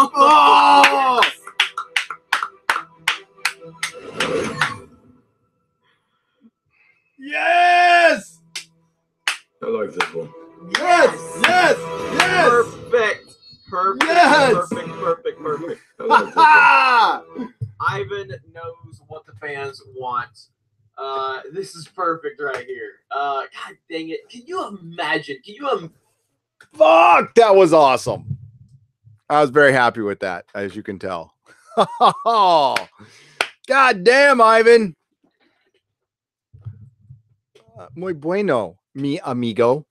Speaker 2: Oh!
Speaker 1: Yes!
Speaker 3: I like this one.
Speaker 1: Yes! Yes! Yes!
Speaker 2: Perfect. Perfect.
Speaker 1: Yes!
Speaker 2: Perfect. Perfect. Perfect.
Speaker 3: I like this one.
Speaker 2: Ivan knows what the fans want. This is perfect right here. God dang it. Can you imagine?
Speaker 1: Fuck, that was awesome. I was very happy with that, as you can tell. God damn, Ivan. Muy bueno, mi amigo.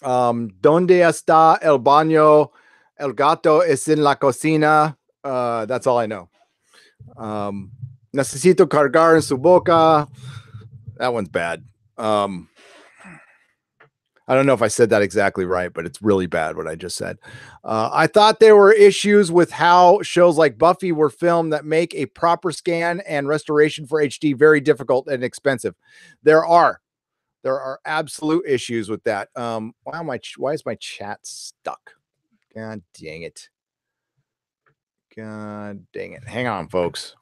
Speaker 1: ¿Dónde está el baño? El gato es en la cocina. That's all I know. Necesito cargar en su boca. That one's bad. I don't know if I said that exactly right, but it's really bad what I just said. I thought there were issues with how shows like Buffy were filmed that make a proper scan and restoration for HD very difficult and expensive. There are absolute issues with that. Why is my chat stuck? God dang it. God dang it. Hang on, folks.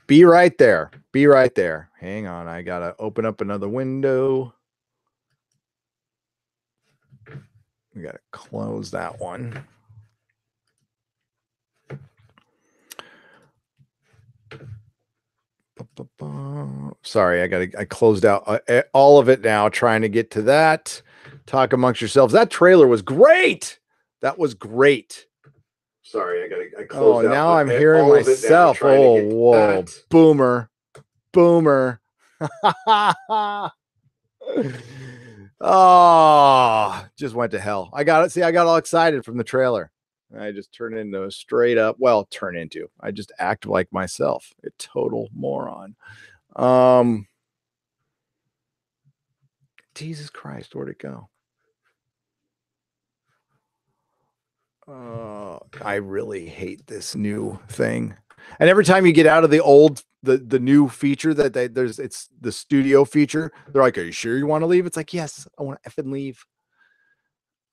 Speaker 1: Be right there. Be right there. Hang on. I got to open up another window. We got to close that one. Sorry, I closed out all of it now, trying to get to that. Talk amongst yourselves. That trailer was great. That was great.
Speaker 3: Sorry, I closed out.
Speaker 1: Oh, now I'm hearing myself. Oh, whoa. Boomer. Oh, just went to hell. I got it. See, I got all excited from the trailer. I just turned into a straight up, I just act like myself. A total moron. Jesus Christ, where'd it go? I really hate this new thing. And every time you get out of the new feature it's the studio feature, they're like, are you sure you want to leave? It's like, yes, I want to effing leave.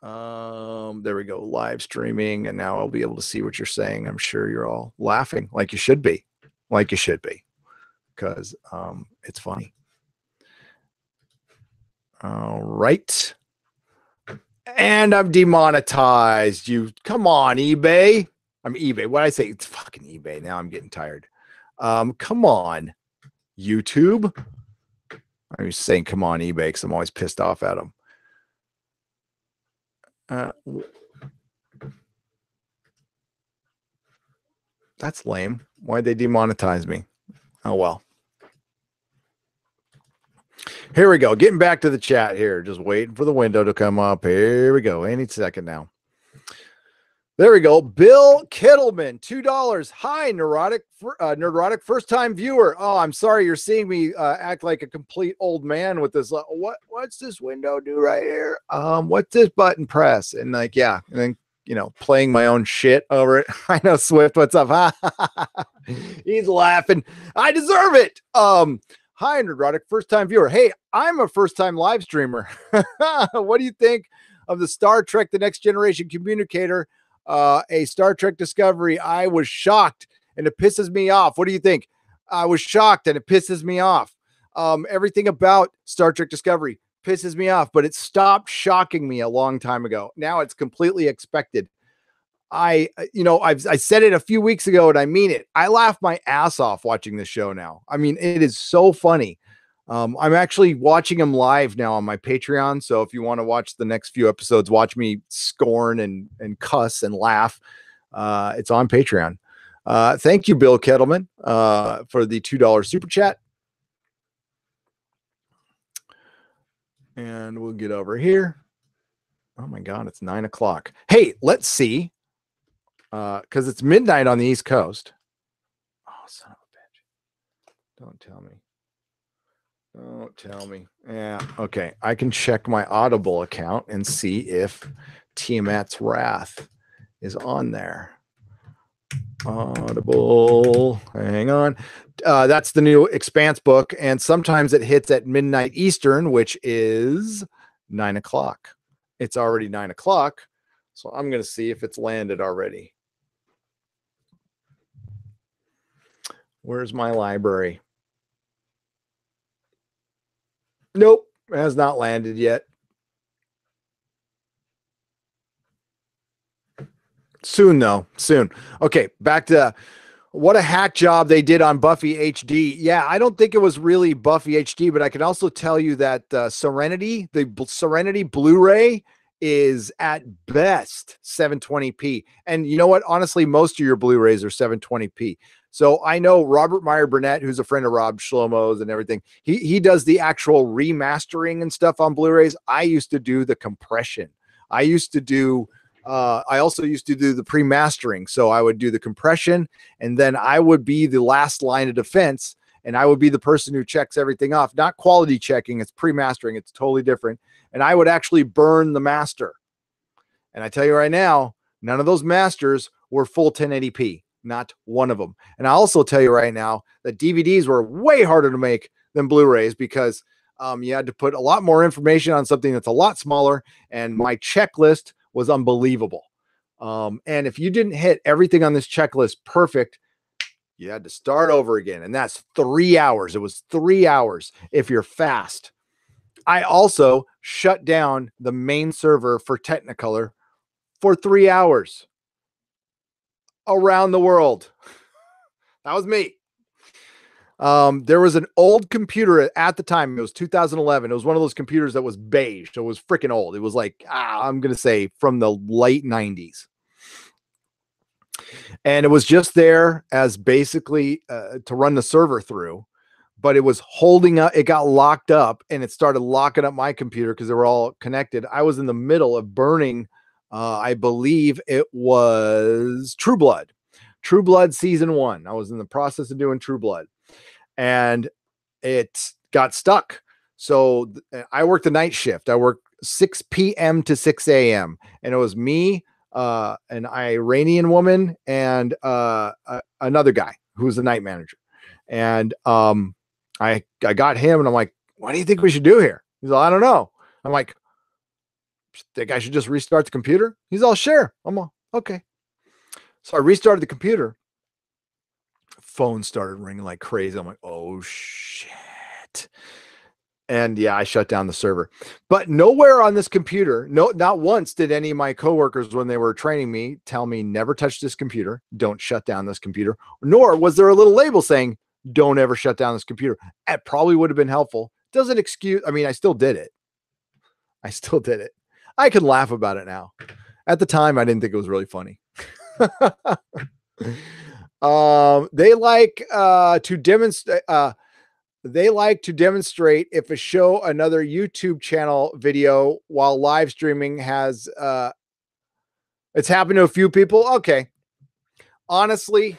Speaker 1: There we go, live streaming, and now I'll be able to see what you're saying. I'm sure you're all laughing like you should be, because it's funny. All right. And I'm demonetized. You come on, eBay. I'm eBay. What I say? It's fucking eBay. Now I'm getting tired. Come on, YouTube. I'm just saying, come on, eBay, because I'm always pissed off at them. That's lame. Why'd they demonetize me? Oh well. Here we go. Getting back to the chat here. Just waiting for the window to come up. Here we go. Any second now. There we go. Bill Kittleman, $2. Hi, Nerdrotic, first-time viewer. Oh, I'm sorry you're seeing me act like a complete old man with this. What's this window do right here? What's this button press? And like, yeah, and then playing my own shit over it. I know Swift. What's up? He's laughing. I deserve it. Hi, Nerdrotic, first-time viewer. Hey, I'm a first-time live streamer. What do you think of the Star Trek: The Next Generation communicator? A Star Trek Discovery. I was shocked, and it pisses me off. What do you think? I was shocked, and it pisses me off. Everything about Star Trek Discovery pisses me off, but it stopped shocking me a long time ago. Now it's completely expected. I said it a few weeks ago, and I mean it. I laugh my ass off watching this show now. I mean, it is so funny. I'm actually watching them live now on my Patreon. So if you want to watch the next few episodes, watch me scorn and cuss and laugh. It's on Patreon. Thank you, Bill Kettleman, for the $2 super chat. And we'll get over here. Oh my God, it's 9 o'clock. Hey, let's see. Because it's midnight on the East Coast. Oh, son of a bitch. Don't tell me. Don't tell me. Yeah, okay. I can check my Audible account and see if Tiamat's Wrath is on there. Audible. Hang on. That's the new Expanse book, and sometimes it hits at midnight Eastern, which is 9 o'clock. It's already 9 o'clock, so I'm going to see if it's landed already. Where's my library? Nope, it has not landed yet. Soon, though. Soon. Okay, back to what a hack job they did on Buffy HD. Yeah, I don't think it was really Buffy HD, but I can also tell you that Serenity, the Serenity Blu-ray, is at best 720p. And you know what? Honestly, most of your Blu-rays are 720p. So I know Robert Meyer Burnett, who's a friend of Rob Shlomo's and everything. He does the actual remastering and stuff on Blu-rays. I used to do the compression. I also used to do the pre-mastering. So I would do the compression, and then I would be the last line of defense, and I would be the person who checks everything off. Not quality checking, it's pre-mastering. It's totally different. And I would actually burn the master. And I tell you right now, none of those masters were full 1080p. Not one of them. And I also tell you right now that DVDs were way harder to make than Blu-rays because you had to put a lot more information on something that's a lot smaller. And my checklist was unbelievable. And if you didn't hit everything on this checklist perfect, you had to start over again. And that's 3 hours. It was 3 hours if you're fast. I also shut down the main server for Technicolor for 3 hours around the world. That was me. There was an old computer at the time. It was 2011. It was one of those computers that was beige. So it was freaking old. It was like, I'm going to say from the late 90s. And it was just there as basically to run the server through. but it was holding up. It got locked up, and it started locking up my computer because they were all connected. I was in the middle of burning. I believe it was True Blood season 1. I was in the process of doing True Blood, and it got stuck. So I worked the night shift. I worked 6 p.m. to 6 a.m. and it was me, an Iranian woman, and another guy who was the night manager. And I got him, and I'm like, what do you think we should do here? He's like, I don't know. I'm like, think I should just restart the computer? He's all, sure. I'm all, okay. So I restarted the computer. Phone started ringing like crazy. I'm like, oh shit. And yeah, I shut down the server. But nowhere on this computer, not once did any of my coworkers, when they were training me, tell me never touch this computer, don't shut down this computer, nor was there a little label saying don't ever shut down this computer. It probably would have been helpful. Doesn't excuse, I mean, I still did it. I can laugh about it now. At the time, I didn't think it was really funny. They like to demonstrate if a show, another YouTube channel video while live streaming has it's happened to a few people. Okay. Honestly,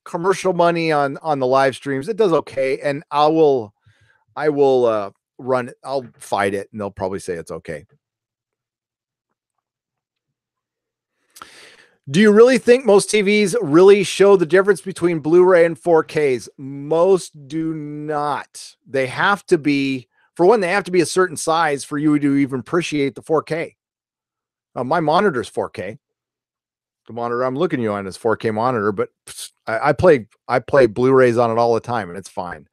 Speaker 1: commercial money on the live streams, it does okay. And I will run it. I'll fight it, and they'll probably say it's okay. Do you really think most TVs really show the difference between Blu-ray and 4Ks? Most do not. They have to be, for one, they have to be a certain size for you to even appreciate the 4K. My monitor's 4K. The monitor I'm looking at you on is 4K monitor, but I play Blu-rays on it all the time, and it's fine.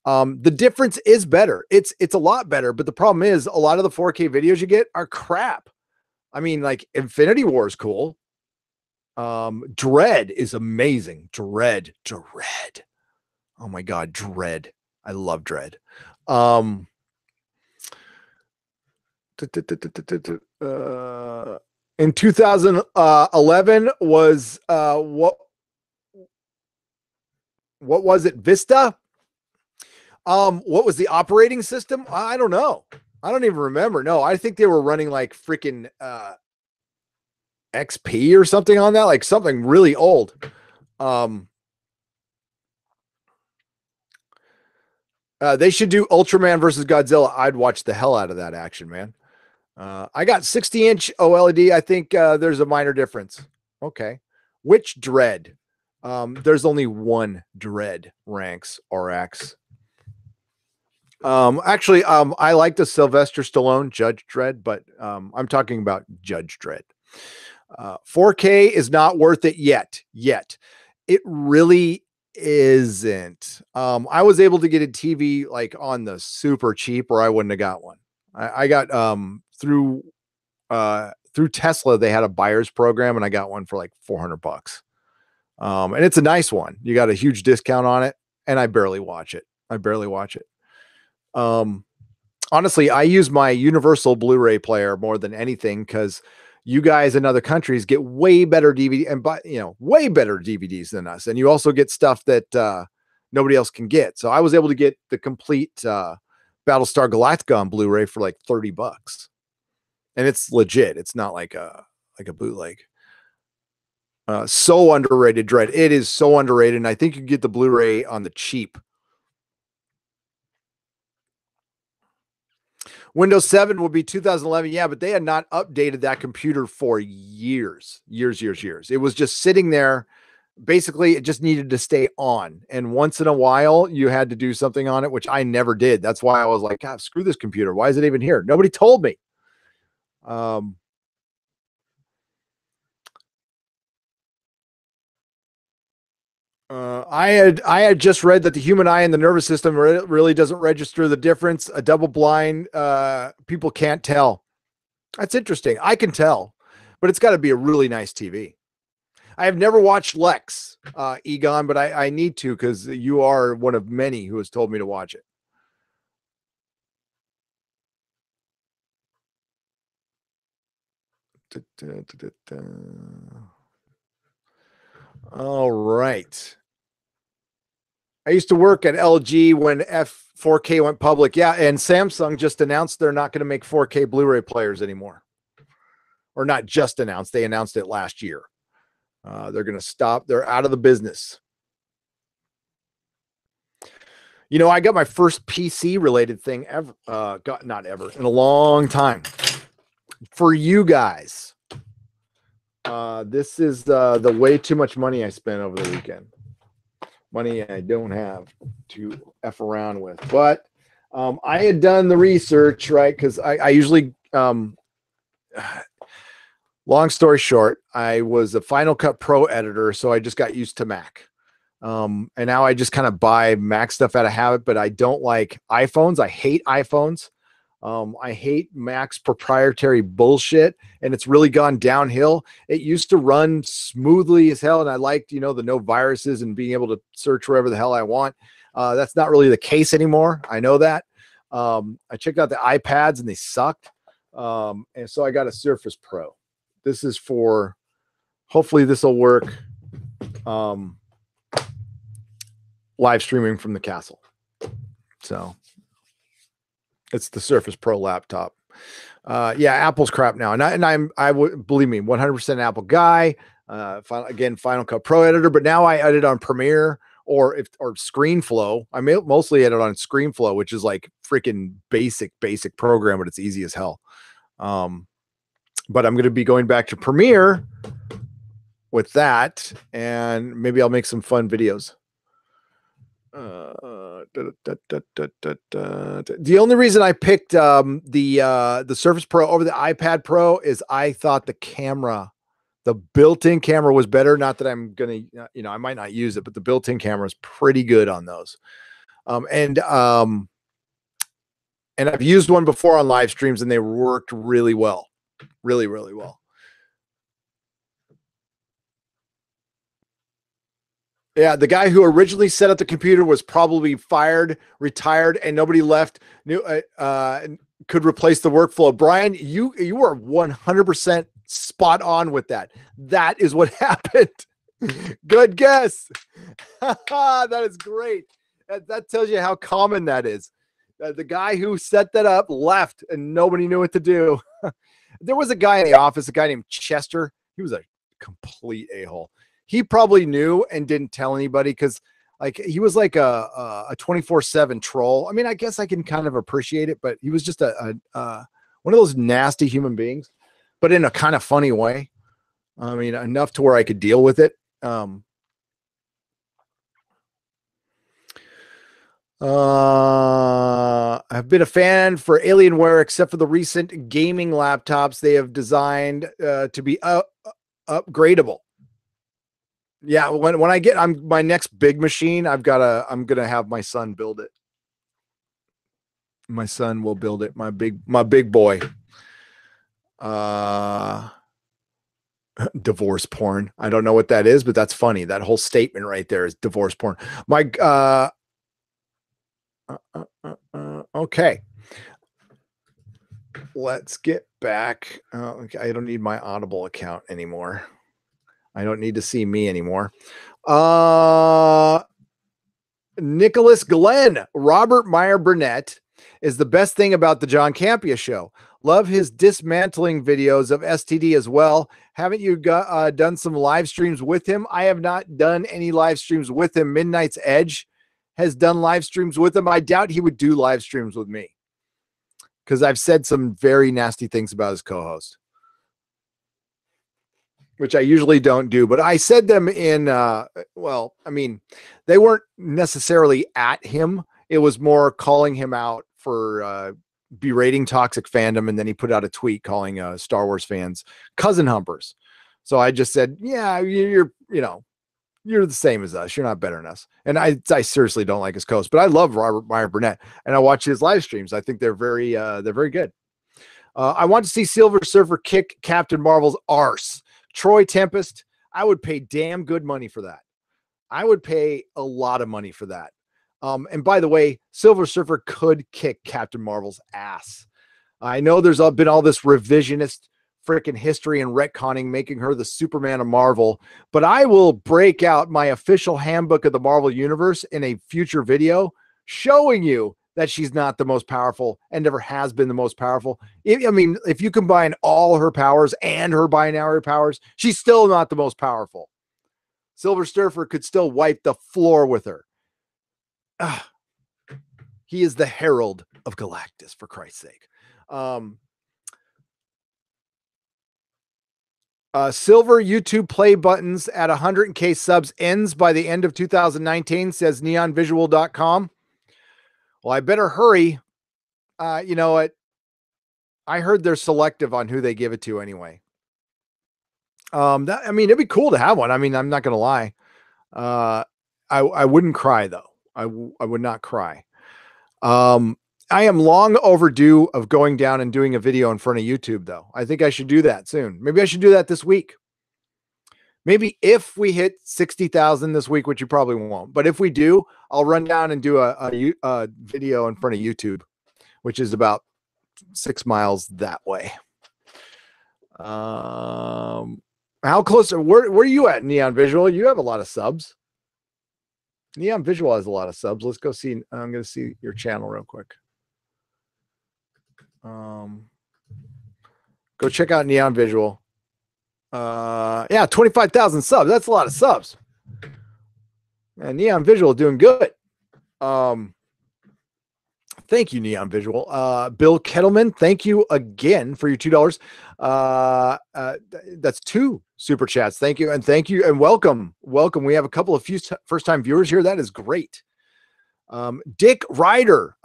Speaker 1: The difference is better. It's a lot better, but the problem is a lot of the 4K videos you get are crap. I mean, like Infinity War is cool. Dread is amazing. Dread. Oh my God, Dread. I love Dread. In 2011 was what was it? Vista? What was the operating system? I don't know. I don't even remember. No, I think they were running like freaking XP or something on that, like something really old. They should do Ultraman versus Godzilla. I'd watch the hell out of that action, man. I got 60-inch OLED. I think there's a minor difference. Okay. Which Dread? There's only one Dread, Ranks RX. Actually, I like the Sylvester Stallone Judge Dredd, but I'm talking about Judge Dredd. 4K is not worth it yet. It really isn't. I was able to get a TV like on the super cheap, or I wouldn't have got one. I got through Tesla, they had a buyer's program, and I got one for like $400. And it's a nice one. You got a huge discount on it, and I barely watch it. Honestly, I use my universal Blu-ray player more than anything because you guys in other countries get way better DVD and way better DVDs than us. And you also get stuff that nobody else can get. So I was able to get the complete Battlestar Galactica on Blu-ray for like $30. And it's legit. It's not like a bootleg. So underrated, Dread. It is so underrated. And I think you can get the Blu-ray on the cheap. Windows 7 will be 2011. Yeah, but they had not updated that computer for years. It was just sitting there. Basically, it just needed to stay on. And once in a while, you had to do something on it, which I never did. That's why I was like, God, screw this computer. Why is it even here? Nobody told me. I had just read that the human eye and the nervous system really doesn't register the difference. A double blind, people can't tell. That's interesting. I can tell, but it's got to be a really nice TV. I have never watched Lex, Egon, but I need to because you are one of many who has told me to watch it. All right. I used to work at LG when F4K went public. Yeah, and Samsung just announced they're not going to make 4K Blu-ray players anymore. Or not just announced, they announced it last year. They're going to stop. They're out of the business. You know, I got my first PC related thing ever, not ever, in a long time. For you guys, this is the way too much money I spent over the weekend. Money I don't have to F around with. But I had done the research, right? Because I usually, long story short, I was a Final Cut Pro editor, so I just got used to Mac. And now I just kind of buy Mac stuff out of habit, but I don't like iPhones. I hate iPhones. I hate Mac's proprietary bullshit, and it's really gone downhill. It used to run smoothly as hell, and I liked, you know, the no viruses and being able to search wherever the hell I want. That's not really the case anymore. I know that. I checked out the iPads, and they sucked. And so I got a Surface Pro. This is for, hopefully this will work. Live streaming from the castle. So it's the Surface Pro laptop. Yeah, Apple's crap now. I would, believe me, 100% Apple guy. Final Cut Pro editor, but now I edit on Premiere or ScreenFlow. I mostly edit on ScreenFlow, which is like freaking basic program, but it's easy as hell. But I'm going to be going back to Premiere with that, and maybe I'll make some fun videos. The only reason I picked the Surface Pro over the iPad Pro is I thought the built-in camera was better. Not that I'm gonna, you know, I might not use it, but the built-in camera is pretty good on those. And I've used one before on live streams, and they worked really well, really well. Yeah, the guy who originally set up the computer was probably fired, retired, and nobody left could replace the workflow. Brian, you are 100% spot on with that. That is what happened. Good guess. That is great. That tells you how common that is. The guy who set that up left, and nobody knew what to do. There was a guy in the office, a guy named Chester. He was a complete a-hole. He probably knew and didn't tell anybody because, like, he was like a 24/7 troll. I mean, I guess I can kind of appreciate it, but he was just one of those nasty human beings, but in a kind of funny way. I mean, enough to where I could deal with it. I've been a fan for Alienware, except for the recent gaming laptops they have designed to be upgradable. Yeah, when I get my next big machine, I'm gonna have my son build it. My son will build it. My big boy. Divorce porn. I don't know what that is, but that's funny. That whole statement right there is divorce porn. Okay. Let's get back. Okay, I don't need my Audible account anymore. I don't need to see me anymore. Nicholas Glenn, Robert Meyer Burnett is the best thing about the John Campea show. Love his dismantling videos of STD as well. Haven't you done some live streams with him? I have not done any live streams with him. Midnight's Edge has done live streams with him. I doubt he would do live streams with me because I've said some very nasty things about his co-host, which I usually don't do, but I said them in, well, I mean, they weren't necessarily at him. It was more calling him out for berating toxic fandom. And then he put out a tweet calling Star Wars fans cousin humpers. So I just said, yeah, you're the same as us. You're not better than us. And I seriously don't like his co-host, but I love Robert Meyer Burnett and I watch his live streams. I think they're very good. I want to see Silver Surfer kick Captain Marvel's arse. Troy Tempest, I would pay damn good money for that. I would pay a lot of money for that. And by the way, Silver Surfer could kick Captain Marvel's ass. I know there's been all this revisionist freaking history and retconning, making her the Superman of Marvel. But I will break out my official handbook of the Marvel Universe in a future video showing you that she's not the most powerful and never has been the most powerful. I mean, if you combine all her powers and her binary powers, she's still not the most powerful. Silver Surfer could still wipe the floor with her. He is the herald of Galactus, for Christ's sake. Silver YouTube play buttons at 100K subs ends by the end of 2019, says neonvisual.com. Well, I better hurry. You know what? I heard they're selective on who they give it to anyway. I mean, it'd be cool to have one. I mean, I'm not going to lie. I wouldn't cry though. I would not cry. I am long overdue of going down and doing a video in front of YouTube though. I think I should do that soon. Maybe I should do that this week. Maybe if we hit 60,000 this week, which you probably won't, but if we do, I'll run down and do a video in front of YouTube, which is about 6 miles that way. How close? Where are you at, Neon Visual? You have a lot of subs. Neon Visual has a lot of subs. Let's go see. I'm going to see your channel real quick. Go check out Neon Visual. Yeah, 25,000 subs. That's a lot of subs. And Neon Visual doing good. Thank you, Neon Visual. Bill Kettleman, thank you again for your $2. That's 2 super chats. Thank you. And thank you and welcome. Welcome. We have a couple of first-time viewers here. That is great. Dick Ryder.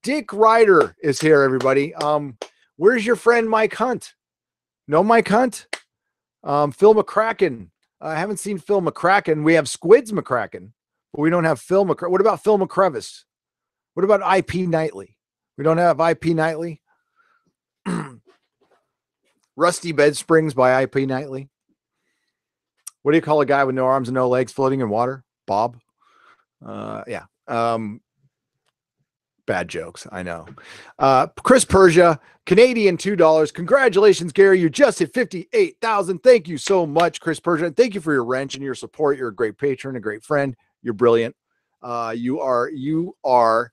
Speaker 1: Dick Ryder is here, everybody. Where's your friend Mike Hunt? No Mike Hunt? Phil McCracken. I haven't seen Phil McCracken. We have Squids McCracken, but we don't have Phil McCracken. What about Phil McCrevis? What about IP Nightly? We don't have IP Nightly. Rusty Bed Springs by IP Nightly. What do you call a guy with no arms and no legs floating in water? Bob. Yeah. Bad jokes, I know. Chris Persia, Canadian $2. Congratulations, Gary. You just hit 58,000. Thank you so much, Chris Persia. And thank you for your wrench and your support. You're a great patron, a great friend. You're brilliant. You are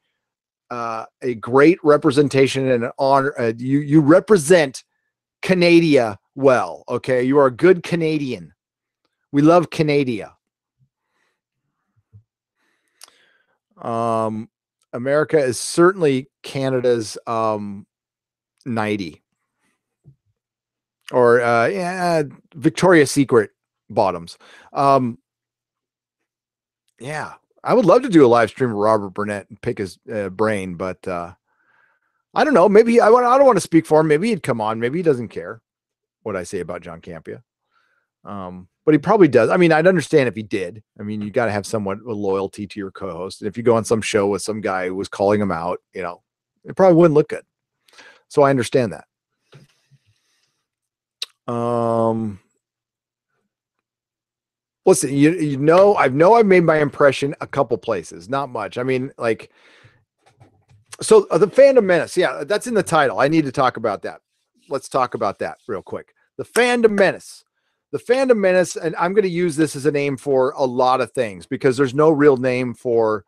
Speaker 1: a great representation and an honor. You represent Canada well. Okay, you are a good Canadian. We love Canada. America is certainly Canada's 90 or yeah, Victoria's Secret bottoms. Yeah, I would love to do a live stream of Robert Burnett and pick his brain, but I don't know. Maybe I don't want to speak for him. Maybe he'd come on. Maybe he doesn't care what I say about John Campea. But he probably does. I mean, I'd understand if he did. I mean, you got to have somewhat of loyalty to your co-host. And if you go on some show with some guy who was calling him out, you know, it probably wouldn't look good. So I understand that. Listen, you know I've made my impression a couple places, not much. I mean, like, so the Fandom Menace, yeah, that's in the title. I need to talk about that. Let's talk about that real quick. The Fandom Menace. The Fandom Menace, and I'm going to use this as a name for a lot of things because there's no real name for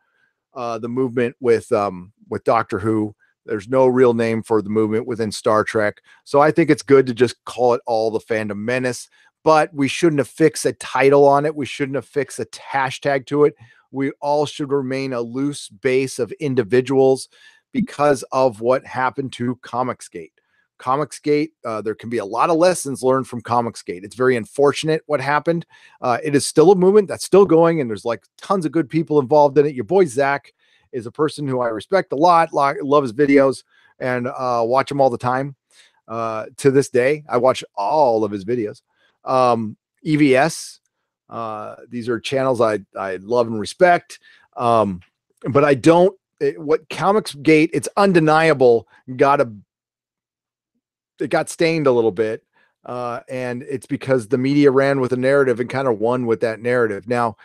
Speaker 1: the movement with Doctor Who. There's no real name for the movement within Star Trek. So I think it's good to just call it all the Fandom Menace, but we shouldn't have fixed a title on it. We shouldn't have fixed a hashtag to it. We all should remain a loose base of individuals because of what happened to Comicsgate. Comicsgate, there can be a lot of lessons learned from Comicsgate. It's very unfortunate what happened. It is still a movement that's still going, and there's like tons of good people involved in it. Your boy Zach is a person who I respect a lot, love his videos, and watch him all the time. To this day, I watch all of his videos. EVS, these are channels I love and respect, but I don't. What Comicsgate, it's undeniable, it got stained a little bit, and it's because the media ran with a narrative and kind of won with that narrative. Now,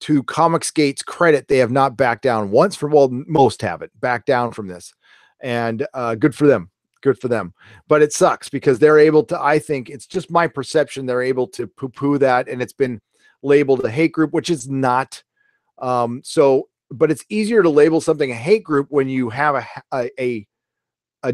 Speaker 1: to Comicsgate's credit, they have not backed down once. Most haven't backed down from this, and good for them. good for them. But it sucks because they're able to, I think it's just my perception, they're able to poo-poo that, and it's been labeled a hate group, which is not. But it's easier to label something a hate group when you have a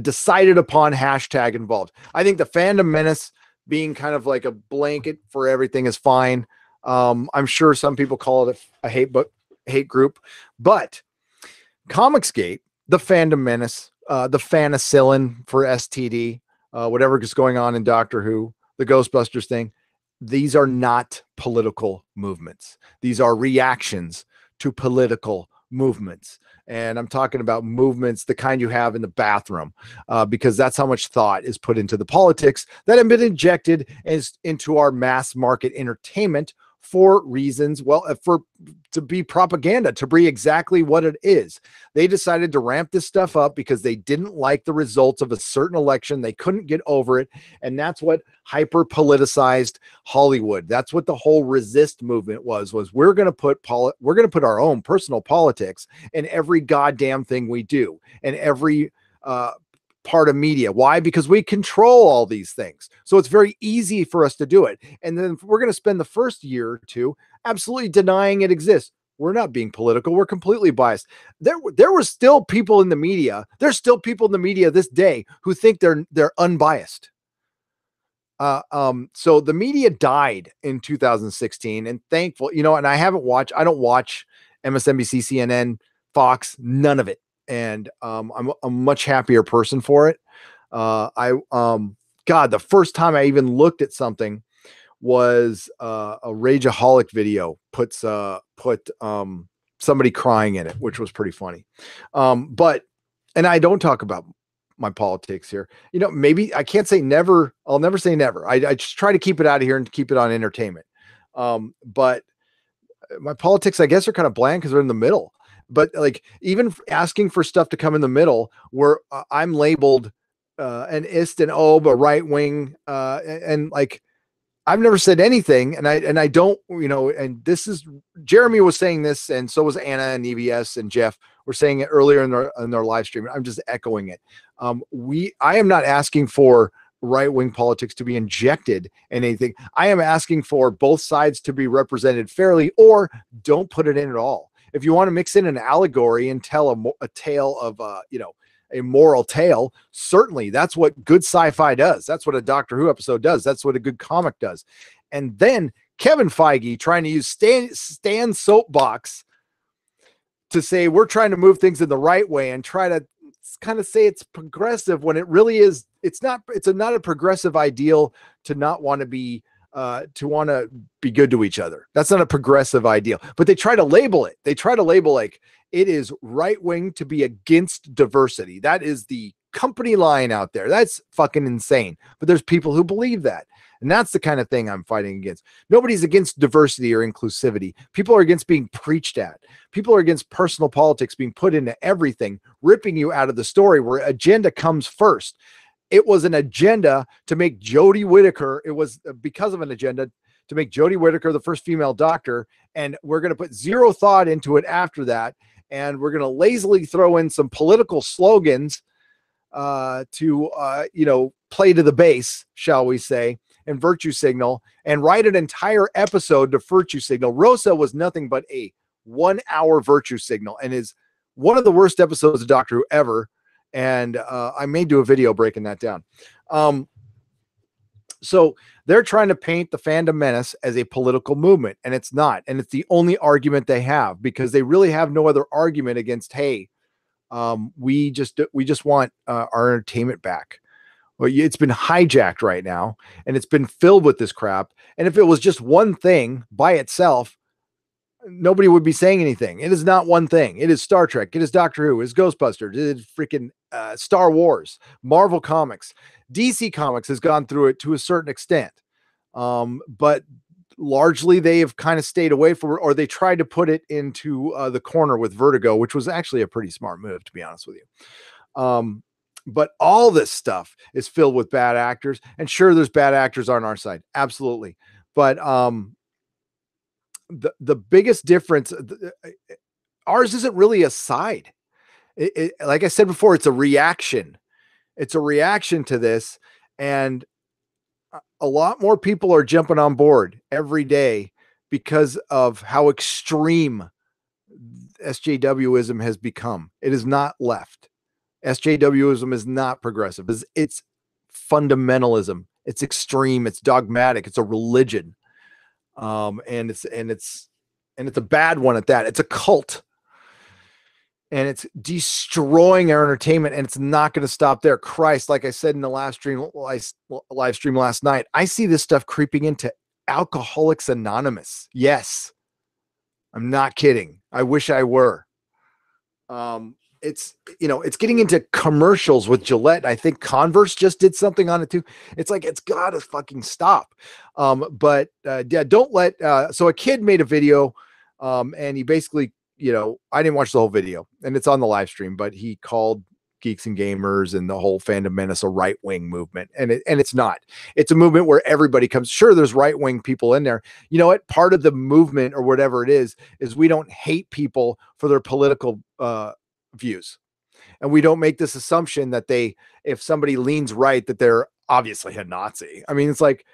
Speaker 1: decided upon hashtag involved. I think the Fandom Menace being kind of like a blanket for everything is fine. I'm sure some people call it a hate group, but Comicsgate, the Fandom Menace, the Fanicillin for STD, whatever is going on in Doctor Who, the Ghostbusters thing, these are not political movements. These are reactions to political movements. And I'm talking about movements, the kind you have in the bathroom, because that's how much thought is put into the politics that have been injected into our mass market entertainment for reasons, to be propaganda, to be exactly what it is. They decided to ramp this stuff up because they didn't like the results of a certain election. They couldn't get over it. And that's what hyper politicized Hollywood. That's what the whole resist movement was we're going to put our own personal politics in every goddamn thing we do, and every, part of media. Why? Because we control all these things. So it's very easy for us to do it. And then we're going to spend the first year or two absolutely denying it exists. We're not being political. We're completely biased. There were still people in the media. There's still people in the media this day who think they're unbiased. So the media died in 2016, and thankful, and I don't watch MSNBC, CNN, Fox, none of it. And I'm a much happier person for it. God, the first time I even looked at something was a Rageaholic video put somebody crying in it, which was pretty funny. And I don't talk about my politics here. Maybe I can't say never. I'll never say never. I just try to keep it out of here and keep it on entertainment. But my politics, I guess, are kind of bland because they're in the middle. But like even asking for stuff to come in the middle where I'm labeled an ist and ob, a right wing, and like I've never said anything, and I don't, and this is Jeremy was saying this, and so was Anna and EBS and Jeff were saying it earlier in their live stream. I'm just echoing it. I am not asking for right-wing politics to be injected in anything. I am asking for both sides to be represented fairly, or don't put it in at all. If you want to mix in an allegory and tell a tale of, a moral tale, certainly that's what good sci-fi does. That's what a Doctor Who episode does. That's what a good comic does. And then Kevin Feige trying to use Stan's soapbox to say we're trying to move things in the right way and try to kind of say it's progressive when it really is. It's not a progressive ideal to not want to be good to each other. That's not a progressive ideal, but they try to label it. They try to label like it is right wing to be against diversity. That is the company line out there. That's fucking insane. But there's people who believe that. And that's the kind of thing I'm fighting against. Nobody's against diversity or inclusivity. People are against being preached at. People are against personal politics being put into everything, ripping you out of the story where agenda comes first. It was an agenda to make Jodie Whittaker. It was because of an agenda to make Jodie Whittaker the first female doctor. And we're going to put zero thought into it after that. And we're going to lazily throw in some political slogans to play to the base, shall we say, and virtue signal, and write an entire episode to virtue signal. Rosa was nothing but a 1 hour virtue signal and is one of the worst episodes of Doctor Who ever. And I may do a video breaking that down. So they're trying to paint the Fandom Menace as a political movement, and it's not. And it's the only argument they have, because they really have no other argument against, hey, we just want our entertainment back. Well, it's been hijacked right now, and it's been filled with this crap. And if it was just one thing by itself, nobody would be saying anything. It is not one thing. It is Star Trek. It is Doctor Who. It is Ghostbusters. It is freaking Star Wars, Marvel Comics. DC Comics has gone through it to a certain extent. But largely they have kind of stayed away from it, or they tried to put it into the corner with Vertigo, which was actually a pretty smart move, to be honest with you. But all this stuff is filled with bad actors, and sure, there's bad actors on our side. Absolutely. But the biggest difference, ours isn't really a side. Like I said before, it's a reaction. It's a reaction to this, and a lot more people are jumping on board every day because of how extreme SJWism has become. It is not left. SJWism is not progressive. It's fundamentalism. It's extreme. It's dogmatic. It's a religion, and it's a bad one at that. It's a cult, and it's destroying our entertainment. And it's not going to stop there. Christ, like I said in the live stream last night, I see this stuff creeping into Alcoholics Anonymous. Yes, I'm not kidding. I wish I were. It's getting into commercials with Gillette. I think Converse just did something on it too. It's like, it's gotta fucking stop. Yeah, don't let, so a kid made a video, and he basically, I didn't watch the whole video, and it's on the live stream, but he called Geeks and Gamers and the whole Fandom Menace a right-wing movement. And it's not. It's a movement where everybody comes. Sure, there's right-wing people in there. You know what? Part of the movement or whatever it is we don't hate people for their political views. And we don't make this assumption that if somebody leans right, that they're obviously a Nazi. I mean, it's like,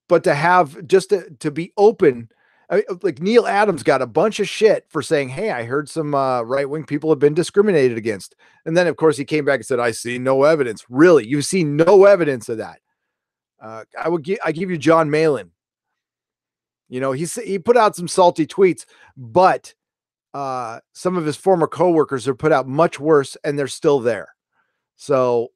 Speaker 1: but to have just to be open, like Neil Adams got a bunch of shit for saying, hey, I heard some right-wing people have been discriminated against. And then of course he came back and said, I see no evidence. Really? You've seen no evidence of that. I give you John Malin. He put out some salty tweets, but some of his former coworkers have put out much worse, and they're still there. So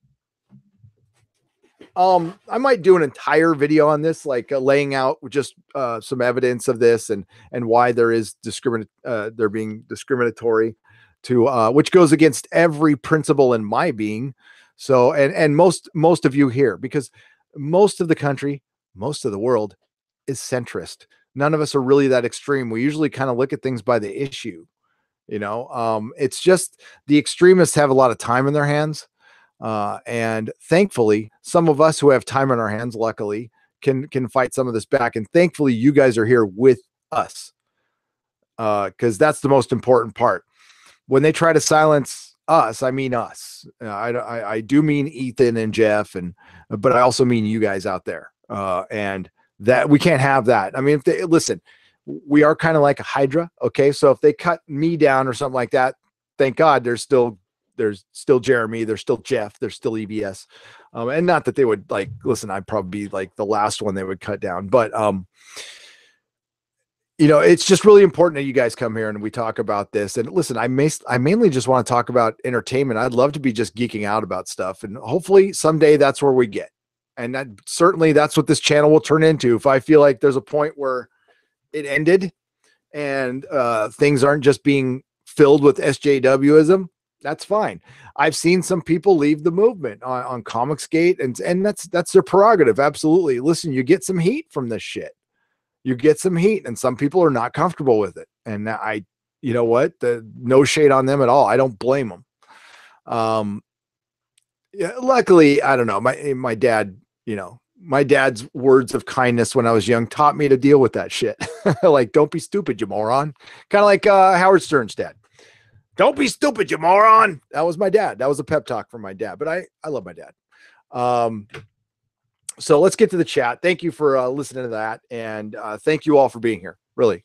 Speaker 1: I might do an entire video on this, like laying out just some evidence of this and why there is they're being discriminatory to which goes against every principle in my being. So and most of you here, because most of the country, most of the world is centrist. None of us are really that extreme. We usually kind of look at things by the issue. It's just the extremists have a lot of time in their hands. And thankfully, some of us who have time on our hands, luckily, can fight some of this back. And thankfully, you guys are here with us, because that's the most important part. When they try to silence us, I mean us. I do mean Ethan and Jeff, but I also mean you guys out there. And that we can't have that. I mean, if they listen, we are kind of like a Hydra. Okay, so if they cut me down or something like that, thank God there's still Jeremy, there's still Jeff, there's still EBS. And not that they would like, listen, I'd probably be like the last one they would cut down, but it's just really important that you guys come here and we talk about this. And listen, I mainly just want to talk about entertainment. I'd love to be just geeking out about stuff, and hopefully someday that's where we get. And that's what this channel will turn into. If I feel like there's a point where it ended and things aren't just being filled with SJWism, that's fine. I've seen some people leave the movement on Comicsgate, and that's their prerogative. Absolutely. Listen, you get some heat from this shit. You get some heat, and some people are not comfortable with it. And you know what? No shade on them at all. I don't blame them. Yeah, luckily, I don't know. My dad, my dad's words of kindness when I was young taught me to deal with that shit. Like, don't be stupid, you moron. Kind of like Howard Stern's dad. Don't be stupid, you moron. That was my dad. That was a pep talk from my dad, but I love my dad. So let's get to the chat. Thank you for listening to that. And thank you all for being here. Really.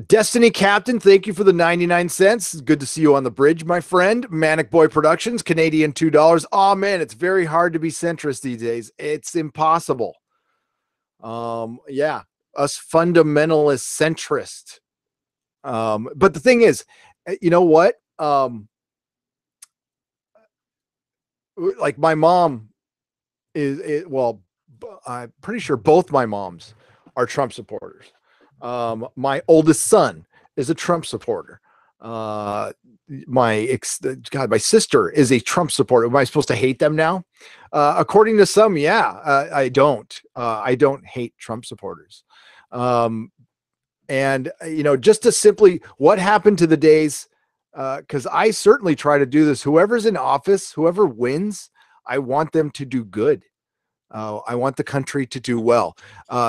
Speaker 1: Destiny Captain, thank you for the 99 cents. Good to see you on the bridge, my friend. Manic Boy Productions, Canadian $2. Oh man, it's very hard to be centrist these days. It's impossible. Yeah, us fundamentalist centrist. But the thing is, you know what? Like my mom well, I'm pretty sure both my moms are Trump supporters. My oldest son is a Trump supporter. My sister is a Trump supporter. Am I supposed to hate them now? According to some, yeah, I don't. I don't hate Trump supporters. And just to simply, what happened to the days? Because I certainly try to do this. Whoever's in office, whoever wins, I want them to do good. I want the country to do well.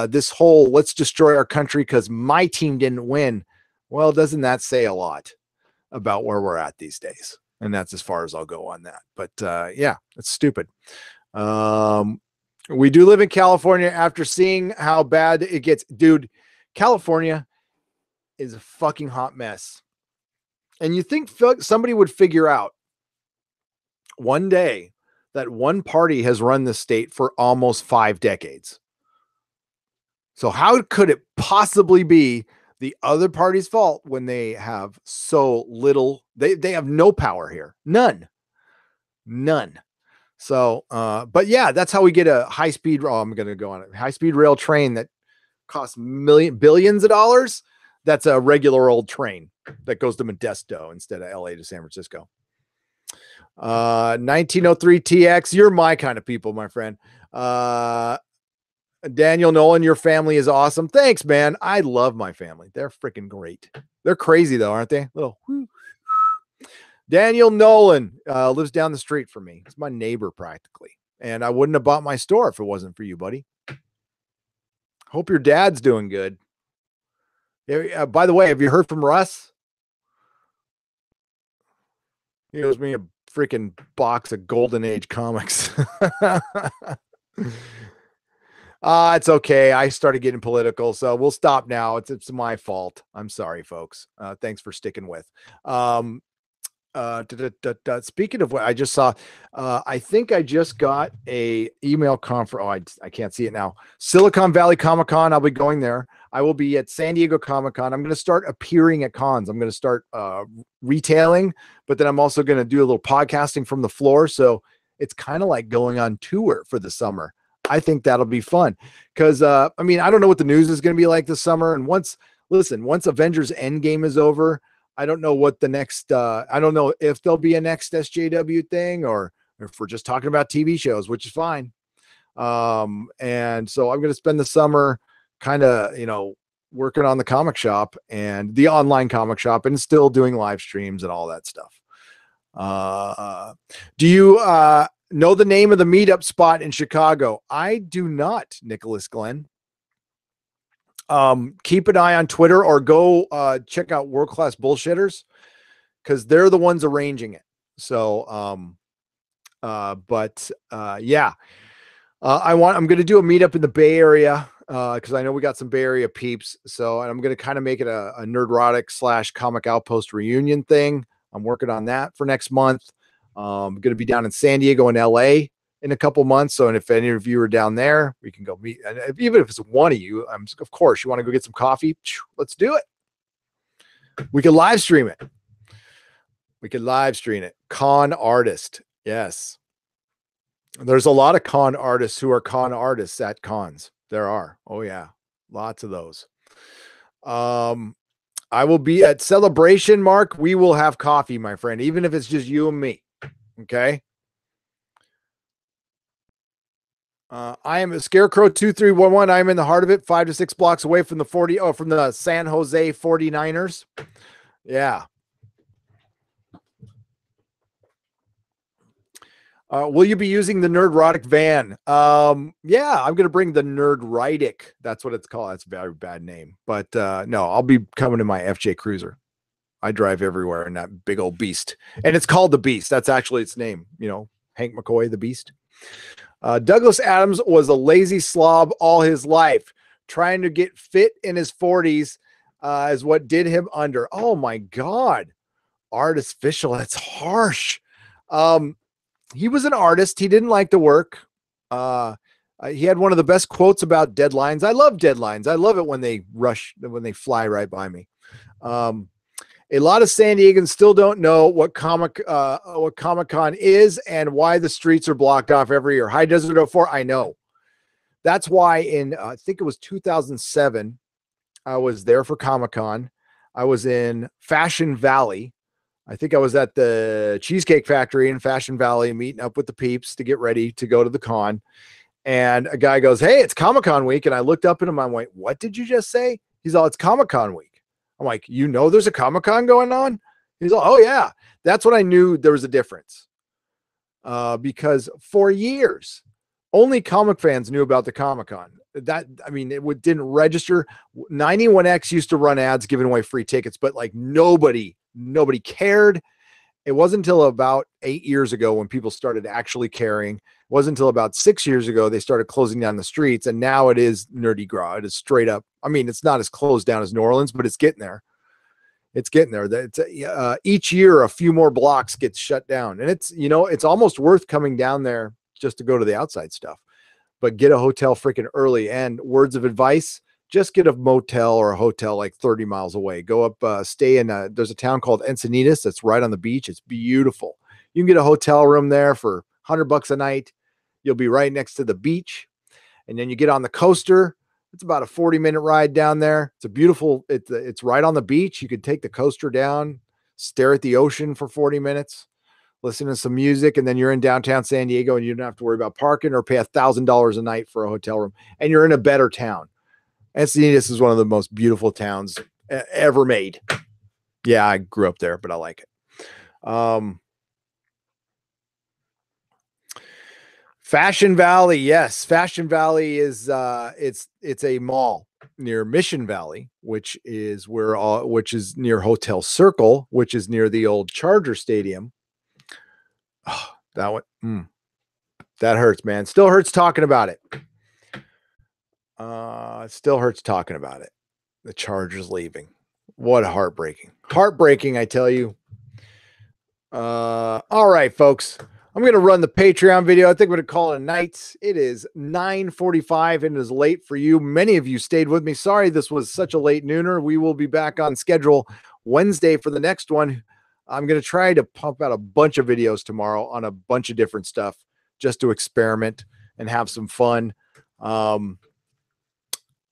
Speaker 1: This whole let's destroy our country because my team didn't win. Well, doesn't that say a lot? about where we're at these days. And that's as far as I'll go on that. But yeah, it's stupid. We do live in California. After seeing how bad it gets, dude, California is a fucking hot mess. And you think somebody would figure out one day that one party has run the state for almost 5 decades. So how could it possibly be the other party's fault when they have so little? They have no power here. None. So, but yeah, that's how we get a high-speed. Oh, I'm going to go on a high-speed rail train that costs billions of dollars. That's a regular old train that goes to Modesto instead of LA to San Francisco. 1903 TX. You're my kind of people, my friend. Daniel Nolan, your family is awesome. Thanks, man. I love my family. They're freaking great. They're crazy though, aren't they? Little. Daniel Nolan lives down the street from me. It's my neighbor practically. And I wouldn't have bought my store if it wasn't for you, buddy. Hope your dad's doing good. By the way, have you heard from Russ? He owes me a freaking box of Golden Age comics. It's okay. I started getting political, so we'll stop now. It's my fault. I'm sorry, folks. Thanks for sticking with. Speaking of what I just saw, I think I just got a email conference. I can't see it now. Silicon Valley Comic-Con. I'll be going there. I will be at San Diego Comic-Con. I'm going to start appearing at cons. I'm going to start retailing, but then I'm also going to do a little podcasting from the floor. So it's kind of like going on tour for the summer. I think that'll be fun because, I mean, I don't know what the news is going to be like this summer. And once Avengers Endgame is over, I don't know what the next, I don't know if there'll be a next SJW thing or if we're just talking about TV shows, which is fine. And so I'm going to spend the summer kind of, working on the comic shop and the online comic shop and still doing live streams and all that stuff. Do you know the name of the meetup spot in Chicago? I do not, Nicholas Glenn. Keep an eye on Twitter or go check out World Class Bullshitters because they're the ones arranging it. So, yeah, I'm going to do a meetup in the Bay Area because I know we got some Bay Area peeps. So, and I'm going to kind of make it a Nerdrotic / Comic Outpost reunion thing. I'm working on that for next month. I'm going to be down in San Diego and LA in a couple months. So, and if any of you are down there, we can go meet. And even if it's one of you, of course, you want to go get some coffee. Let's do it. We can live stream it. Con artist. Yes. There's a lot of con artists who are con artists at cons. There are. Oh yeah. Lots of those. I will be at Celebration, Mark. We will have coffee, my friend, even if it's just you and me. Okay. I am a Scarecrow 2311. I'm in the heart of it, 5 to 6 blocks away from from the San Jose 49ers. Yeah. Will you be using the Nerdrotic van? Yeah, I'm going to bring the Nerdrotic. That's what it's called. It's a very bad name, but no, I'll be coming in my FJ Cruiser. I drive everywhere in that big old beast, and it's called the Beast. That's actually its name. Hank McCoy, the Beast. Douglas Adams was a lazy slob all his life. Trying to get fit in his 40s is what did him under. Oh my God. Artificial. That's harsh. He was an artist. He didn't like the work. He had one of the best quotes about deadlines. I love deadlines. I love it when they fly right by me. A lot of San Diegans still don't know what Comic-Con is and why the streets are blocked off every year. High Desert 04, I know. That's why I think it was 2007, I was there for Comic-Con. I was in Fashion Valley. I think I was at the Cheesecake Factory in Fashion Valley meeting up with the peeps to get ready to go to the con. And a guy goes, "Hey, it's Comic-Con week." And I looked up at him. I went, "What did you just say?" He's all, "It's Comic-Con week." I'm like, there's a Comic-Con going on? He's like, "Oh yeah." That's when I knew there was a difference. Because for years, only comic fans knew about the Comic-Con. It didn't register. 91X used to run ads giving away free tickets, but like nobody nobody cared. It wasn't until about 8 years ago when people started actually caring. It wasn't until about 6 years ago they started closing down the streets, and now it is Nerdy Gras. It is straight up. I mean, it's not as closed down as New Orleans, but it's getting there. It's getting there. Each year, a few more blocks get shut down, and it's almost worth coming down there just to go to the outside stuff. But get a hotel freaking early. And words of advice: just get a motel or a hotel like 30 miles away. Go up, stay in there's a town called Encinitas that's right on the beach. It's beautiful. You can get a hotel room there for $100 a night. You'll be right next to the beach. And then you get on the coaster. It's about a 40-minute ride down there. It's a beautiful, it's right on the beach. You could take the coaster down, stare at the ocean for 40 minutes, listen to some music, and then you're in downtown San Diego and you don't have to worry about parking or pay $1,000 a night for a hotel room. And you're in a better town. Encinitas is one of the most beautiful towns ever made. Yeah, I grew up there, but I like it. Fashion Valley, yes. Fashion Valley is it's a mall near Mission Valley, which is near Hotel Circle, which is near the old Charger Stadium. Oh, that one, that hurts, man. Still hurts talking about it. It still hurts talking about it. The Chargers leaving. What a heartbreaking, I tell you. All right, folks. I'm going to run the Patreon video. I think we're going to call it a night. It is 9:45 and it is late for you. Many of you stayed with me. Sorry this was such a late nooner. We will be back on schedule Wednesday for the next one. I'm going to try to pump out a bunch of videos tomorrow on a bunch of different stuff just to experiment and have some fun.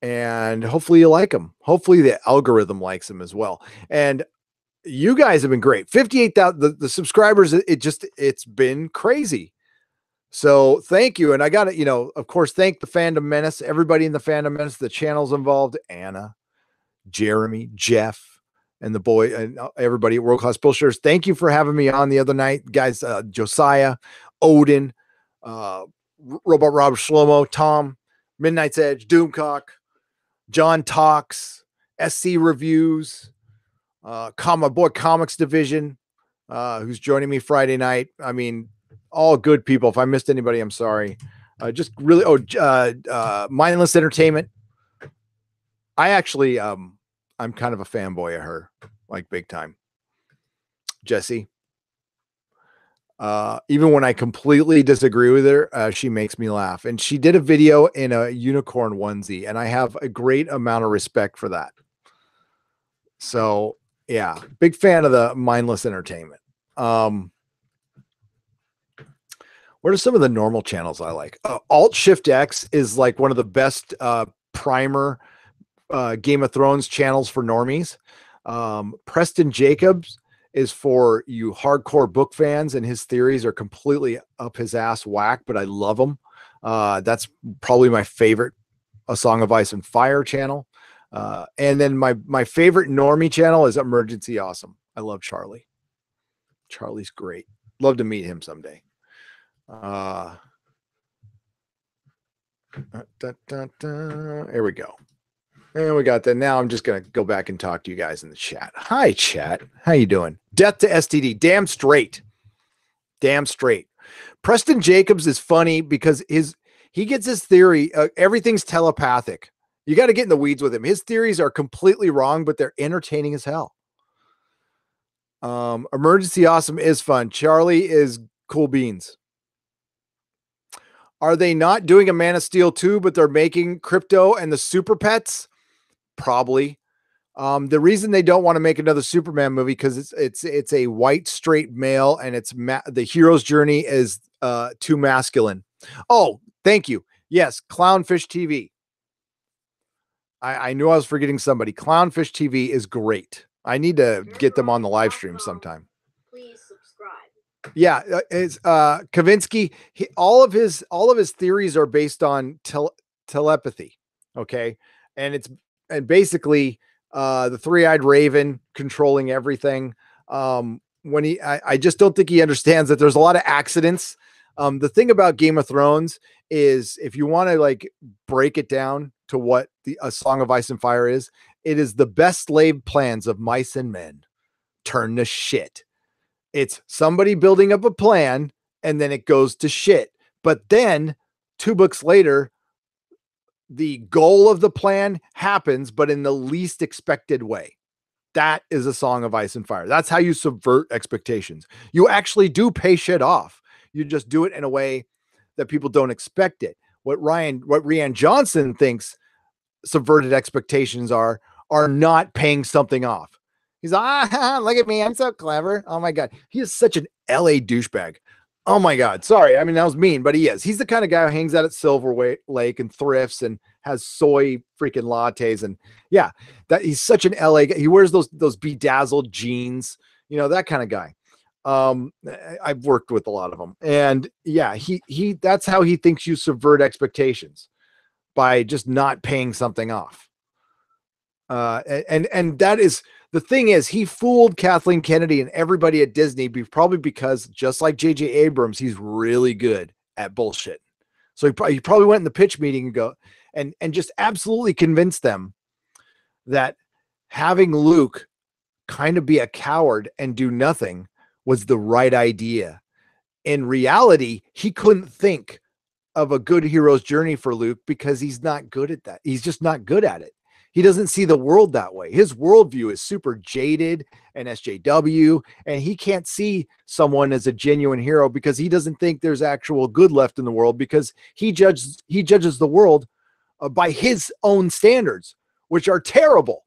Speaker 1: And hopefully you like them. Hopefully the algorithm likes them as well. And you guys have been great. 58,000, the subscribers, it's been crazy. So thank you. And I got to, of course, thank the Fandom Menace, everybody in the Fandom Menace, the channels involved, Anna, Jeremy, Jeff, and the boy, and everybody at World Class Bullshitters. Thank you for having me on the other night, guys. Josiah, Odin, Robot Rob Shlomo, Tom, Midnight's Edge, Doomcock, John Talks, SC Reviews, my boy Comics Division, who's joining me Friday night. I mean, all good people. If I missed anybody, I'm sorry. Just really, Mindless Entertainment. I actually, I'm kind of a fanboy of her, like big time. Jesse. Even when I completely disagree with her, she makes me laugh. And she did a video in a unicorn onesie, and I have a great amount of respect for that. So yeah, big fan of the Mindless Entertainment. What are some of the normal channels I like? Alt Shift X is like one of the best primer Game of Thrones channels for normies. Preston Jacobs is for you hardcore book fans, and his theories are completely up his ass whack, but I love them. That's probably my favorite A Song of Ice and Fire channel. And then my favorite normie channel is Emergency Awesome. I love Charlie. Charlie's great. Love to meet him someday. Here we go. And we got that. Now I'm just going to go back and talk to you guys in the chat. Hi, chat. How you doing? Death to STD. Damn straight. Damn straight. Preston Jacobs is funny because he gets his theory. Everything's telepathic. You got to get in the weeds with him. His theories are completely wrong, but they're entertaining as hell. Emergency Awesome is fun. Charlie is cool beans. Are they not doing a Man of Steel 2, but they're making Crypto and the Super Pets? Probably. The reason they don't want to make another Superman movie because it's a white straight male, and the hero's journey is too masculine. Oh, thank you. Yes, Clownfish TV. I knew I was forgetting somebody. Clownfish TV is great. I need to get them on the live stream sometime.
Speaker 4: Please subscribe.
Speaker 1: Yeah, it's Kavinsky. All of his theories are based on telepathy. Okay, and basically the three-eyed raven controlling everything. I just don't think he understands that there's a lot of accidents. The thing about Game of Thrones is, if you want to like break it down to what A Song of Ice and Fire is, it is the best laid plans of mice and men turn to shit. It's somebody building up a plan and then it goes to shit. But then 2 books later, the goal of the plan happens, but in the least expected way. That is A Song of Ice and Fire. That's how you subvert expectations. You actually do pay shit off. You just do it in a way that people don't expect it. What Rian Johnson thinks subverted expectations are not paying something off. He's like, look at me, I'm so clever. Oh my God. He is such an LA douchebag. Oh my God. Sorry. I mean, that was mean, but he is. He's the kind of guy who hangs out at Silver Lake and thrifts and has soy freaking lattes. And yeah, that he's such an LA guy. He wears those bedazzled jeans, you know, that kind of guy. I've worked with a lot of them. And yeah, he that's how he thinks you subvert expectations, by just not paying something off. And that is, the thing is, he fooled Kathleen Kennedy and everybody at Disney, probably because, just like J.J. Abrams, he's really good at bullshit. So he probably went in the pitch meeting and go and just absolutely convinced them that having Luke kind of be a coward and do nothing was the right idea. In reality, he couldn't think of a good hero's journey for Luke because he's not good at that. He's just not good at it. He doesn't see the world that way. His worldview is super jaded and SJW, and he can't see someone as a genuine hero because he doesn't think there's actual good left in the world, because he judges the world by his own standards, which are terrible.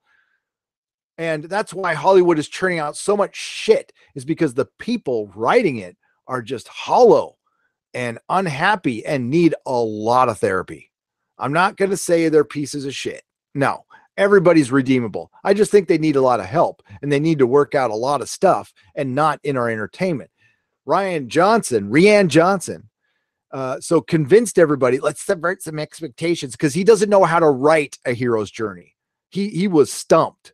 Speaker 1: And that's why Hollywood is churning out so much shit, is because the people writing it are just hollow and unhappy and need a lot of therapy. I'm not going to say they're pieces of shit. No, everybody's redeemable. I just think they need a lot of help, and they need to work out a lot of stuff and not in our entertainment. Rian Johnson, so convinced everybody, let's subvert some expectations, because he doesn't know how to write a hero's journey. He was stumped.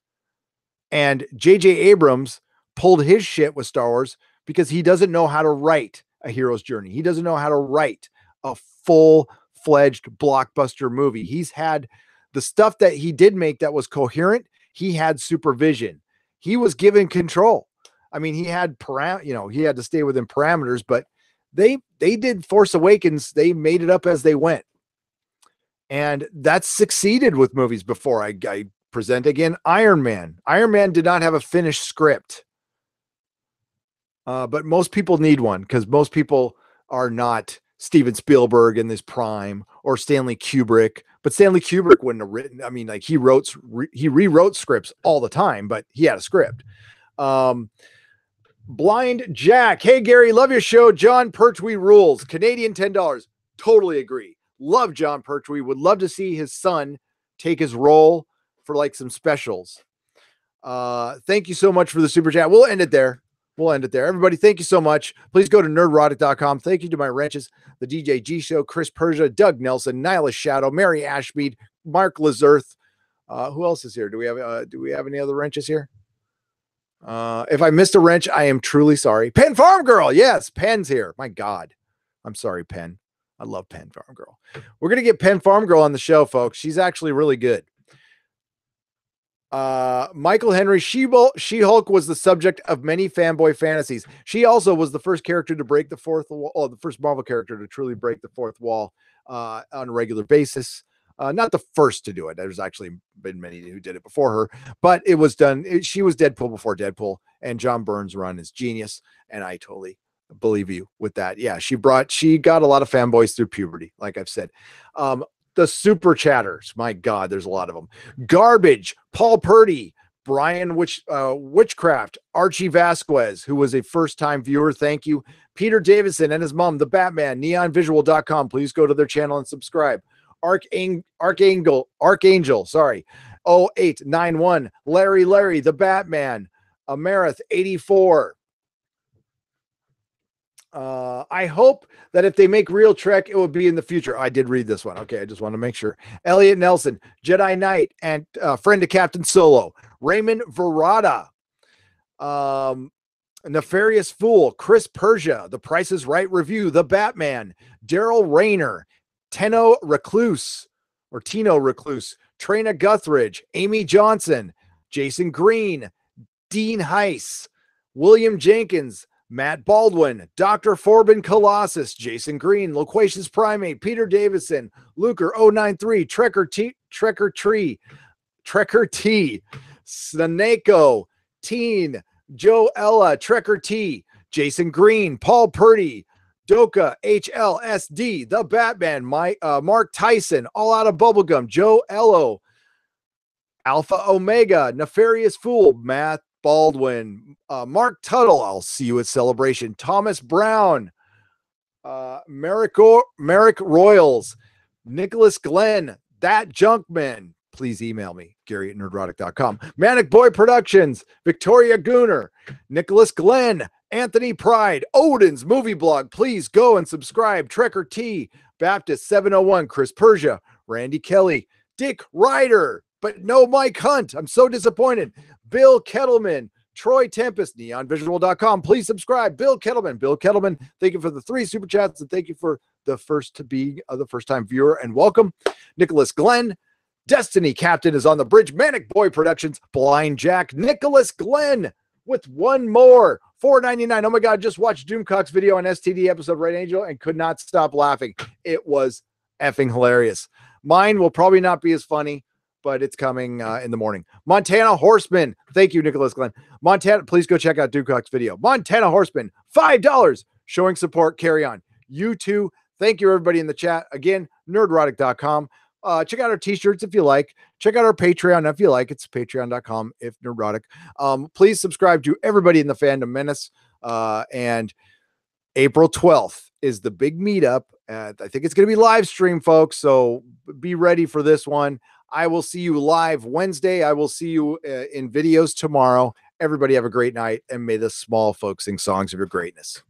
Speaker 1: And J.J. Abrams pulled his shit with Star Wars because he doesn't know how to write a hero's journey. He doesn't know how to write a full-fledged blockbuster movie. He's had the stuff that he did make that was coherent. He had supervision. He was given control. I mean, he had he had to stay within parameters, but they did Force Awakens. They made it up as they went. And that's succeeded with movies before. I present again Iron Man. Iron Man did not have a finished script. But most people need one, because most people are not Steven Spielberg in this prime, or Stanley Kubrick. But Stanley Kubrick wouldn't have written. I mean, like, he rewrote scripts all the time, but he had a script. Blind Jack. Hey, Gary, love your show. John Pertwee rules. Canadian $10. Totally agree. Love John Pertwee. Would love to see his son take his role for like some specials. Thank you so much for the super chat. We'll end it there. Everybody, thank you so much. Please go to nerdrotic.com. Thank you to my wrenches, the DJ G Show, Chris Persia, Doug Nelson, Nihilist Shadow, Mary Ashmead, Mark Lazerth. Who else is here? Do we have any other wrenches here? If I missed a wrench, I am truly sorry. Penn Farm Girl. Yes, Penn's here. My God. I'm sorry, Penn. I love Penn Farm Girl. We're going to get Penn Farm Girl on the show, folks. She's actually really good. Michael Henry, She-Hulk was the subject of many fanboy fantasies. She also was the first character to break the fourth wall, the first Marvel character to truly break the fourth wall on a regular basis. Not the first to do it. There's actually been many who did it before her, but it was done. She was Deadpool before Deadpool, and John Byrne's run is genius, and I totally believe you with that. Yeah, she got a lot of fanboys through puberty, like I've said. The super chatters, my God, there's a lot of them. Garbage, Paul Purdy, Brian Witchcraft, Archie Vasquez, who was a first-time viewer, thank you. Peter Davison and his mom, the Batman, neonvisual.com. Please go to their channel and subscribe. Archangel, sorry. 0891, Larry, the Batman, Amerith 84. I hope that if they make Real Trek, it will be in the future. I did read this one. Okay, I just want to make sure. Elliot Nelson, Jedi Knight, and friend of Captain Solo. Raymond Verada, Nefarious Fool, Chris Persia, The Price is Right Review, The Batman, Daryl Rayner, Tino Recluse, Trina Guthridge, Amy Johnson, Jason Green, Dean Heiss, William Jenkins, Matt Baldwin, Dr. Forbin Colossus, Jason Green, Loquacious Primate, Peter Davison, Luker093, Trekker T, Snaneko, Teen, Joe Ella, Trekker T, Jason Green, Paul Purdy, Doka, HLSD, The Batman, Mark Tyson, All Out of Bubblegum, Joe Ello, Alpha Omega, Nefarious Fool, Matt Baldwin, Mark Tuttle, I'll see you at Celebration, Thomas Brown, Merrick Royals, Nicholas Glenn, That Junkman. Please email me, Gary@nerdrotic.com. Manic Boy Productions, Victoria Gooner, Nicholas Glenn, Anthony Pride, Odin's Movie Blog. Please go and subscribe. Trekker T, Baptist 701, Chris Persia, Randy Kelly, Dick Ryder, but no Mike Hunt. I'm so disappointed. Bill Kettleman, Troy Tempest, neonvisual.com. Please subscribe. Bill Kettleman, thank you for the 3 super chats, and thank you for the first time viewer, and welcome. Nicholas Glenn, Destiny Captain is on the bridge. Manic Boy Productions, Blind Jack, Nicholas Glenn with one more, $4.99. Oh my God, just watched Doomcock's video on STD episode Red Angel and could not stop laughing. It was effing hilarious. Mine will probably not be as funny, but it's coming in the morning. Montana Horseman. Thank you, Nicholas Glenn. Montana, please go check out Doomcock's video. Montana Horseman, $5, showing support. Carry on. You too. Thank you, everybody in the chat. Again, nerdrotic.com. Check out our t-shirts if you like. Check out our Patreon if you like. It's patreon.com if Nerdrotic. Please subscribe to everybody in the Fandom Menace. And April 12th is the big meetup. I think it's going to be live stream, folks. So be ready for this one. I will see you live Wednesday. I will see you in videos tomorrow. Everybody have a great night, and may the small folks sing songs of your greatness.